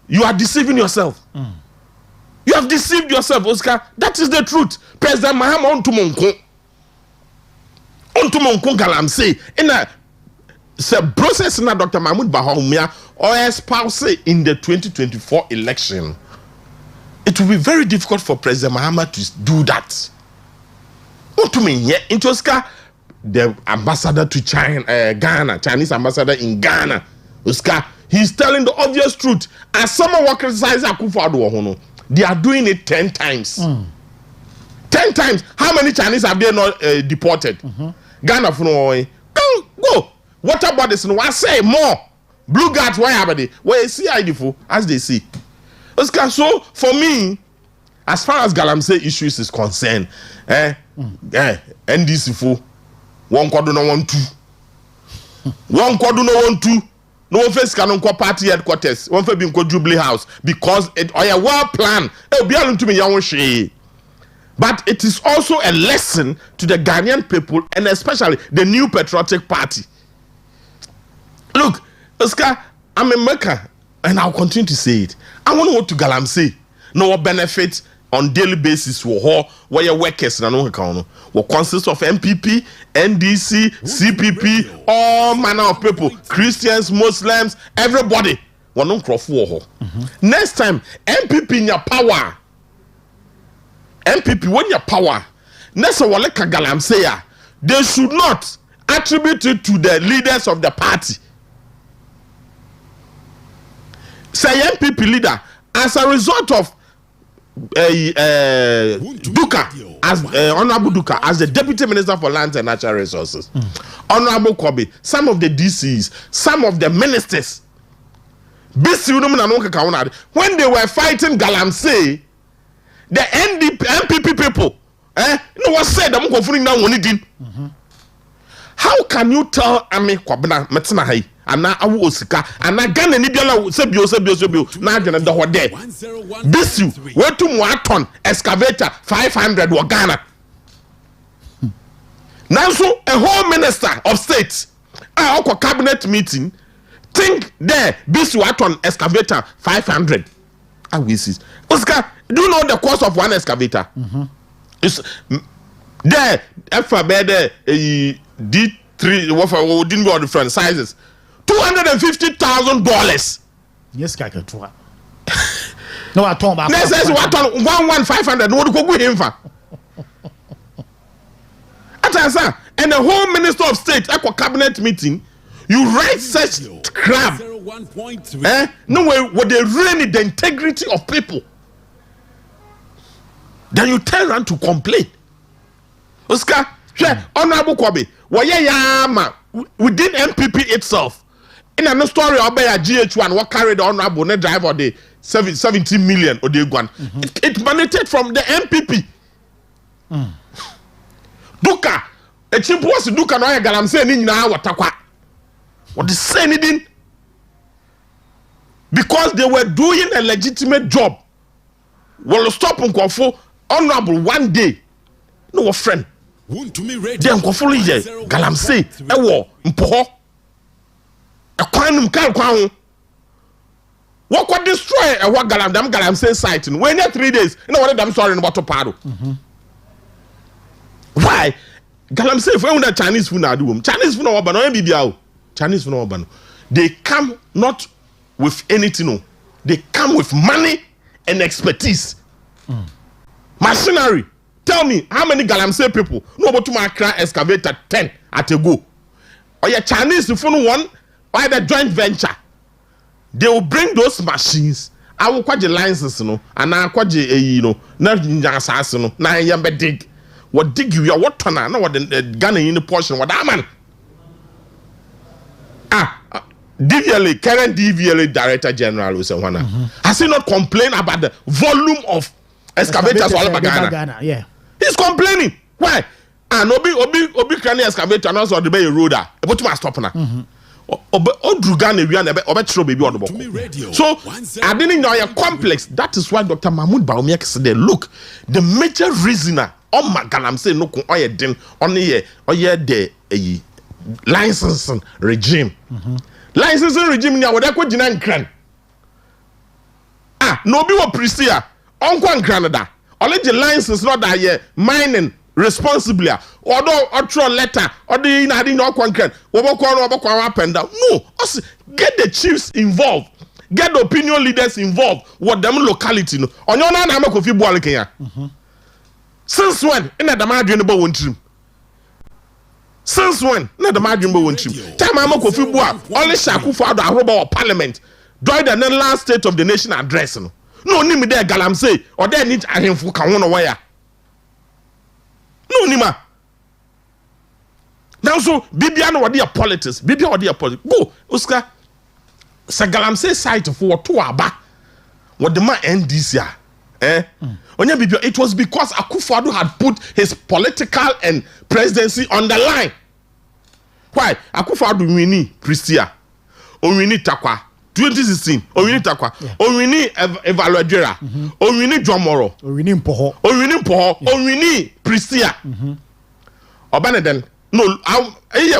You are deceiving yourself. You have deceived yourself, Oscar. That is the truth. President Mahama onto Monko. Galamsey in a process na Dr. Mahmoud Bawumia or espouse in the 2024 election. It will be very difficult for President Mahama to do that. What to mean? Into Oscar, the ambassador to China, Ghana, Chinese ambassador in Ghana, Oscar, he's telling the obvious truth. As someone will criticize Akufo-Addo, they are doing it 10 times. 10 times. How many Chinese have they not deported? Ghana for no go. Water bodies no I say more. Blue guards why have they? Where is CID for as they see. Oscar, so for me, as far as galamsey issues is concerned, NDC for one quarter no 1 2. 1 quarter no 1 2. No face can go party headquarters. One for being Jubilee House because it or a well plan. It'll be able to me young she. But it is also a lesson to the Ghanaian people and especially the new patriotic party. Look, Oscar, I'm a maker and I'll continue to say it. I want to go to galamsey. No benefit on daily basis where your workers will consist of MPP, NDC, CPP, all manner of people, Christians, Muslims, everybody. Next time, MPP in your power. MPP when your power nessa wale galamsey they should not attribute it to the leaders of the party. Say MPP leader as a result of Duka as Honorable Duka as the Deputy Minister for Lands and Natural Resources, Honorable Kobe, some of the DCs, some of the ministers, when they were fighting galamsey, the MPP people No one said I'm going now one din. How can you tell Ame Kwabena Metina Hai and now Awu Osika and I Ghana Nibiala Sebio now Ghana the Hode this you where to Moaton excavator 500 or Ghana now so a whole minister of state cabinet meeting think there this Waton excavator 500 Oscar, do you know the cost of one excavator? It's there there D3 what didn't go different sizes $250,000. Yes, kaka twa. No, I told about. Let's say what on 1,500. No, go with him for. And the whole minister of state at a cabinet meeting, you write such crap. No way would they ruin the integrity of people. Then you turn around to complain. Oscar, Honorable Kwabe, within MPP itself, in a story about GH1, what carried the Honorable net driver the 70 million or the one, it emanated from the MPP. Duka, a chimp was Duka no I'm saying now what is saying it because they were doing a legitimate job. Well, stop on Kwafo, Honorable one day, no friend. Then Kwafo ye galamse ewo mpoho ekwanum kan kwan what could destroy a what galamse site when 3 days you know what I'm sorry about to paro. Why galamse if we want Chinese food na do Chinese food no oba no bibia Chinese food no oba no they come not with anything no they come with money and expertise. Machinery. Tell me how many galamsey people know about to Accra excavator 10 at a go. Or your Chinese if you one or the joint venture. They will bring those machines. I will quite the licenses, you know, and I quite you know, not assassin, no, na yambe dig. What dig you are what ton no what the Ghana in the portion, what that man. DVLA, current DVLA Director General Usawana. Has he not complained about the volume of excavators all over Ghana? Yeah. He's complaining. Why? And Obi can excavate and also the bay roader. But to my stop now. Odrugane we are obe tro baby on the book. So I didn't know your complex. That is why Dr. Mahmoud Bawumia said, look, the major reasoner on my galam say no kun oye den only the licensing regime. Licensing regime ni awode ko jina nkran. No be wo prisia. Uncle and Canada, only the license not that ye mining responsibly. Although or letter or the in no concrete. Up and down. No, get the chiefs involved, get the opinion leaders involved. What them locality no. On your name I'm a Kenya. Since when? In the margin about one trim. Since when? Not the margin about one trim. Time I'm a coffee boy. Only Shaku for the Aruba Parliament. Join the last state of the nation address. No name there galamse or there need ahemfo ka wono wire. No nima. Now so bibia no wode politics, bibia wode politics. Go Oscar. Sa galamse site for to aba. What the man NDC Onya bibia it was because Akufo-Addo had put his political and presidency on the line. Why? Akufo-Addo wini Pristia. O wini Takwa. 2016 Owini Takwa Owini Evaluadera Owini Jomoro Owini Mpoho Owini Pristia Obaneden no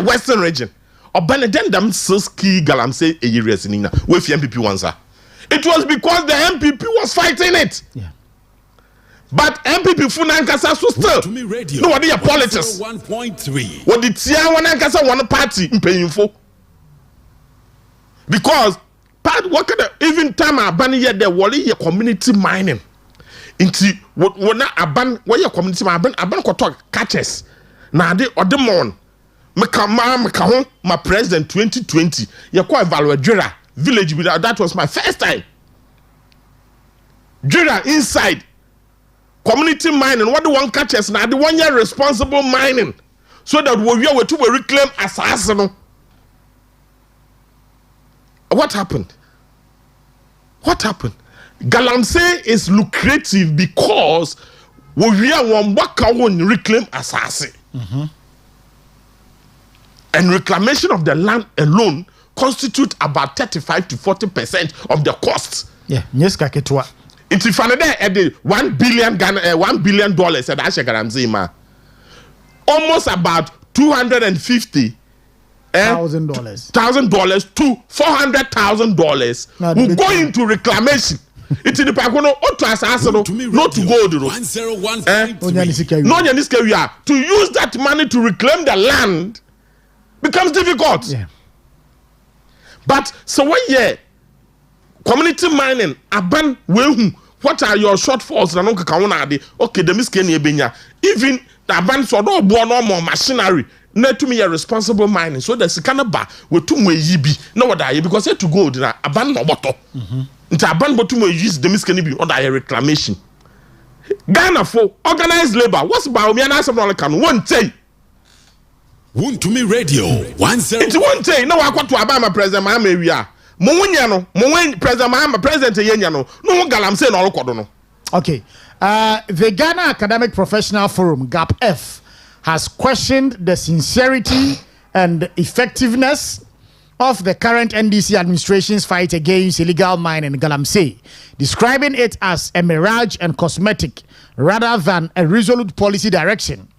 Western region Obaneden dam ski galamse areas in Ina with MPP once. It was because the MPP was fighting it. Yeah. But MPP Funankasa so still no what the politics 1.3 what the Tia Wanankasa one party in painful because part what kind of even time aban here there wali your community mining into what na aban where your community aban koto catches na de odemon me ka my president 2020 you call Evaluadera village that was my first time Jura inside community mining what the one catches na the 1 year responsible mining so that we to reclaim assassin. What happened? What happened? Galamsey is lucrative because we are one waka won reclaim asase. And reclamation of the land alone constitute about 35 to 40% of the costs. Yeah, yes, kaketwa. It's if another at the $1 billion at Ashagaramzima. Almost about $250,000 to $400,000 will go into reclamation. It's in the Pagono or to Asasano, not to go to to use that money to reclaim the land becomes difficult. Yeah. But so when community mining, aban wehu, what are your shortfalls? Okay, the miskeni ebenya. Even the aban so no more machinery. Not to me a responsible mining. So the sikanaba we to me yibi. No what I because to go na aban no boto. Into aban botu me use the miskeni be under a reclamation. Ghana for organized labor. What's about me and I some can one say. To me radio 10. It's one day. No, I want to Obama President Mahama we are. Mowenyano, President Mahama President Yenyano. No galam say no kodono. Okay. The Ghana Academic Professional Forum GAP-F has questioned the sincerity and effectiveness of the current NDC administration's fight against illegal mining in Galamsey, describing it as a mirage and cosmetic rather than a resolute policy direction.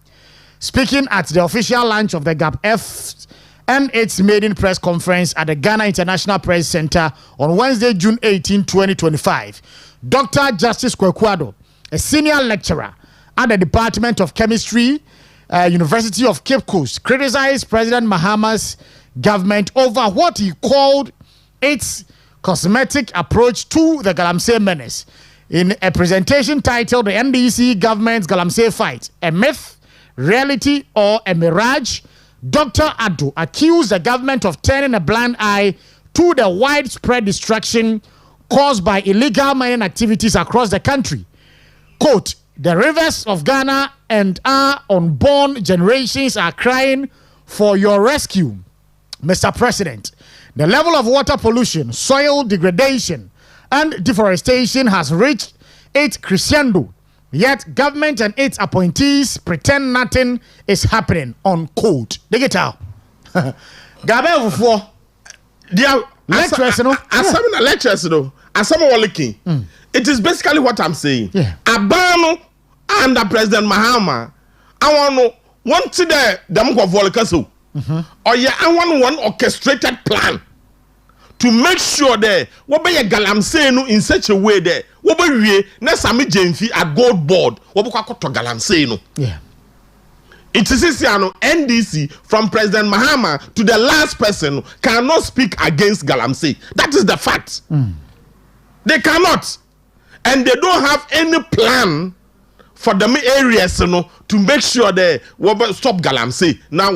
Speaking at the official launch of the GAP-F and its maiden press conference at the Ghana International Press Center on Wednesday, June 18, 2025, Dr. Justice Kwekuado, a senior lecturer at the Department of Chemistry, University of Cape Coast, criticized President Mahama's government over what he called its cosmetic approach to the Galamsey menace. In a presentation titled The NDC Government's Galamsey Fight, a Myth, Reality or a Mirage, Dr. Ado accused the government of turning a blind eye to the widespread destruction caused by illegal mining activities across the country. Quote, the rivers of Ghana and our unborn generations are crying for your rescue, Mr. President. The level of water pollution, soil degradation, and deforestation has reached its crescendo. Yet government and its appointees pretend nothing is happening. Unquote. They get out. Gabe for their lectures, no. Some lectures, no. As some are looking. It is basically what I'm saying. Yeah. Abano under President Mahama, I want to the Democrat Volcaso. Or yeah, I want one orchestrated plan to make sure that what be a Galamsey no in such a way that what be we na sami Jenfi a gold board what be kwa to Galamsey no. Yeah. It is NDC from President Mahama to the last person cannot speak against Galamsey. That is the fact. They cannot, and they don't have any plan for the areas, to make sure they stop Galamsey. Now,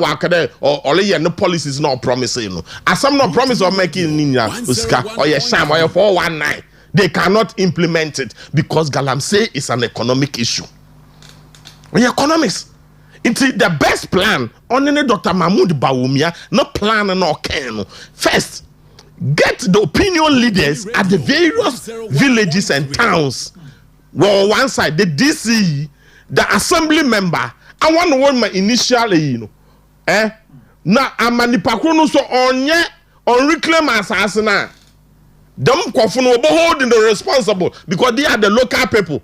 or no policies not promising. As some not promise or making Uska or Sham or 419, they cannot implement it because Galamsey is an economic issue. Economics. It's the best plan. Only Dr. Mahmoud Bawumia, no plan and no can. First, get the opinion leaders at the various villages and towns. Well, one side, the DC, the assembly member, I want to want my initially, Now, I'm a Nipakrono so on reclaim assassin. Them Kofuno holding the responsible because they are the local people.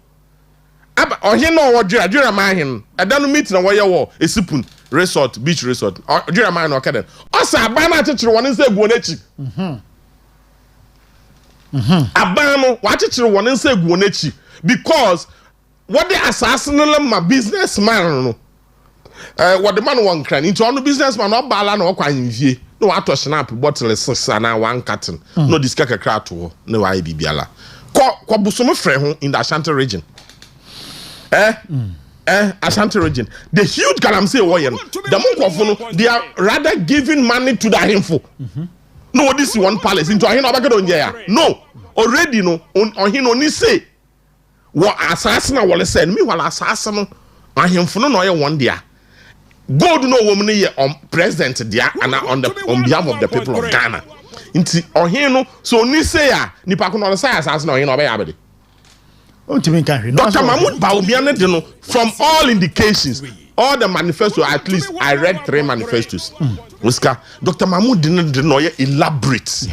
Or he know what Jira Mahin. I don't meet in a way war, a sipun resort, beach resort, or Jira Mahin or Cadet. Also, a banner teacher one is a Guanechi. Abano, what teacher one is a Guanechi. Because what the assassin my businessman, what the man one crying into on the businessman, not balan or crying ye. No, I to snap bottle is 6 and 1 cotton. No, this kaka crowd to no IBBala. Ko busumo friend in the Ashanti region. Ashanti region. The huge Galamsey warrior. The Munkofuno, they are rather giving money to the info. No, this is one palace into a hino. No, already no, on him only say. What assassin I will send me while assassin I him for no one there. God no woman here on president there and on behalf of the people of Ghana. Inti or hino so ni say ya ni pa kuno say assassin or hino be abedi. Dr. Mahmoud Bawumia no, from all indications, all the manifestos, at least I read 3 manifestos. Oscar, Dr. Mahmoud didn't know elaborate,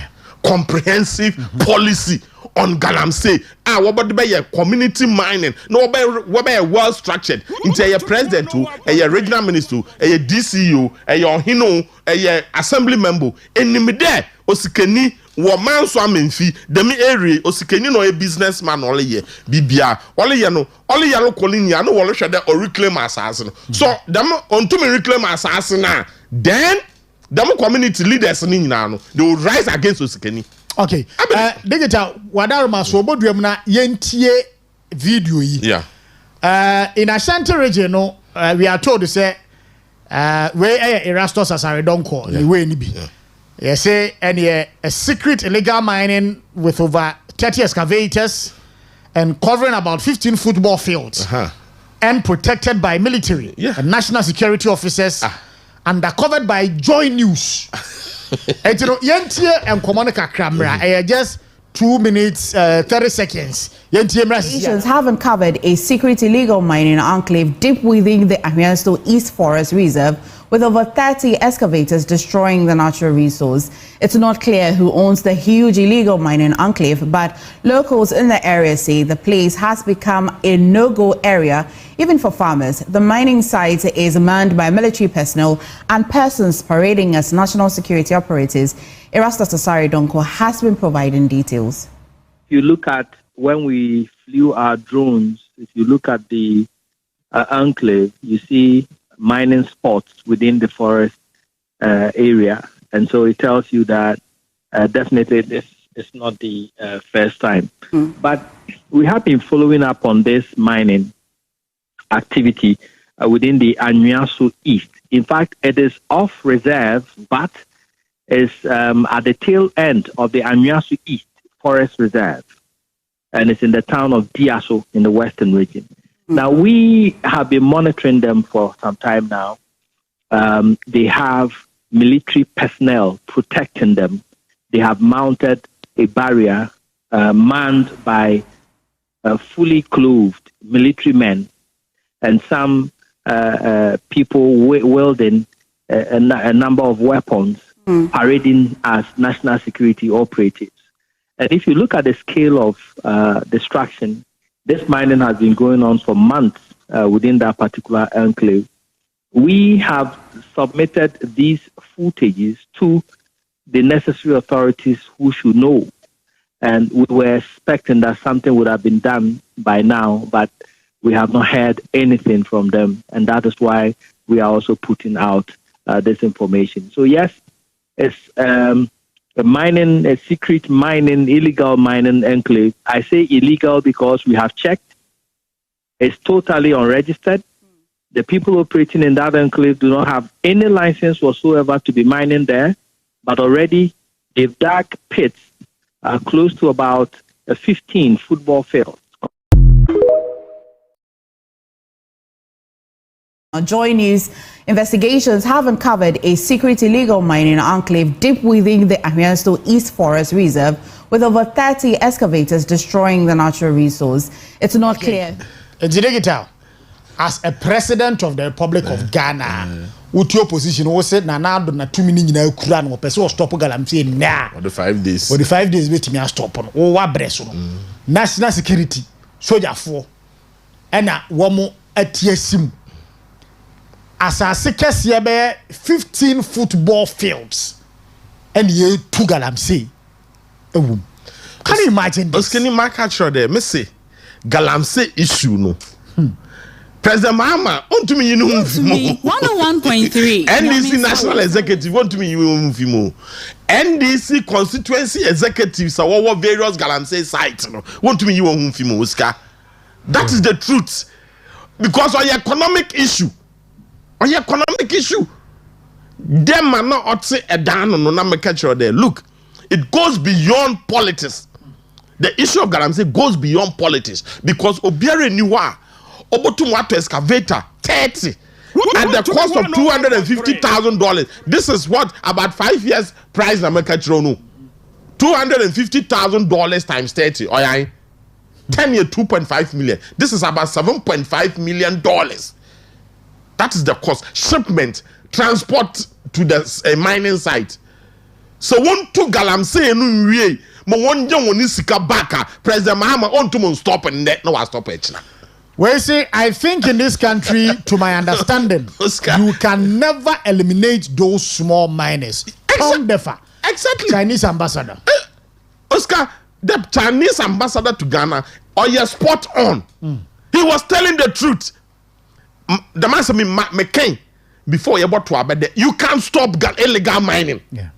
comprehensive policy on Galamsey. What about the community mining? No, what about well structured? Into a president, a regional minister, a DCU, a Hino, a assembly member, and there, Osikani. Manso amenfi demi area Osikani no a businessman all year bibia all year no kolinia no wolo hwede or reclaim assassin so them on to me reclaim assassin na then them community leaders ni nyina no they will rise against Osikani. Okay, digital wadaruma so oboduam na yentie video yi. Yeah. In Ashanti region no we are told to say where Erastus Asare don't call the way ni bi. Yes, and a secret illegal mining with over 30 excavators and covering about 15 football fields and protected by military and national security officers and are covered by Joy News. And you know, Yentie and Komonica Camera, just 2 minutes, 30 seconds. Investigations have uncovered a secret illegal mining enclave deep within the Amiansto East Forest Reserve with over 30 excavators destroying the natural resource. It's not clear who owns the huge illegal mining enclave, but locals in the area say the place has become a no-go area, even for farmers. The mining site is manned by military personnel and persons parading as national security operatives. Erastus Asare Donko has been providing details. If you look at when we flew our drones, if you look at the enclave, you see mining spots within the forest area. And so it tells you that definitely this is not the first time. But we have been following up on this mining activity within the Anyuasu East. In fact, it is off reserve, but is at the tail end of the Anyuasu East Forest Reserve. And it's in the town of Diaso in the western region. Now, we have been monitoring them for some time now. They have military personnel protecting them. They have mounted a barrier manned by fully clothed military men and some people wielding a number of weapons, parading as national security operatives. And if you look at the scale of destruction, this mining has been going on for months within that particular enclave. We have submitted these footages to the necessary authorities who should know. And we were expecting that something would have been done by now, but we have not heard anything from them. And that is why we are also putting out this information. So yes, it's a secret mining, illegal mining enclave. I say illegal because we have checked. It's totally unregistered. The people operating in that enclave do not have any license whatsoever to be mining there, but already they've dug pits close to about 15 football fields. Joy News, investigations have uncovered a secret illegal mining enclave deep within the Amiansto East Forest Reserve with over 30 excavators destroying the natural resource. It's not clear. Digital, as a president of the Republic of Ghana, with your position, who said, "Nana, na 2 minutes na Accra, no person stop Galamsey now." For the 5 days. For the 5 days, waiting me stop on. Oh, what breast? National security, soldier 4, and a woman at TSM. As I say, 15 football fields, and you 2 Galamsey. Can you imagine this? Can you mark out there? Me say Galamsey issue no. President Mahama, want to me you know 101.3. NDC National Executive want to me you know NDC constituency executives are what various Galamsey sites no. Want to me you know Oscar. That is the truth. Because on economic issue. Them are not say a down on no catch there. Look, it goes beyond politics. The issue of Galamsey goes beyond politics because Obiare Niwa Obotum to excavator 30 at the cost of $250,000. This is what about 5 years price na catch no $250,000 times 30. 10 year 2.5 million. This is about $7.5 million. That is the cost. Shipment, transport to the mining site. So one to galamsey no wie, mo one young one sika baka. President Mahama on to stop and net no stop it. Well, see, I think in this country, to my understanding, Oscar, you can never eliminate those small miners. Exactly. Chinese ambassador. Oscar, the Chinese ambassador to Ghana, you're spot on. He was telling the truth. The man said, McCain, before you bought to Abede, you can't stop illegal mining. Yeah.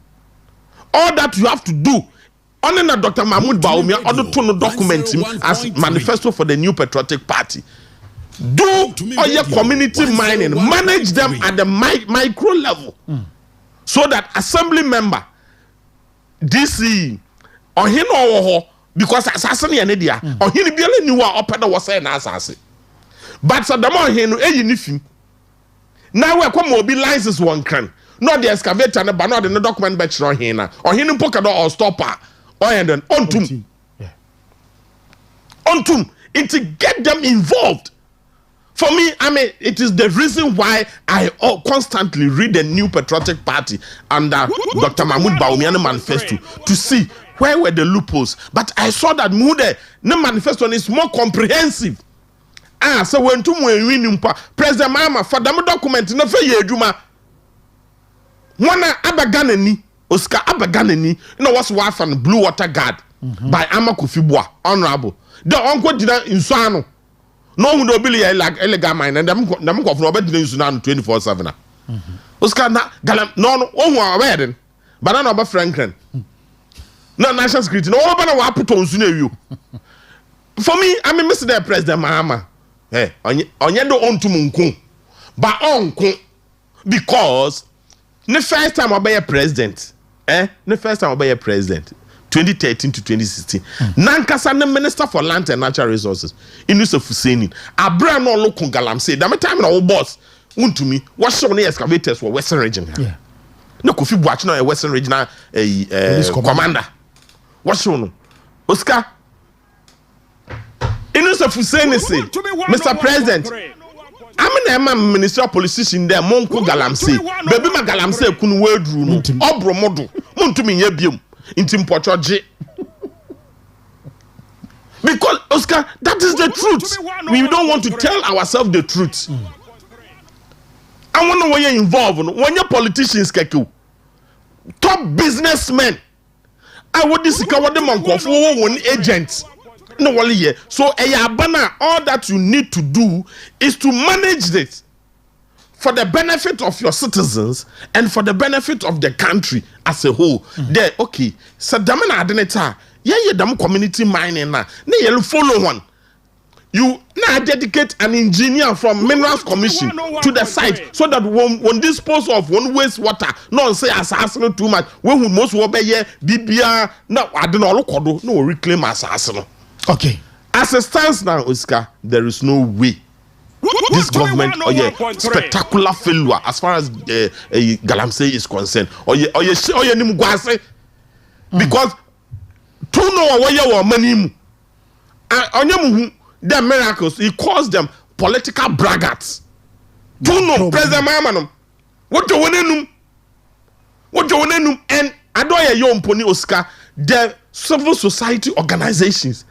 All that you have to do. Only na Dr. Mahmoud Baumia order to document him as manifesto for the new patriotic party. Do all your community mining, manage them at the micro level, so that assembly member, DC, or him or because assassin and idea, or him be only new open was saying assassin. But so the more he no anything. Now we come mobilize one can. Not the excavator, but not the document batch on here or him pocket or stopper. And then ontum, it to get them involved. For me, I mean, it is the reason why I constantly read the new patriotic party under Dr. Mahmoud Bawumia manifesto to see where were the loopholes. But I saw that the manifesto is more comprehensive. So when to win President Mahama for them document no fe yeduma. Wana abagana ni Oscar Abaganeni, you know what's wife and Blue Water Guard by Amakufibwa, honorable. The uncle did not in Sano. No one will be like illegal mine, and them go from Robert in Sudan 24/7. Oscar Galam, no, oh, wedding, but I know about Franklin. No national security, no one will put on you. For me, I mean, Mr. President Mahama, on your own to Munkum, but uncle, because the first time I be a president. The first time I be a president, 2013 to 2016. Nankasa the Minister for Land and Natural Resources, Inus of Fuseni. Abra no look on Galamsey. That time our boss went to me. What so many excavators for Western Region? Yeah. No, Kofi watch now a Western Regional commander. What so no? Oscar. Inus of Fuseni say, Mr. President. I'm a minister politician there, Monko Galamsey. Baby ma Galamsey kun word no. Obro modo. Montumi yebium. Intim pochoje. Because Oscar, that is the truth. We don't want to tell ourselves the truth. I want to know when you're involved. When you're politicians, top businessmen. I want this what them for one agents. No, so all that you need to do is to manage this for the benefit of your citizens and for the benefit of the country as a whole. There, okay. So damana adeneta, yeah, dam community mining na. Ne follow one. You now dedicate an engineer from Minerals Commission to the site so that when dispose of one wastewater, no say assassin too much. When most will be here, BBR, no, I don't know, no reclaim assassin. Okay. As it stands now, Oscar, there is no way this government spectacular failure as far as Galamsey is concerned. Because to know where you money, the miracles, he calls them political braggarts. To know President Mahama, what you want and I don't hear your pony Oscar, the civil society organizations.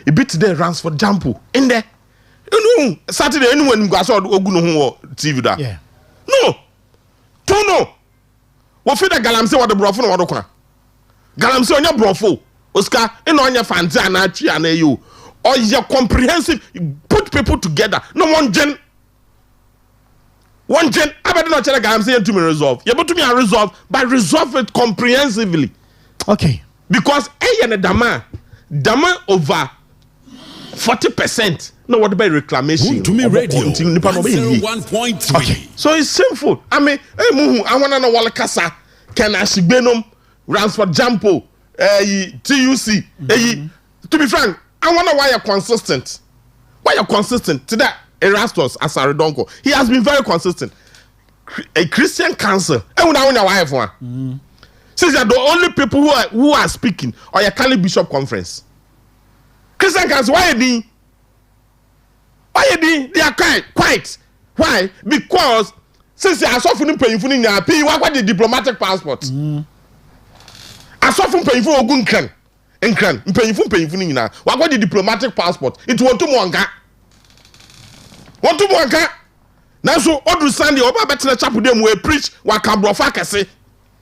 A bit there runs for Jampo in there. You know, Saturday anyone go saw Oguno TV da. Yeah. No. To know. What feel that Galamsey what the brofo no wadokwa. Galamsey on your brofo. Oscar, in on your fancy and achi and you. Or your comprehensive put people together. No one gen. I better not tell Galamsey to me resolve. You but to me I resolve, but resolve it comprehensively. Okay. Because dama over 40%. No, what about reclamation? To me, radio. 1.3. Okay. So it's simple. I mean, I want to know what Kasa can Ashigbenum runs for Jampo, TUC. To be frank, I wonder why you're consistent. Why you're consistent? Today, Erastus Asaridonko, he has been very consistent. A Christian council. Since you're the only people who are speaking or your Cali Bishop Conference. Christian Council, why you they are quite. Why? Because since I saw from paying for the diplomatic passport. I saw from paying for Ogun Kran. And Kran, paying for now. What the diplomatic passport? It want to Mwanga. Want to Mwanga? Now, so Odru Sunday, Oba Bettina Chapel, them will preach what Cambrofa can say.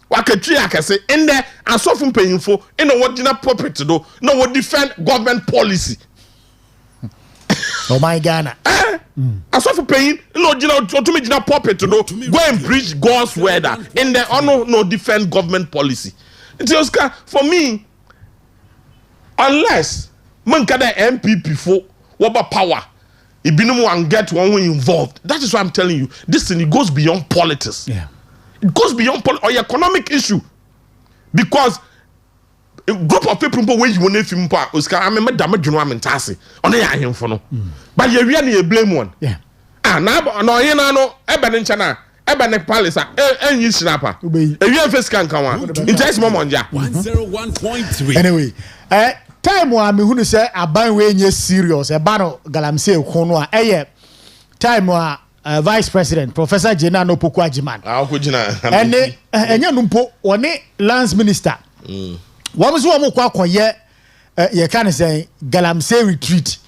What can Tria can say. In there, I saw from paying for in the original puppet to do. No one defend government policy. Oh my Ghana. I saw for paying no to me puppet to do. Go and preach God's word. In there, no defend government policy. It's Oscar for me. Unless man can MPP for what power. It be no one get one way involved. That is why I'm telling you. This thing, it goes beyond politics. Yeah. It goes beyond or economic issue. Because a group of people when you want to Oscar, I remember damage you want to on the him for no. But you really blame one. Yeah. Now no Eben Chana, Eben Palace, and you snapper. You have a scan come on. In just moment, yeah. 101.3. Anyway, time wa me hunu say aban we nye serious e ba no galamsey kono a eye time wa vice president Professor Jena no Poku Ajiman ko jina ene enya numpo one lands minister wo mso wo kwa akoye ye kan say galamsey retreat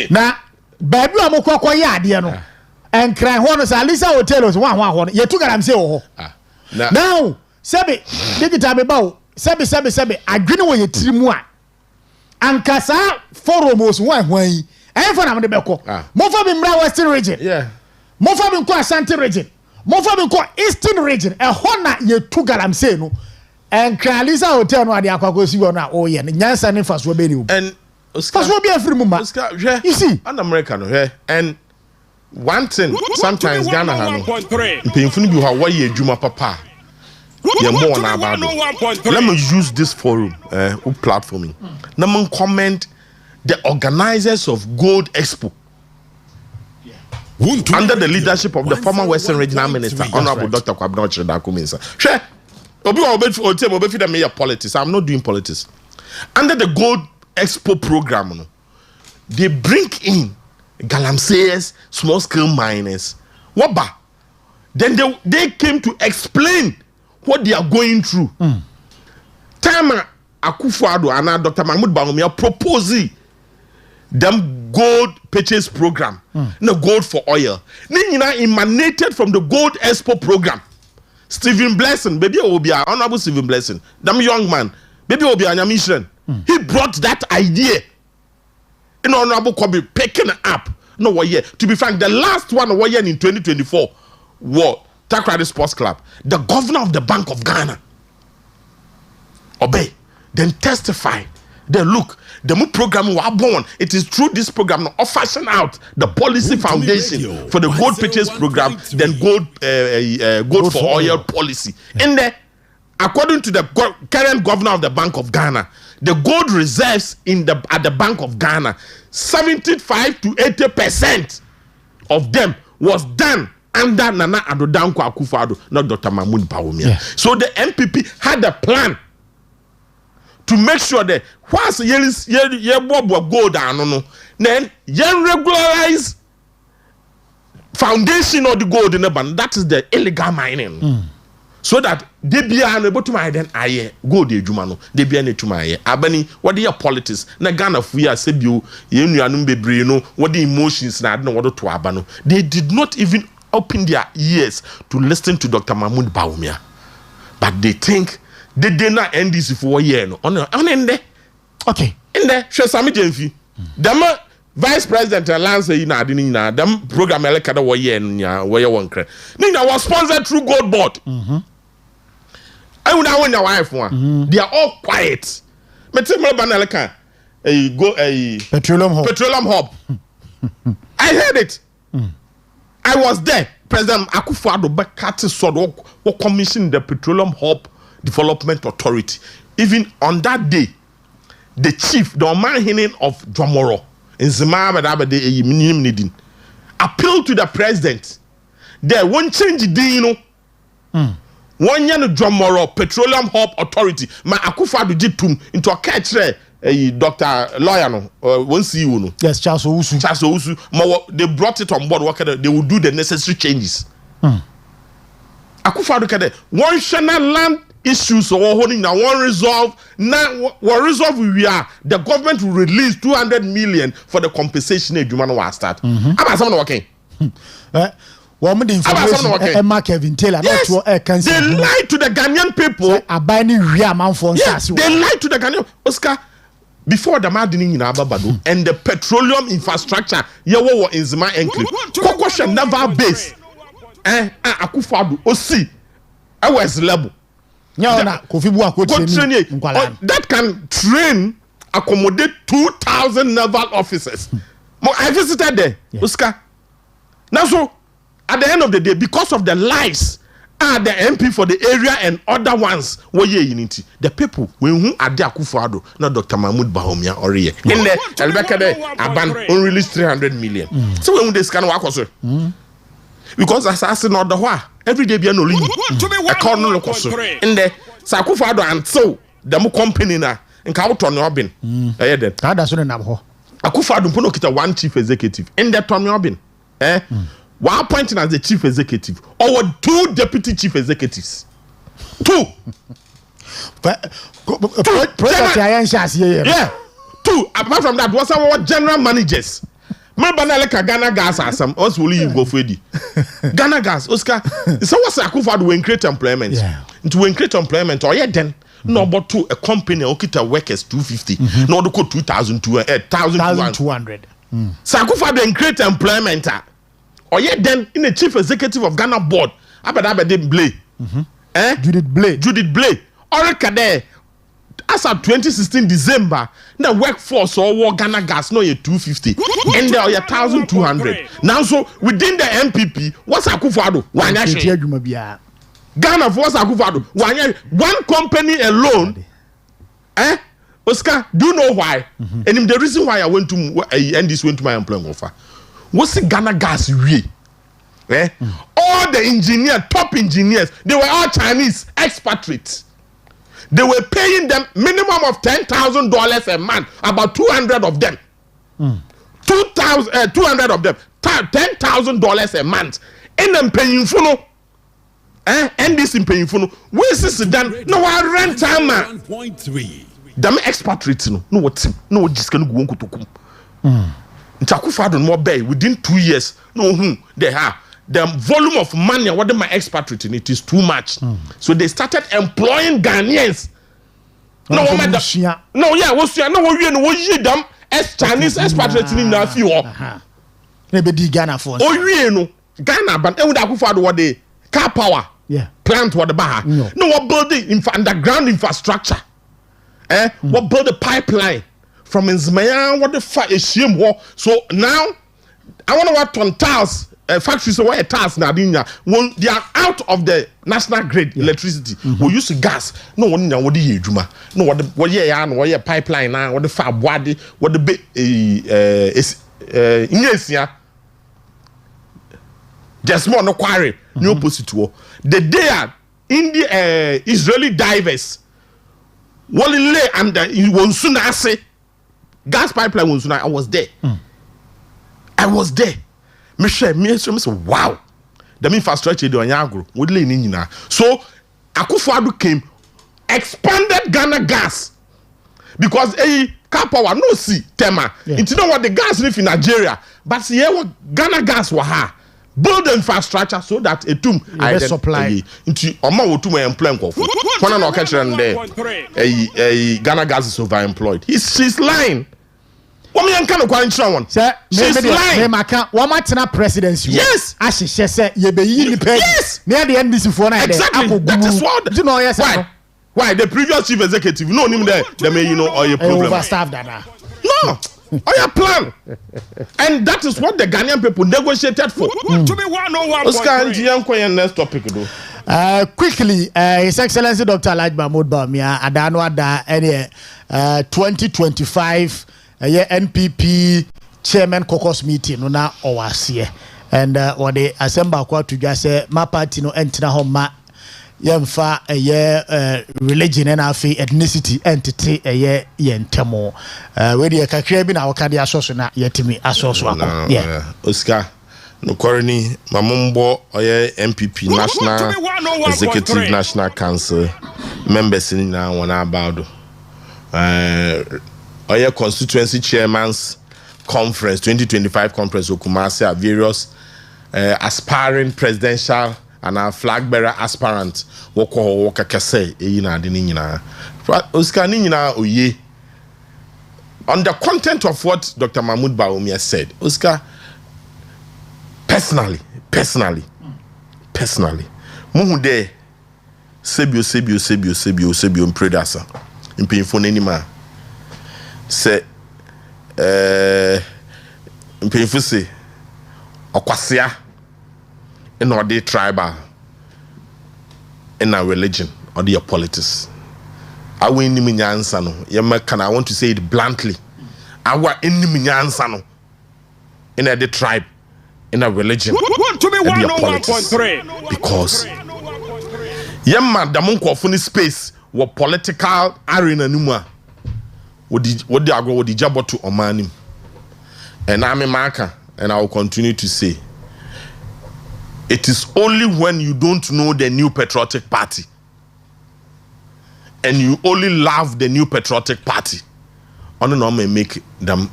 na baabi wo mo kwa akoye ade no enkran ho no sa Lisa hotels wa ho ye tu galamsey wo ho now sebe digital be bawo sebe adwene wo ye tirimu a ankasa foromos hwan fa na me beko mo fa bi mra western region mo fa bi nko asante region mo fa bi nko eastern region ho na ye tu galamsey no enkralisa hotel no ade akwakosi wo na o ye nyansa ne faso be ni and faso be afiri mu ma you see an American no and one thing sometimes Ghana ha no mpemfunu bi ho wa ye adwuma papa. Yeah, more about let me use this forum platforming. Let me comment the organizers of Gold Expo under the leadership of the former Western Regional Minister, Honorable Dr. Kwabena Okyere-Dakuminsa. Sure, politics. I'm not doing politics. Under the Gold Expo program, they bring in galamseyers, small scale miners. Waba. Then they came to explain what they are going through. Time Akufo-Addo and Dr. Mahmoud Bawumia proposing them gold purchase program, no gold for oil. Nina emanated from the Gold Expo program. Stephen Blessing, baby Obia, Honorable Stephen Blessing, them young man, baby Obia Nyamishren. He brought that idea. In Honorable Kobe picking up. No, what year? To be frank, the last one was in 2024 was Takoradi Sports Club. The governor of the Bank of Ghana obey, then testify. Then look, the new program was born. It is through this program now fashion out the policy foundation for the gold purchase program, then gold for oil policy. In there, according to the current governor of the Bank of Ghana, the gold reserves at the Bank of Ghana, 75 to 80% of them was done under Nana Addo Dankwa Akufo-Addo, not Dr. Mahmoud Bawumia. Yeah. So the MPP had a plan to make sure that once you go down, then you regularize foundation of the gold in the band. That is the illegal mining. So that they be able to mine then aye gold ejuma they be able to mine abani what the politics na Ghana fuya sebio ye nuanum bebre no what the emotions na no what to aba no. They did not even open their ears to listen to Dr. Mahmoud Bawumia, but they think they did not end this for 1 year. No, on in there. Okay, in there. Show some Jenfi. Them vice president and Lance na adini them program elekada 1 year nya where one credit. Nina was sponsored through Gold Board. I would have your wife one. They are all quiet. Metemelo baneleka a petroleum hub. I heard it. I was there. President Akufo-Addo Bekati Sodo who commissioned the Petroleum Hub Development Authority. Even on that day, the chief, the Oman of Dwamoro, in Zimbabwe, appealed to the president. There won't change the deal. 1 year Dwamoro Petroleum Hub Authority. My Akufo-Addo jitum into a catch Dr. Lawyer no one CEO no. Yes, Charles Owusu. They brought it on board. They will do the necessary changes. Akufo-Addo kade one national land issues or holding now one resolve we are the government will release 200 million for the compensation edwuma no wa start. Aba some no working. What the information Kevin Taylor yes. They lied to the Ghanaian people. Yes, they lied to the Ghanaian Oscar before the maddening in Ababado and the petroleum infrastructure yewo in Zima enclave. Kokosha naval base. Akufo-Addo Osi was level. That can train, accommodate 2,000 naval officers. I visited there, Oscar. Now, so at the end of the day, because of the lies, the MP for the area and other ones were unity. The people who are there, Akufo-Addo, not Dr. Mahmoud Bawumia or here. In there, Elbekade unreleased 300 million. So when this kind of work also. Because assassin not the wa every day be no leave. A corner look also. In there, Akufo-Addo and so the more company na in Kauton Robin. That's what I'm Akufo-Addo Mpono kita one chief executive. In there, Tommy Robin. One appointing as the chief executive or 2 deputy chief executives. 2. Yeah. 2. Apart from that, was our general managers. Ghana Gas as some us will you go for the Ghana Gas, Oscar. So what's Akufo-Addo when create employment? To when create employment or then no but to a company okita workers 250. No to go 1,200. So Akufo-Addo when create employment or then in the chief executive of Ghana board. Abada Blay. Judith Blay. Or there. As of 2016 December, the workforce or Ghana Gas no 250 and there are 1,200. Now so within the MPP, what's Akufo-Addo? Ghana for what's Akufo-Addo? One company alone. Oscar, do you know why? And the reason why I went to end this went to my employment offer. What's the Ghana Gas we? All the engineers, top engineers, they were all Chinese expatriates. They were paying them minimum of $10,000 a month, about 200 of them. 200 of them, $10,000 a month. And them paying for no. And this in paying for no. Where is this done? No, I rent time. 1.3. Them expatriates no what no just can go to come. Akufo-Addo more bay within 2 years. No, they have. The volume of money what my expatriate in it is too much. So they started employing Ghanaians. No, them as Chinese expatriates in the few. Maybe Ghana for. Ghana, but Akufo-Addo what they car power. Plant what the bar. No, what building underground infrastructure. What build the pipeline from Nzimaya what the fire is so now I want to work on tiles. Factories where tasks now when they are out of the national grid electricity. We use gas. No one know what the juma. No what the pipeline now. What the fab body. What the yes just more no quarry. No opposite to the day in the Israeli divers. What lay under in Wonsuna say gas pipeline Wonsuna. I was there. Me say wow. The infrastructure do anyagro. We lay in now. So Akufo-Addo came, expanded Ghana Gas because car power no see tema. It's not what the gas live in Nigeria, but see what Ghana Gas wa build the infrastructure so that I supply into Oma to my employment. One no catch there. Ghana Gas is overemployed. She's lying. She's lying. Presidency. Yes. Yes. Near the end, this for exactly. That is what. You know, yes. Why the previous chief executive? No, him there. They may or your problem. Overstaffed that. No. Or your plan. And that is what the Ghanaian people negotiated for. Oscar, next topic though. Quickly, His Excellency Dr. Alhaji Mahmoud Bawumia Adano Ada 2025 NPP chairman caucus meeting no na owase and or the assemble kwa to just say my party no entina ho ma yemfa religion and afi ethnicity entity yentemo we dey kakra bi na waka dey asoso na yetimi asoso akọ yeah Oscar no koroni mamumbo oye MPP National Executive National Council members in na wona about oye constituency chairman's conference 2025 conference Kumasi at various aspiring presidential and a flag bearer aspirant waka kase na de nyina Osikani nyina oye on the content of what Dr. Mahmoud Bawumia said. Oscar, personally muhu de sebio impredasa impinfo nenima se impinfo se okwasea in or the tribal in our religion or their politics. I win in Yansano. Can I want to say it bluntly? Our enemy Yansano in the tribe, in a religion, to be and their politics. Because Yamma Damunko funny space what political arena numa what they are going to jabot to Omanim. And I'm a marker, and I will continue to say it is only when you don't know the New Patriotic Party and you only love the New Patriotic Party, on no may make them,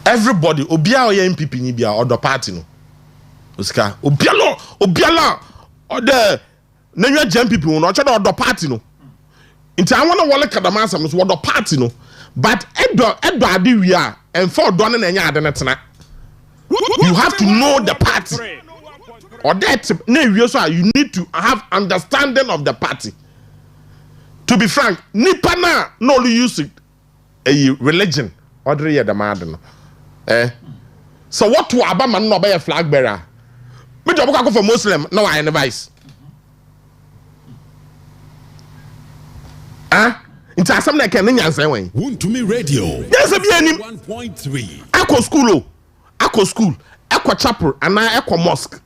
everybody. Obia or MPP ni bia or the party no. Oscar Obiala or the Nanya Jam people no or the party no. Into I want to walk at the mass was what the party no. But Edward we are and for done and you have to know the party. Or that you need to have understanding of the party. To be frank, Nipana no use it a religion or the madden. So what to Abaman no be a flag bearer? Me job go for Muslim, no I advise. Into asam na can nyansa wen. Want to me radio. Yes be any 1.3. Akọ school, akọ chapel and akọ mosque.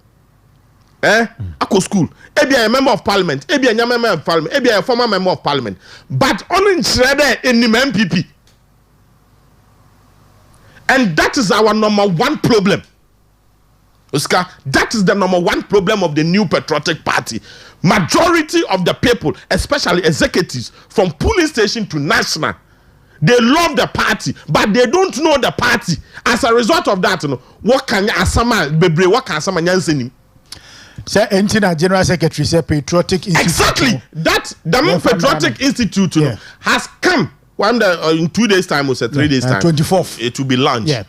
Akọ school. Ebia a member of parliament, ebia a member of parliament, ebia a former member of parliament. But on shredder in the MPP. And that is our number one problem. Oscar, that is the number one problem of the New Patriotic Party. Majority of the people, especially executives from polling station to national, they love the party, but they don't know the party. As a result of that, what can Asama Bebre, what can Asama Nyanseni? Say Entina General Secretary say Patriotic Institute. Exactly. That the Patriotic Institute has come in 2 days time or 3 days time. 24th. It will be launched. Yeah.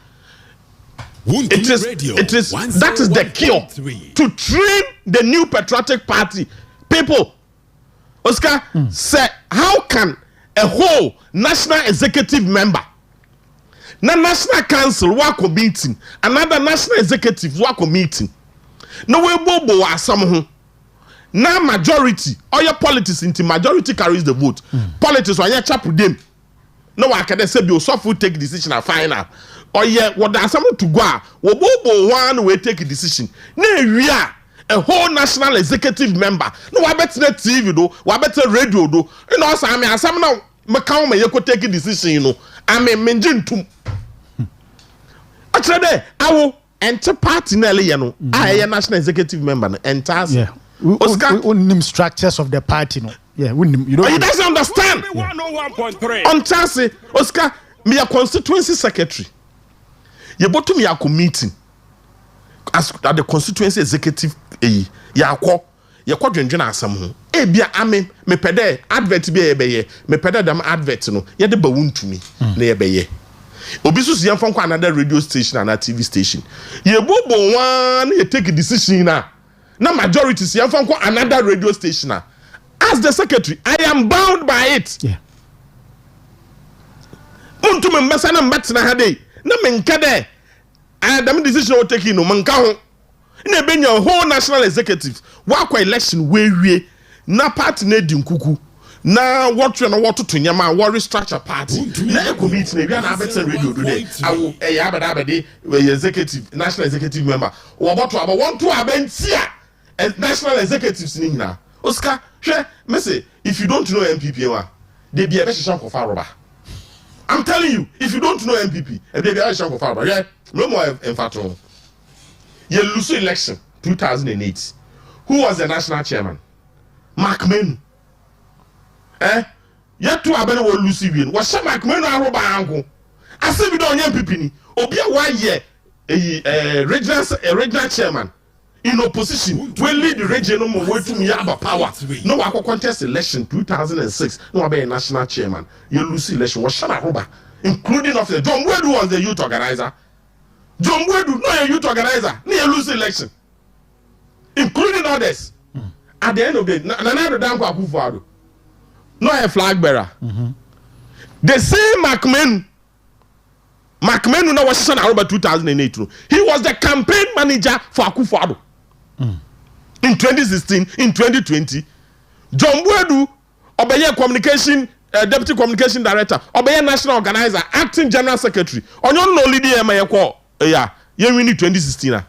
It is that is the cure to train the New Patriotic Party people. Oscar say, how can a whole national executive member, na national council work a meeting, another national executive work a meeting? No way bobo are some now majority or your politics into majority carries the vote. Politics when you chap with them. No one can say you soft take decision and final. Or yeah, what there's something to go. Bobo one will take a decision. No, we are a whole national executive member. No, I bet the TV do, I bet the radio do. You know, so I mean, some now Macau may you could take a decision, I mean, mention to. Actually, I will enter party Nelly, I am a national executive member, and task. Yeah. Oscar, we structures of the party, no. Yeah, you don't. He doesn't understand. 101.3. On Chelsea, Oscar, me a constituency secretary. You bought to me a meeting as at the constituency executive. Ya quadrenjana asam. Bia ame me pede advert be ebeye. Me pede them advert no. Ye de bawun to me na ebeye. Obisu si yamfon kwa another radio station and a TV station. Ye bobo one ye take a decision na. Na majority si yamfon kwa another radio station na. As the secretary, I am bound by it. Yeah. Unto me mbasa na mbatsina hade. Na menkade. Adam decision will take no manka ho. Na be your whole national executive. Wa election we na party na di nkuku. Na what you know what to nyama what restructure party. Na e committee na na better radio do dey. Awo abede we executive national executive member. Wo boto aba want to abentia national executives ni nyina. Oscar, say if you don't know MPP, they be a better shank of Faroba. I'm telling you, if you don't know MPP, they be a better shank of Faroba. Yeah, no more emphaton. You lose election 2008. Who was the national chairman? Mark Menu. Yet to abene wo Lucy win. Was Mark Menu aroba anko. I say we don't MPP ni. Obi a 1 year a regional chairman in opposition will lead the region no way to me about power. No I contest election 2006. No be a national chairman. You lose election was Shana Roba, including of the John Wedu was the youth organizer. John Wedu no a youth organizer. You lose election. Including others. At the end of the day, Nana Danko Akufo-Addo, no a flag bearer. The same Mark Menu now was Shana Roba 2008. He was the campaign manager for Akufo-Addo. In 2016, in 2020, John Wedu, Obeye communication, deputy communication director, Obeye national organizer, acting general secretary. Onyon no leader Emayeko, you win 2016.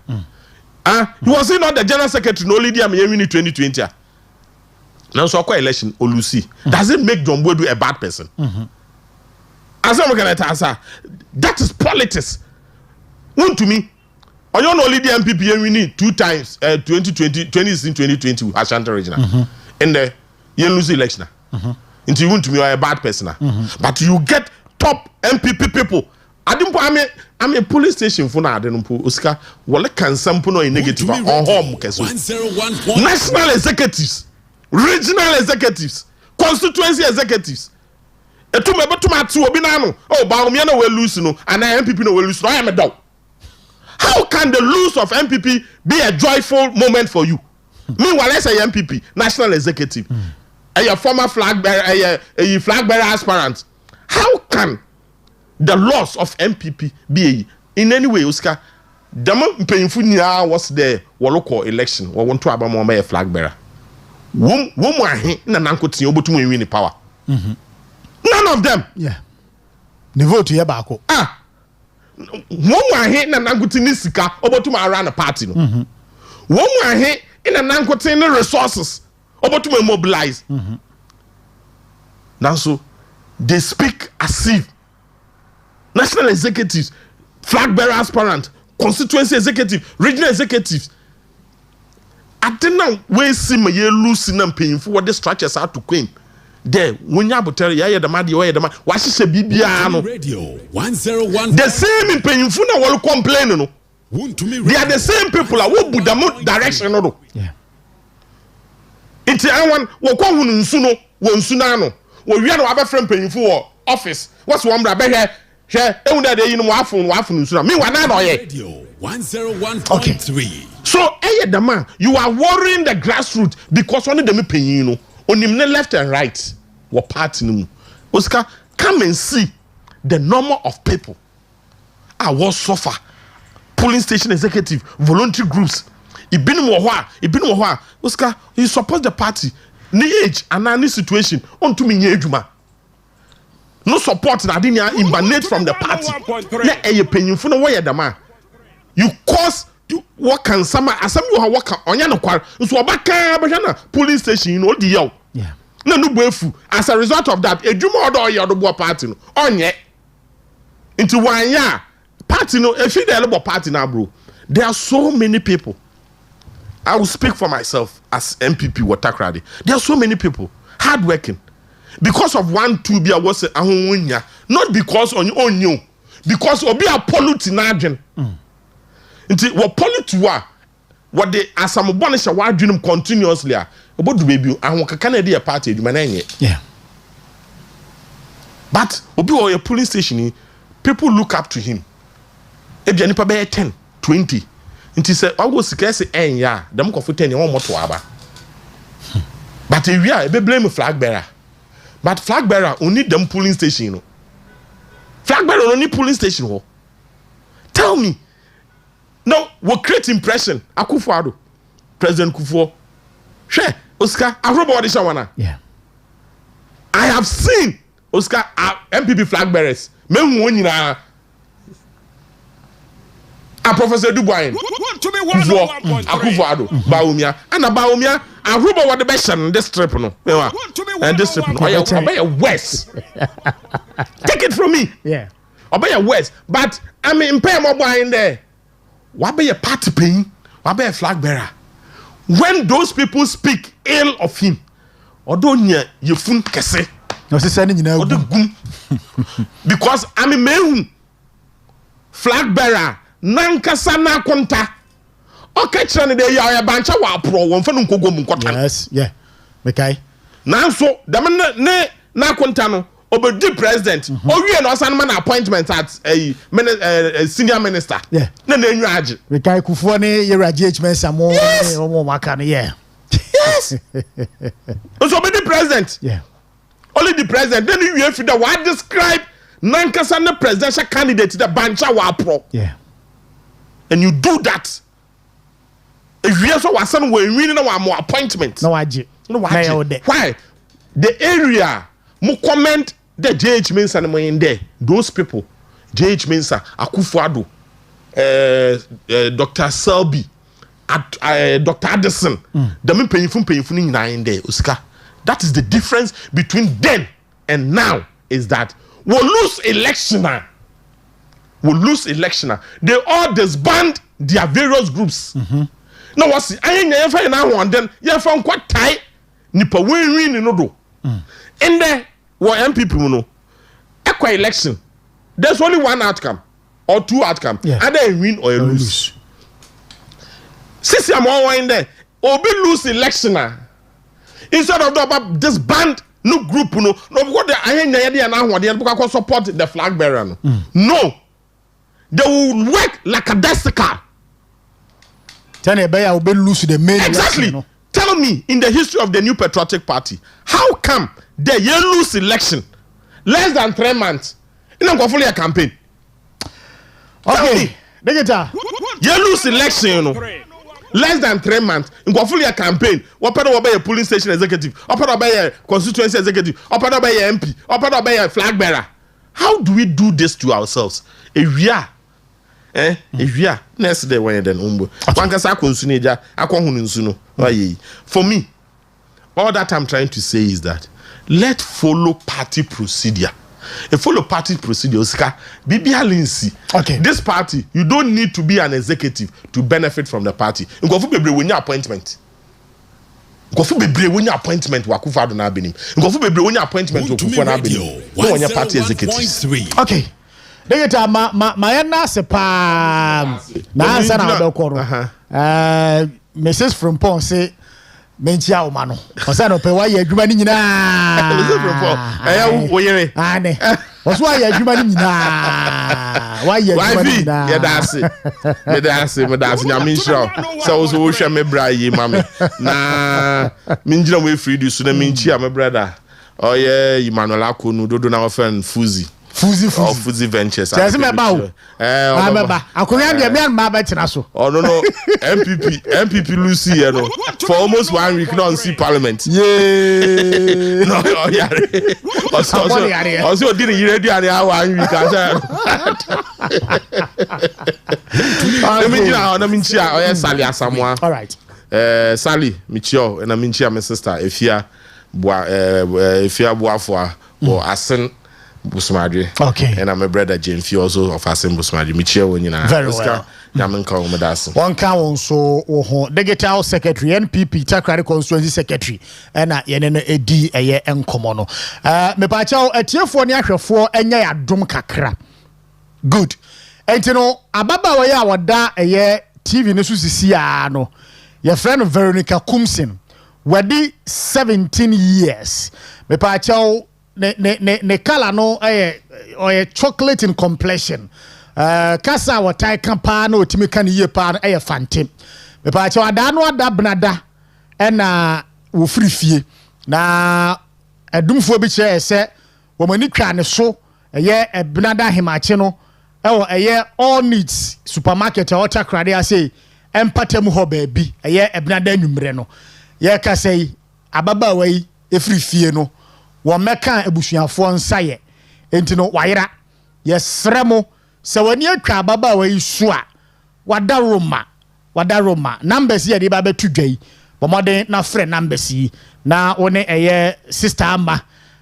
He was not the general secretary, no leader you win 2020. Now so election Olusi. Does it make John Wedu a bad person? As I'm going to answer, that is politics. One to me. On your only the MPP we need 2 times 2020 2020 Ashanti regional in the you lose election into you want to be a bad person but you get top MPP people I'm a police station for now Oscar wole can sample no negative on home national executives regional executives constituency executives etum ebe tumatu obi na no ba omi na we lose no and MPP no we lose no I am a dog. How can the loss of MPP be a joyful moment for you? Meanwhile, as a MPP, national executive, a former flag bearer, a flag bearer aspirant, how can the loss of MPP be in any way, Oscar? The moment painful was the local election, or want to have a flag bearer. Woman, and Uncle Tio, but to win the power. None of them. Yeah. The vote here, Bako. One hit na nanguti sika obotuma around the party no. One hit in a nanguti resources obotuma mobilize. Now so they speak as if national executives, flag bearer aspirant, constituency executive, regional executives. I don't know where see my losing and painful what the structures are to claim. There, when you tell you the man, what she say, Bibiano Radio 101. The same in painful will complain. No, they are the same people who put the direction. No, yeah. It's anyone will come on Suno, one Sunano, when we are a friend painful office. What's one brother here? Here, every day you know, Wafun Suna. Meanwhile, Radio 101.3. So, the man, you are worrying the grassroots because only them paying you know. On him left and right were party. Oscar, come and see the number of people I was suffer. Polling station executive, voluntary groups. Oscar, you support the party. Ni age and any situation on to me ejuma. No support that didn't emanate from the party. Yeah, you paying for no way the man. You cause what can some you have work on your quar so baka police station you know the yo yeah no buefu as a result of that ejuma odo your do party no onye into 1 year party no if you the party now bro there are so many people. I will speak for myself as MPP with Takoradi. There are so many people hardworking because of 1 2 be was not because on you because obi a pollute na adwen nti wo politua what the asamobone wa adwenum continuously a obodu baby ahokaka na dey party adwuma na enye yeah but obi o your police station people look up to him ebia nipa be 10 20 nti say ogo sika say enya dem ko 10 e won moto aba but e wia e be blame flag bearer but flag bearer only them polling station no flag bearer only polling station ho tell me. No, we create impression. Akufo-Addo, President Kufuor. Sure, Oscar, everybody shawana. Yeah. I have seen Oscar MPP flag bearers. Men won a Professor Dubois. Akufo-Addo, Baumia, and Baumia ahubo what the best on this trip no. And this trip no. Obey west. Take it from me. Yeah. Obey west. But I mean pay more boy in there. What be a party paying? What be a flag bearer? When those people speak ill of him, although you fun kese. No se sending you because I mean mehu flag bearer nankasa na konta. Okay, chane de ya bancha wa pro won fa no kogo mu kotan. Yes, yeah. Okay. Nanso dem ne na konta no obedi president owie no asan man appointment at senior minister. Yeah. Na enyu age. Okay, kufuo ne yera GHM samo omo maka no yeah. Yes. So obedi president. Yeah. Only the president then you have to what describe nankasa na presidential candidate the bancha wa pro. Yeah. And you do that. If you also was some way winning more appointment. No waje. No waje. Why? The area mo comment the JH Mensa no in there. Those people JH Mensa Akufo-Addo Dr. Selby Dr. Addison them paying in there Osika. That is the difference between then and now is that we'll lose electioner. They all disband their various groups. No, what's I ain't never now and then you found quite tight. Nipa win no do. And there what MPP no. Equa election. There's only one outcome or two outcome. Yeah. Either you win or you lose. Since I'm all in there, obi lose electioner. Instead of disband no group no what the I ain't now because support the flag bearer no. No. They will work like a destical. Tell me, will be lose the main. Exactly. Election, no? Tell me, in the history of the New Patriotic Party, how come they lose election less than 3 months? You know, go for a campaign. Okay, Digita. You lose election, you know, less than 3 months. You go for a campaign. What part of a police station executive? What part of a constituency executive? What part of a MP? What part of a flag bearer? How do we do this to ourselves? If we are. If you are next day when then umbo one can say konsuneja akohunu nsuno for me all that I'm trying to say is that let follow party procedure. Follow party procedure Osika bibia linsi. Okay, this party you don't need to be an executive to benefit from the party. Ngofu bebre when your appointment wa Akufo-Addo na benim. Ngofu bebre when your appointment wa Akufo na benim. No one your party executive. Okay, Digita ma yana se pa na ansa na odokoro. Mrs. Frimpong say mentia o ma no. Osa no pe wa ye adwuma ni nyina. Mrs. Frimpong wo yere. Ane. Oso wa ye adwuma ni nyina. Wa ye adwuma ni nyina. Ya dase. Me dase nya min sure. So wo hwe me bra yi mame. Na min jira we free du so na min chia me brother. Oh yeah, Emmanuel Akonu dodo na ofen Fuzi Ventures. Just me ba o. Ameba. Akonya de me an ba tena so. Oh no. MPP Lucy you know. For almost 1 week don't see parliament. Yeah. No, yeah. Also didn't you ready an 1 week I mean Sally Asamoah. All right. Sally Michio and I mean my sister Efia Boafo or Asen Busmadri. Okay. And I'm a brother James also of Asen Busmadri. Michio when you know. Very well. One count so digital secretary NPP Takoradi constituency secretary and yenene edi eye enkomo no me pa cha atiefo ne ahwefo enya ya dom kakra good entino ababa we ya woda eye TV ne so sisi ya no your friend Veronica Kumsin wedi 17 years me pa cha ne color no oye chocolate in complexion. Kasa watai kampa na otimi kan yie pa na fantem me pa che wada no wada bnada na wo frifie na adumfo bi che ese wo mani twa ne so bnada hemache no all needs supermarket or Takoradi ase empatem ho ba bi bnada anwumre no ye ka sei ababa wai efrifie no wo meka abusuafo nsaye enti no wayera yesremo se wani atwa baba wa isu a wada Roma numbers ye de ba betu dwai Bomode na friend numbers yi na one eye sister ama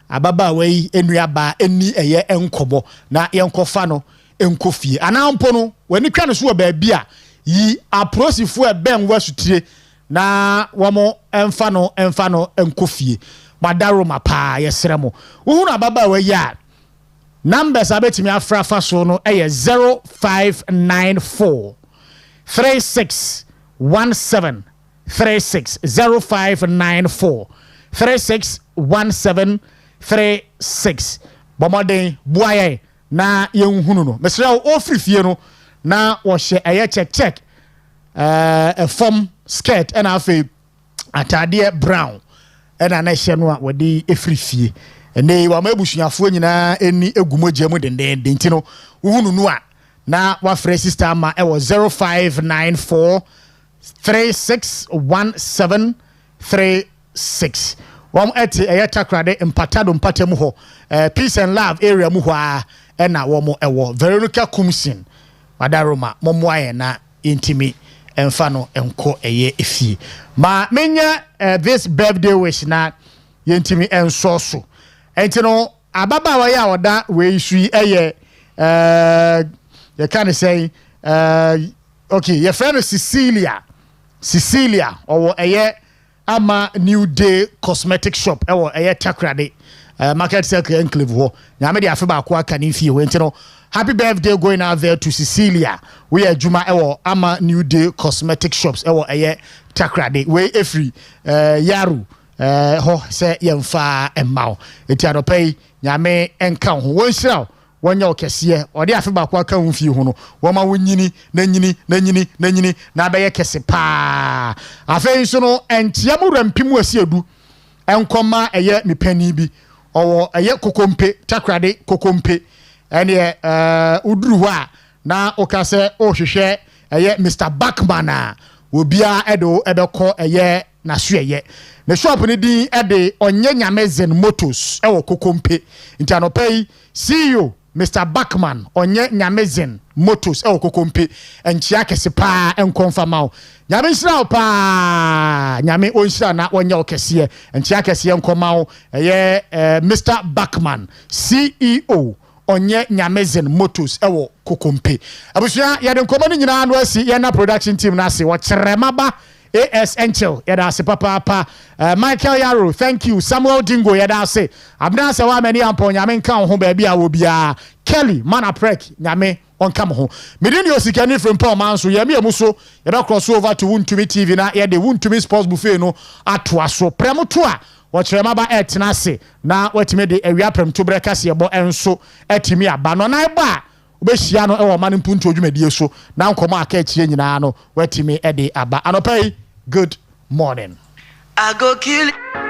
ababa wei enuaba eni eye enkobo na yenkofa no enkofie anampo no wani twa no so ba bia yi aprosifo e ben wasutire na womo emfa no enkofie madaro mapa yesremo wo na ababa wei ya numbers abetimi afra fa so no eye 0594 3617 36 0594 361736 bomode buaye na yenhunu no mesra o frifie no na wo hye eye check a form skirt and afi atade brown and na hye no a wodi efrifie ene wa mabusuafo nyina eni egumogye mu denden ntino uhunu no a na wa frɛ sister ama e wo 0594 361736 wam eti Takoradi mpatado ho peace and love area mu ho a na wo ewo Veronica Kumsin madaroma momoaye na intimi emfa no enko efie ma menya this birthday wish na yentimi enso so entino ababa wa ya oda we isui you can say okay your friend Cecilia or ama New Day cosmetic shop or Takoradi market circle enclave ho nyame de afa ba ko aka ni fie we ntino happy birthday going out there to Cecilia we are juma ama New Day cosmetic shops Takoradi we every yaru ho se yemfa emma eti adopai nyame enka ho wonhira wonya okese ode afa ba ko aka ho fie ho no wo ma wonyini na be ye kese pa afei so no entiamu rampimu asiedu enkoma mepani bi owo kokompe Takoradi kokompe ene uduru ho a na okase ohwehwe Mr. Backman obia edo ebeko na sueye ne shop ni din ede onye nyamezen motors kokompe nti anopai CEO Mr. Backman onye nyamezen motors kokompe enchia kese pa enkonfama nyame nshira pa nyame onshira na onye okese enchia kese enkoma Mr. Backman CEO onye nyamezen motors kokompe abusua ya de nkomo ni nyina no asi ya na production team na asi wo kyeremaba AS Angel yada se papa Michael Yaro thank you Samuel Dingo yada se abna se wa mani ampo nyame nka ho ba bia wo bia Kelly Manaprek nyame onka mo ho medin Osikani Frimpong Manso yame amuso yada cross over to Wuntumi TV na yade Wuntumi Sports Buffet no atoa so premoto a wo kyeremaba etena se na watime de awia premto breka se yebo enso etimi aba no na ba obehia no ewo mane mpuntu odwumadie so na nkomo aka achie nyina no watime ede aba anopai good morning. I go kill it.